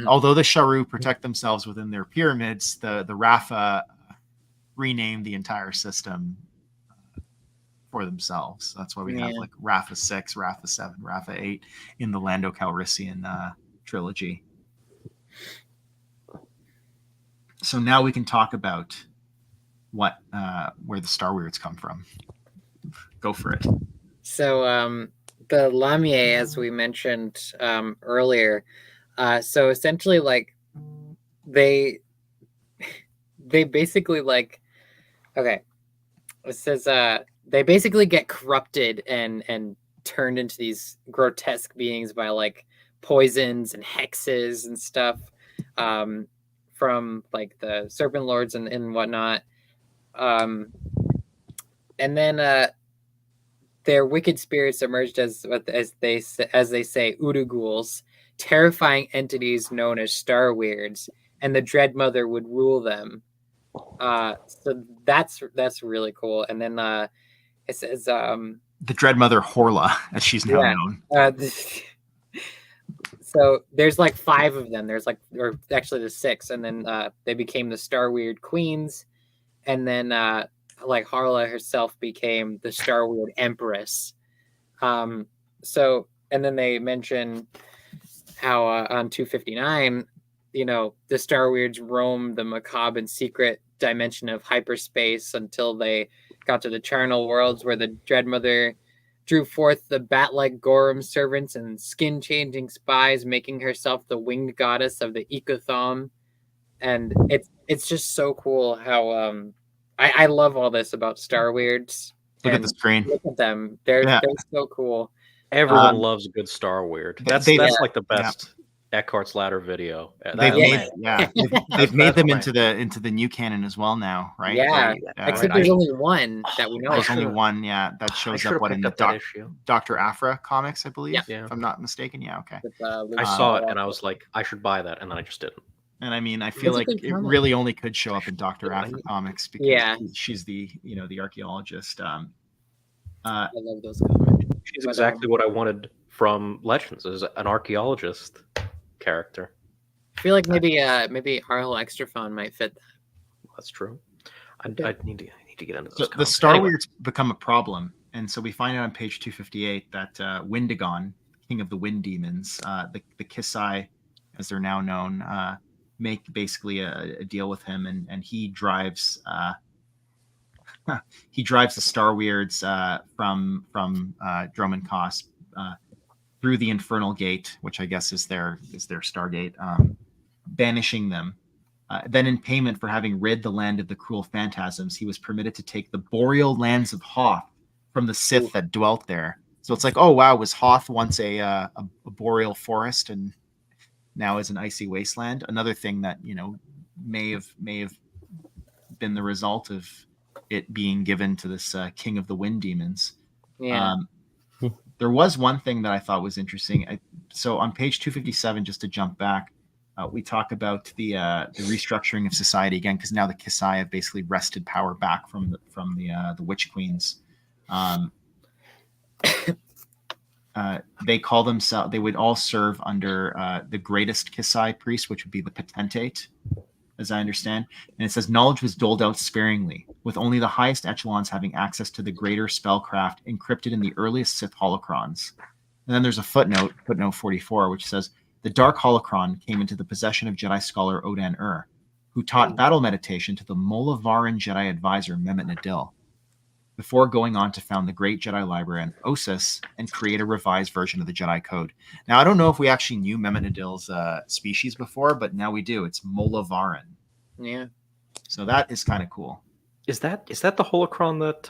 although the Sharu protect themselves within their pyramids, the Rafa rename the entire system for themselves. That's why we have like Rafa 6, Rafa 7, Rafa 8 in the Lando Calrissian trilogy. So now we can talk about where the Star Weirds come from. Go for it. So the Lamier, as we mentioned earlier, so essentially like they basically like, okay, it says they basically get corrupted and turned into these grotesque beings by like poisons and hexes and stuff from like the serpent lords and whatnot. And then their wicked spirits emerged as they say Uduguls, terrifying entities known as Star Weirds, and the Dread Mother would rule them. So that's really cool. And then it says The Dread Mother Horla, as she's now known. So there's like 5 of them. There's like, or actually there's 6, and then they became the Star Weird Queens, and then like Harla herself became the Star Weird Empress. So, and then they mention how on 259, you know, the Star Weirds roam the macabre and secret dimension of hyperspace until they got to the charnel worlds, where the Dread Mother drew forth the bat-like Gorum servants and skin-changing spies, making herself the winged goddess of the Ecothom. And it's just so cool how I love all this about Star Weirds. Look at the screen. Look at them. They're so cool. Everyone loves a good Star Weird. That's like the best Eckhart's Ladder video. They've made them into the new canon as well now, right? Yeah, except there's only one that we know. There's only one, that shows up in the Dr. Afra comics, I believe. Yeah. If I'm not mistaken. Yeah, okay. I saw it and I was like, I should buy that, and then I just didn't. And I mean, I feel like it really only could show up in Dr. Afra comics because she's the archaeologist. I love those comics. She's exactly what I wanted from Legends, as an archaeologist character. I feel like maybe Arhul Hextrophon might fit that. That's true. I need to get into those. So the Star Weirds become a problem, and so we find out on page 258 that Windigon, king of the wind demons, the Kisai, as they're now known, make basically a deal with him, and he drives the Star Weirds from Droman Kos through the Infernal Gate, which I guess is their Stargate, banishing them. Then in payment for having rid the land of the cruel phantasms, he was permitted to take the boreal lands of Hoth from the Sith that dwelt there. So it's like, oh wow, was Hoth once a boreal forest and now is an icy wasteland? Another thing that may have been the result of it being given to this king of the wind demons. Yeah. There was one thing that I thought was interesting. So on page 257, just to jump back, we talk about the restructuring of society again, because now the Kisai have basically wrested power back from the Witch Queens. They call themselves. They would all serve under the greatest Kisai priest, which would be the Potentate, as I understand. And it says knowledge was doled out sparingly, with only the highest echelons having access to the greater spellcraft encrypted in the earliest Sith holocrons. And then there's a footnote 44, which says the Dark Holocron came into the possession of Jedi scholar Odan Ur, who taught battle meditation to the Molavaran Jedi advisor Mehmet Nadil, before going on to found the Great Jedi Library on Ossus and create a revised version of the Jedi Code. Now, I don't know if we actually knew Mehmet Nadil's species before, but now we do. It's Molavaran. Yeah. So that is kind of cool. Is that the holocron that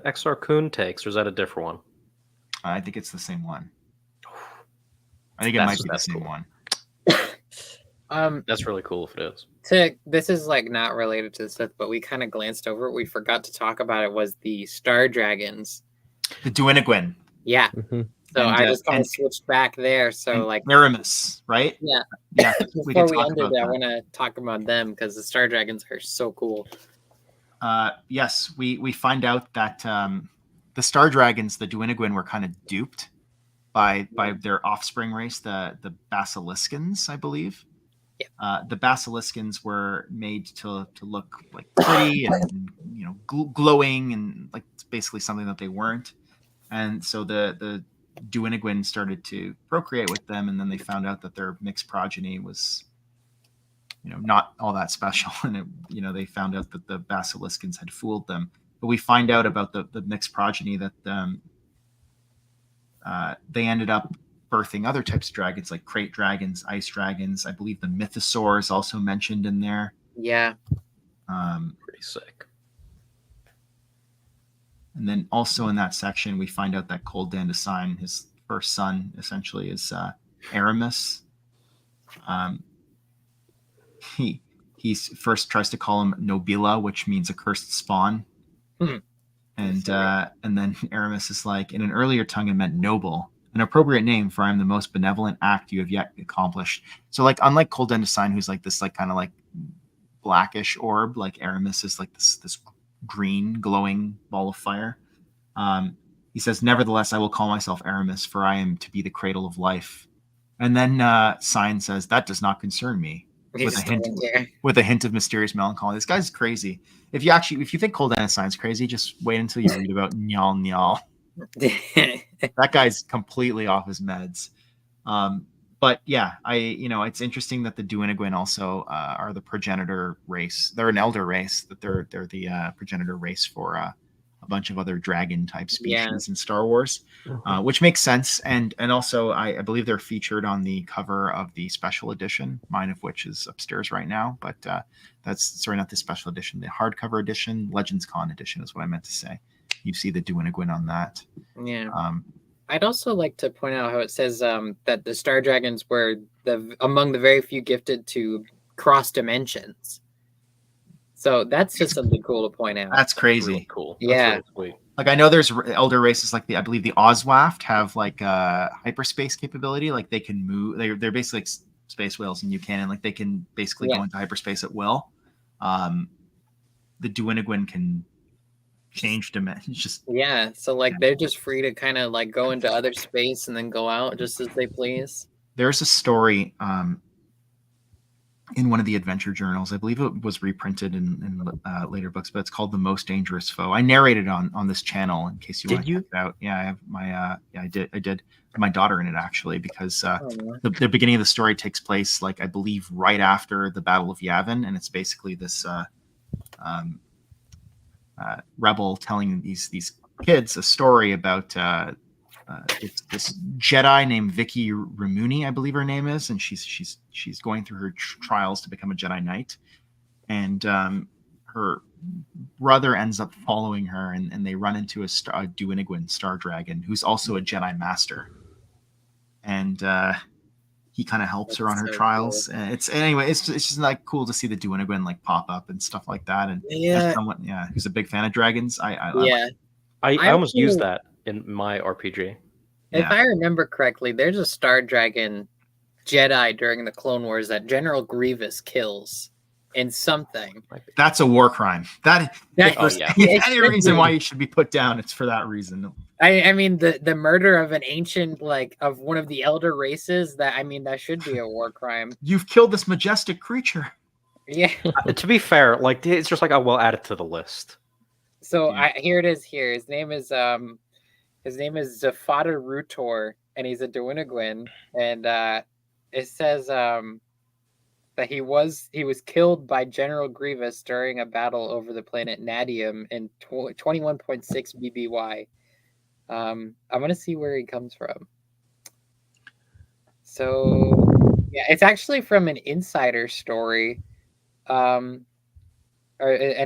XR Kun takes, or is that a different one? I think it's the same one. I think it might be the same one. That's really cool if it is. This is like not related to the Sith, but we kind of glanced over it. We forgot to talk about it. Was the Star Dragons, the Duinagwin? Yeah. Mm-hmm. So I just kind of switched back there. So like Aramis, right? Yeah. Yeah. Before we ended, I want to talk about them because the Star Dragons are so cool. Yes, we find out that the Star Dragons, the Duinagwin, were kind of duped by their offspring race, the Basiliskans, I believe. Yeah. The Basiliskans were made to look like pretty and glowing and like basically something that they weren't. And so the Duinagwin started to procreate with them, and then they found out that their mixed progeny was not all that special, and they found out that the Basiliskans had fooled them. But we find out about the mixed progeny that they ended up birthing other types of dragons, like crate dragons, ice dragons. I believe the mythosaur is also mentioned in there. Yeah. Pretty sick. And then also in that section, we find out that Cold Dandasine, his first son, essentially is Aramis. He first tries to call him Nobila, which means a cursed spawn. And then Aramis is like, in an earlier tongue, it meant noble, an appropriate name, for I am the most benevolent act you have yet accomplished. So, like, unlike Cold Dandasine, who's like this, like, kind of like blackish orb, like Aramis is like this green glowing ball of fire. He says, nevertheless, I will call myself Aramis, for I am to be the cradle of life. And then Sign says, that does not concern me. With a hint of mysterious melancholy. This guy's crazy. If you think Cold Dandasine's crazy, just wait until you read about Nyal Nyal. That guy's completely off his meds. But yeah, it's interesting that the Duinagwin also are the progenitor race. They're an elder race. That they're the progenitor race for a bunch of other dragon type species in Star Wars, which makes sense. And also, I believe they're featured on the cover of the special edition, mine of which is upstairs right now. But that's not the special edition, the hardcover edition, Legends Con edition is what I meant to say. You see the Duinagwin on that. Yeah. I'd also like to point out how it says that the Star Dragons were among the very few gifted to cross dimensions. So that's just something cool to point out. That's crazy. Really cool. Yeah. That's really sweet. Like, I know there's elder races like I believe the Oswaft have like hyperspace capability. Like they can move. They're basically like space whales in Buchanan. Like they can basically go into hyperspace at will. The Duinagwin can change dimensions. So like they're just free to kind of like go into other space and then go out just as they please. There's a story in one of the adventure journals. I believe it was reprinted in later books, but it's called The Most Dangerous Foe. I narrated on this channel in case you want to check it out. Yeah, I have my I did my daughter in it actually, because the beginning of the story takes place, like, I believe right after the Battle of Yavin, and it's basically this rebel telling these kids a story about this Jedi named Vicky Ramuni, I believe her name is, and she's going through her trials to become a Jedi Knight, and her brother ends up following her, and they run into a Duinagwin Star Dragon who's also a Jedi Master, and he kind of helps her on her trials. Cool. It's just like cool to see the Duinagwin like pop up and stuff like that, and who's a big fan of dragons. I almost used that in my RPG. If I remember correctly, there's a Star Dragon Jedi during the Clone Wars that General Grievous kills in something. That's a war crime. Any reason why you should be put down, it's for that reason. I mean, the murder of an ancient, like, of one of the elder races, that should be a war crime. You've killed this majestic creature. Yeah. To be fair, like, it's just like, I will add it to the list. So here it is. Here his name is Zafata Rutor, and he's a Duinagwin, and it says that he was killed by General Grievous during a battle over the planet Nadium in 21.6 BBY. I'm gonna see where he comes from. So yeah, it's actually from an insider story. And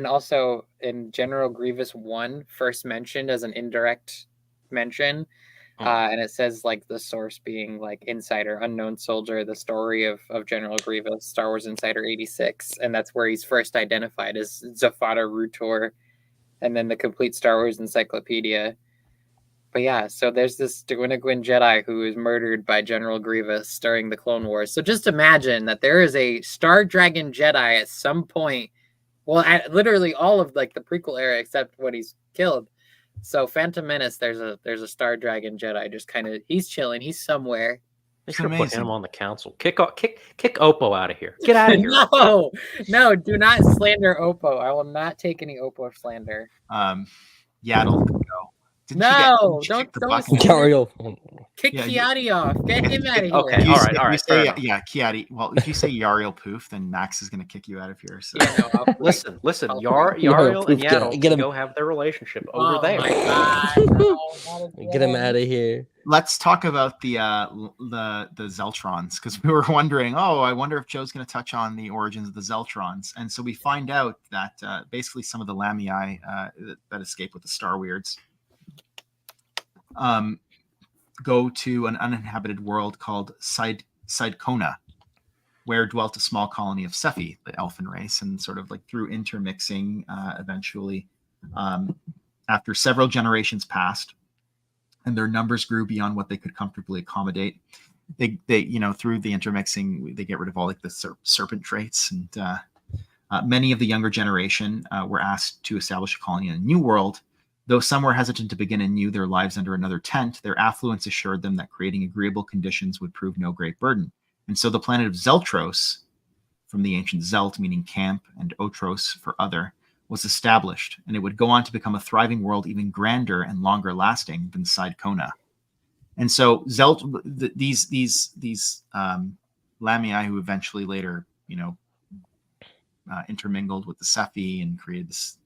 also in General Grievous 1, first mentioned as an indirect mention. And it says, like, the source being like Insider, Unknown Soldier, the story of General Grievous, Star Wars Insider 86. And that's where he's first identified as Zafata Rutor, and then the complete Star Wars Encyclopedia. But yeah, so there's this Duinagwin Jedi who is murdered by General Grievous during the Clone Wars. So just imagine that there is a Star Dragon Jedi at some point. Well, at literally all of like the prequel era, except when he's killed. So Phantom Menace, there's a Star Dragon Jedi, just kind of, he's chilling, he's somewhere. They should have put him on the council. Kick Oppo out of here. Get out of here. No, do not slander Oppo. I will not take any Oppo slander. Yaddle can go. Didn't you get- No, didn't you kick the don't bucket? say- Yariel. Kick Yeah, Kiati off. Get him out of here. Okay, If you all say- right, if all you right, fair say, enough. yeah, Kiati. Well, if you say Yariel Poof, then Max is going to kick you out of here. So. Yeah, no, I'll Listen, Oh, Yariel and Poof, get Yaddle him. can go have their relationship over Oh there. my God, no, not Get him again. out of here. Let's talk about the Zeltrons, because we were wondering, I wonder if Joe's going to touch on the origins of the Zeltrons. And so we find out that basically some of the Lamii that escape with the Star Weirds go to an uninhabited world called Sidekona, where dwelt a small colony of Sephi, the elfin race, and sort of like through intermixing, eventually, after several generations passed, and their numbers grew beyond what they could comfortably accommodate. They through the intermixing, they get rid of all like the serpent traits, and many of the younger generation were asked to establish a colony in a new world. Though some were hesitant to begin anew their lives under another tent, their affluence assured them that creating agreeable conditions would prove no great burden. And so the planet of Zeltros, from the ancient Zelt meaning camp and Otros for other, was established, and it would go on to become a thriving world even grander and longer lasting than Sidekona. And so these Lamii, who eventually later intermingled with the Sephi and created this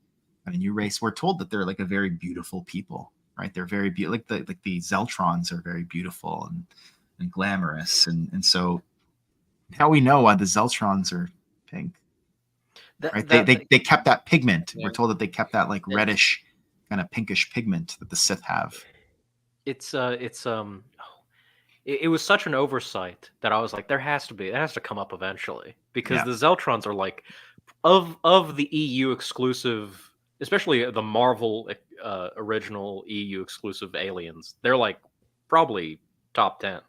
kind of new race, we're told that they're like a very beautiful people, right? They're very like the Zeltrons are very beautiful and glamorous, and so now we know why the Zeltrons are pink. Right? They kept that pigment. Yeah. We're told that they kept that like reddish, kind of pinkish pigment that the Sith have. It was such an oversight that I was like, it has to come up eventually, because the Zeltrons are like of the EU exclusive, especially the Marvel original EU exclusive aliens. They're like probably top 10. At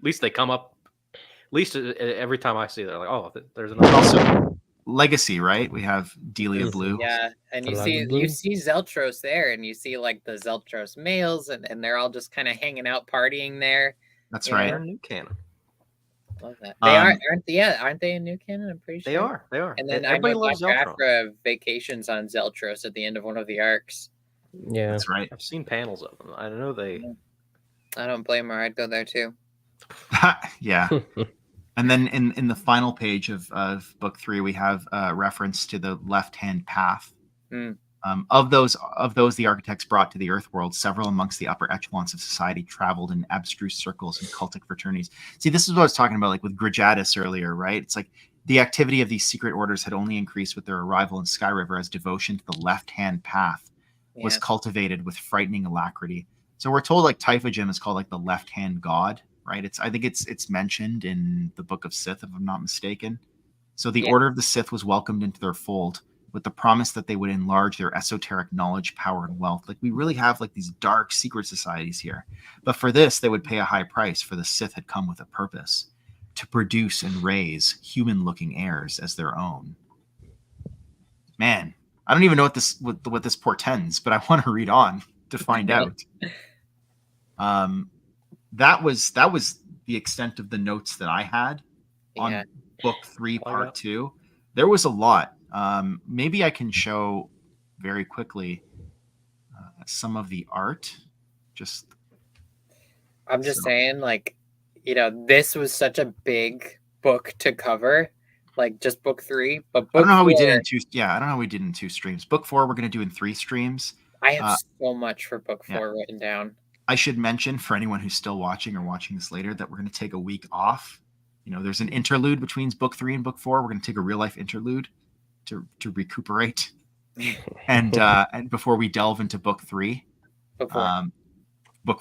least they come up. At least every time I see it, they're like, there's another. Also, Legacy, right? We have Delia Blue. Yeah, and you see Zeltros there, and you see like the Zeltros males, and they're all just kind of hanging out, partying there. That's Yeah. right. They're new canon. Love that. They aren't they in new canon? I'm pretty sure They are. And then Everybody I know loves Dr. Zeltron. Afra vacations on Zeltros at the end of one of the arcs. Yeah. That's right. I've seen panels of them. I know they. I don't blame her. I'd go there too. Yeah. And then in the final page of book 3, we have a reference to the left-hand path. Mm. Of those the architects brought to the Earth world, several amongst the upper echelons of society traveled in abstruse circles and cultic fraternities. See, this is what I was talking about, like with Grijatis earlier, right? It's like the activity of these secret orders had only increased with their arrival in Sky River, as devotion to the left-hand path was cultivated with frightening alacrity. So we're told like Typhagim is called like the left-hand god, right? I think it's mentioned in the Book of Sith, if I'm not mistaken. So the Order of the Sith was welcomed into their fold with the promise that they would enlarge their esoteric knowledge, power, and wealth. Like we really have like these dark secret societies here. But for this, they would pay a high price, for the Sith had come with a purpose: to produce and raise human-looking heirs as their own. Man, I don't even know what this portends, but I want to read on to find out. That was the extent of the notes that I had on book 3, part 2. There was a lot. Maybe I can show very quickly some of the art. I'm just saying, like, this was such a big book to cover, like just book 3. But book I don't know how 4, we did in 2. Yeah, I don't know how we did in 2 streams. Book 4, we're going to do in 3 streams. I have so much for book 4 written down. I should mention for anyone who's still watching or watching this later that we're going to take a week off. There's an interlude between book 3 and book 4. We're going to take a real life interlude to recuperate, and before we delve into book 3.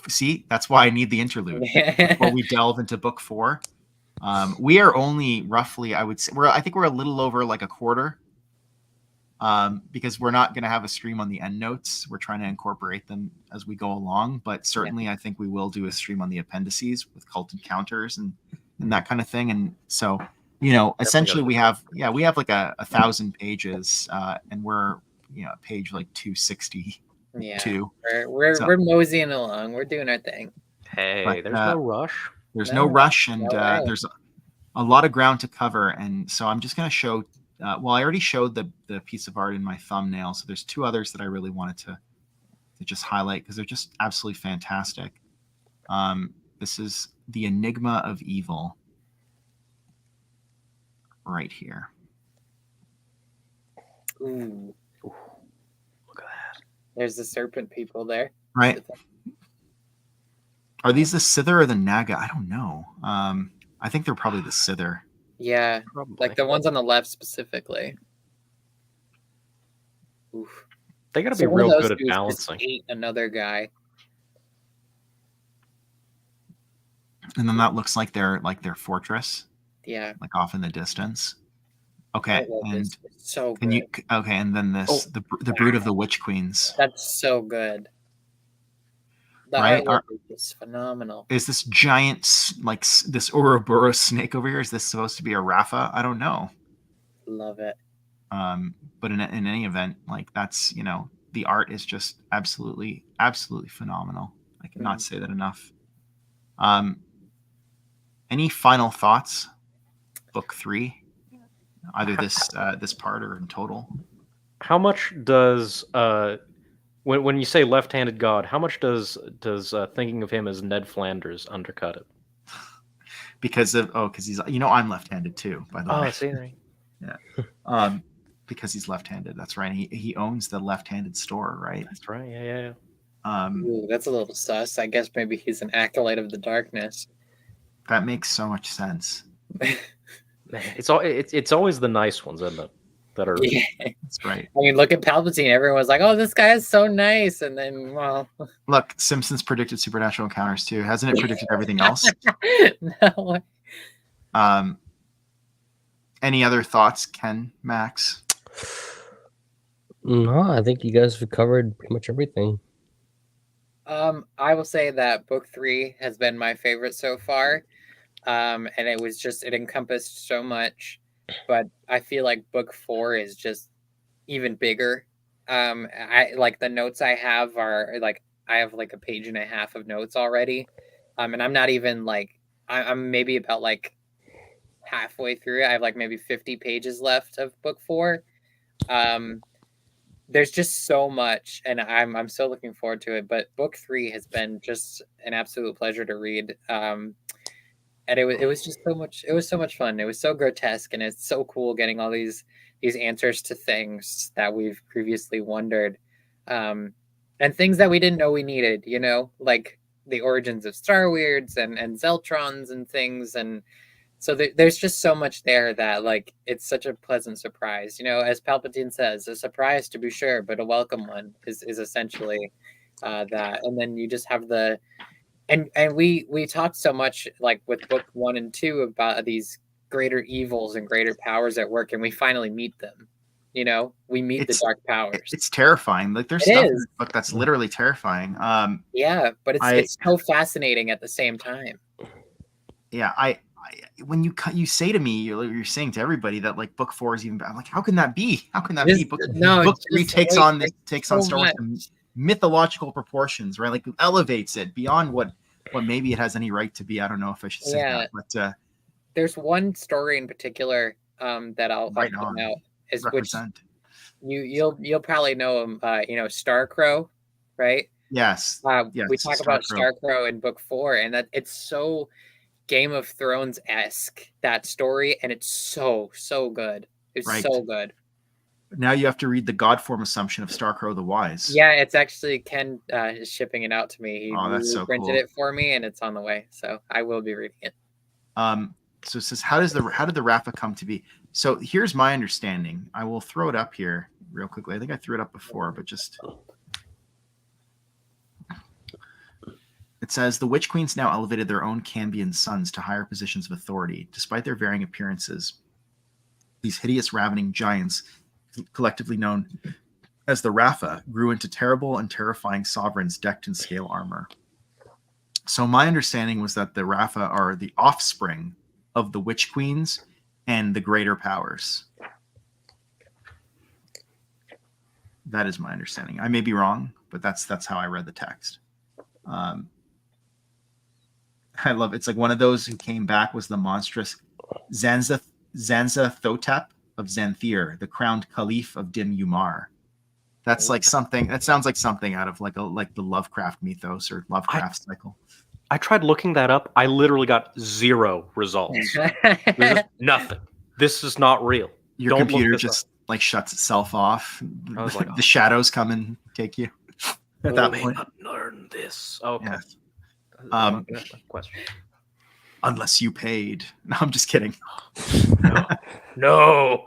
See, that's why I need the interlude before we delve into book 4. We are only roughly, I would say, I think we're a little over like a quarter. Because we're not going to have a stream on the end notes. We're trying to incorporate them as we go along, but certainly I think we will do a stream on the appendices with cult encounters and that kind of thing. And so, essentially we have like 1,000 pages, and we're, page like 262. Yeah, we're moseying along. We're doing our thing. Hey, but, there's no rush. There's no rush, and there's a lot of ground to cover. And so I'm just going to show. I already showed the piece of art in my thumbnail, so there's 2 others that I really wanted to to just highlight because they're just absolutely fantastic. This is the Enigma of Evil right here. Ooh, Look at that. there's the serpent people there. Right. Are these the Sither or the Naga? I don't know. I think they're probably the Sither. Yeah, Probably. like the ones on the left specifically. Oof. They got to So be one of real those good at dudes just balancing. ate another guy. And then that looks like their fortress, Yeah. like off in the distance. Okay, That one and is so can good. you? Okay, and then this the brood of the Witch Queens. That's so good. The Right? artwork is just phenomenal. Is this giant this Ouroboros snake over here? Is this supposed to be a Rafa? I don't know. Love it. But in any event, like that's the art is just absolutely phenomenal. I cannot say that enough. Any final thoughts? Book 3, either this part or in total. How much does when you say left-handed god, how much does thinking of him as Ned Flanders undercut it? Because he's I'm left-handed too, by the way. Oh, see, right. Yeah. Because he's left-handed. That's right. He owns the left-handed store, right? That's right. Yeah. Ooh, that's a little sus. I guess maybe he's an acolyte of the darkness. That makes so much sense. It's always the nice ones, isn't it? That are Yeah. That's right. I mean, look at Palpatine. Everyone's like, "Oh, this guy is so nice," and then, well, Look, Simpsons predicted supernatural encounters too. Hasn't it predicted everything else? no. Any other thoughts, Ken, Max? No, I think you guys have covered pretty much everything. I will say that book 3 has been my favorite so far. And it encompassed so much, but I feel like book 4 is just even bigger. I like the notes I have are like, I have like a page and a half of notes already. And I'm not even like, I'm maybe about like halfway through. I have like maybe 50 pages left of book 4. There's just so much, and I'm so looking forward to it. But book 3 has been just an absolute pleasure to read. And it was just so much. It was so much fun. It was so grotesque, and it's so cool getting all these answers to things that we've previously wondered, and things that we didn't know we needed. Like the origins of Star Weirds and Zeltrons and things. And so there's just so much there that like it's such a pleasant surprise. As Palpatine says, a surprise to be sure, but a welcome one is essentially that. And then you just have the and we talked so much like with book 1 and 2 about these greater evils and greater powers at work, and we finally meet them. We meet the dark powers. It's terrifying. Like there's stuff in this book that's literally terrifying. Yeah, but it's so fascinating at the same time. Yeah, when you say to me, you're saying to everybody that like book 4 is even bad. I'm like, how can that be? How can that be? Book 3 takes on Star Wars to mythological proportions, right? Like elevates it beyond what maybe it has any right to be. I don't know if I should say that, but there's one story in particular that I'll point out is represent. Which you'll probably know him. Starcrow, right? Yes. Yes. We talk about Starcrow in book 4, and that it's so Game of Thrones-esque, that story, and it's so good. It's so good. Now you have to read the God form assumption of Starcrow the Wise. Yeah, it's actually Ken is shipping it out to me. He that's so printed cool. it for me, and it's on the way, so I will be reading it. So it says, how did the Rafa come to be? So here's my understanding. I will throw it up here real quickly. I think I threw it up before, but just... It says, the Witch Queens now elevated their own Cambion sons to higher positions of authority. Despite their varying appearances, these hideous ravening giants, collectively known as the Rafa, grew into terrible and terrifying sovereigns decked in scale armor. So my understanding was that the Rafa are the offspring of the Witch Queens and the greater powers. That is my understanding. I may be wrong, but that's how I read the text. I love it. It's like one of those who came back was the monstrous Zanza Thotep of Xanthir, the crowned caliph of Dim Umar. That's like something that sounds like something out of like the Lovecraft mythos or Lovecraft cycle. I tried looking that up. I literally got 0 results. There's just nothing. This is not real. Your Don't computer look this just like shuts itself off. I was like, the shadows come and take you. At I that may point, not learn this. Okay. Yeah. Question. Unless you paid. No, I'm just kidding. No.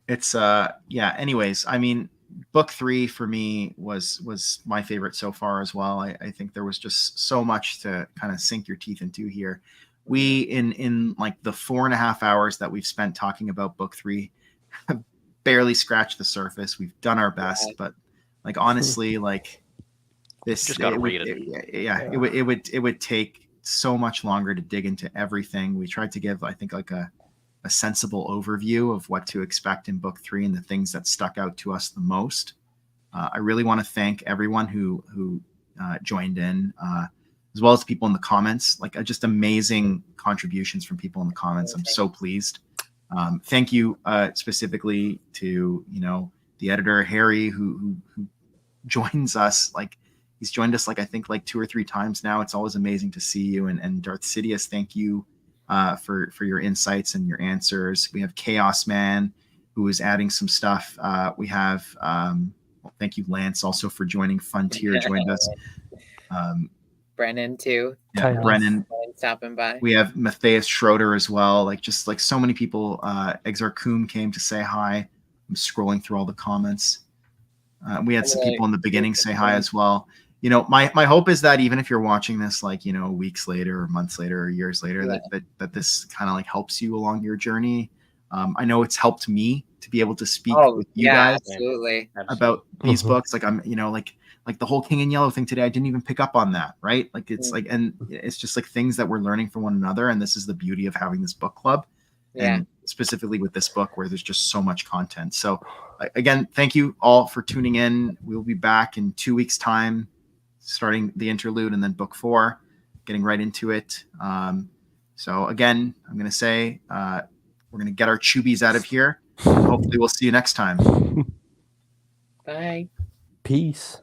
It's yeah. Anyways, I mean, book 3 for me was my favorite so far as well. I think there was just so much to kind of sink your teeth into here. We in like the 4.5 hours that we've spent talking about book 3 have barely scratched the surface. We've done our best, but like honestly, like this Just gotta read it. It would take so much longer to dig into everything. We tried to give, I think, like a sensible overview of what to expect in book 3 and the things that stuck out to us the most. I really want to thank everyone who joined in, as well as people in the comments. Like just amazing contributions from people in the comments. I'm so pleased. Thank you specifically to the editor Harry who joins us. Like he's joined us I think 2 or 3 times now. It's always amazing to see you. And Darth Sidious, thank you for your insights and your answers. We have Chaos Man who is adding some stuff. We have thank you Lance also for joining. Funtier joined us. Brennan too. Yeah, Brennan stopping by. We have Matthias Schroeder as well. Like just like so many people. Exar Koom came to say hi. I'm scrolling through all the comments. We had some people in the beginning say hi as well. My hope is that even if you're watching this weeks later or months later or years later, that this kind of like helps you along your journey. I know it's helped me to be able to speak with you guys absolutely about these books. Like I'm like the whole King in Yellow thing today, I didn't even pick up on that, right? Like it's like, and it's just like things that we're learning from one another. And this is the beauty of having this book club. And specifically with this book where there's just so much content. So again, thank you all for tuning in. We'll be back in 2 weeks time, starting the interlude and then book 4, getting right into it. So again, I'm going to say, we're going to get our chewbies out of here. Hopefully we'll see you next time. Bye. Peace.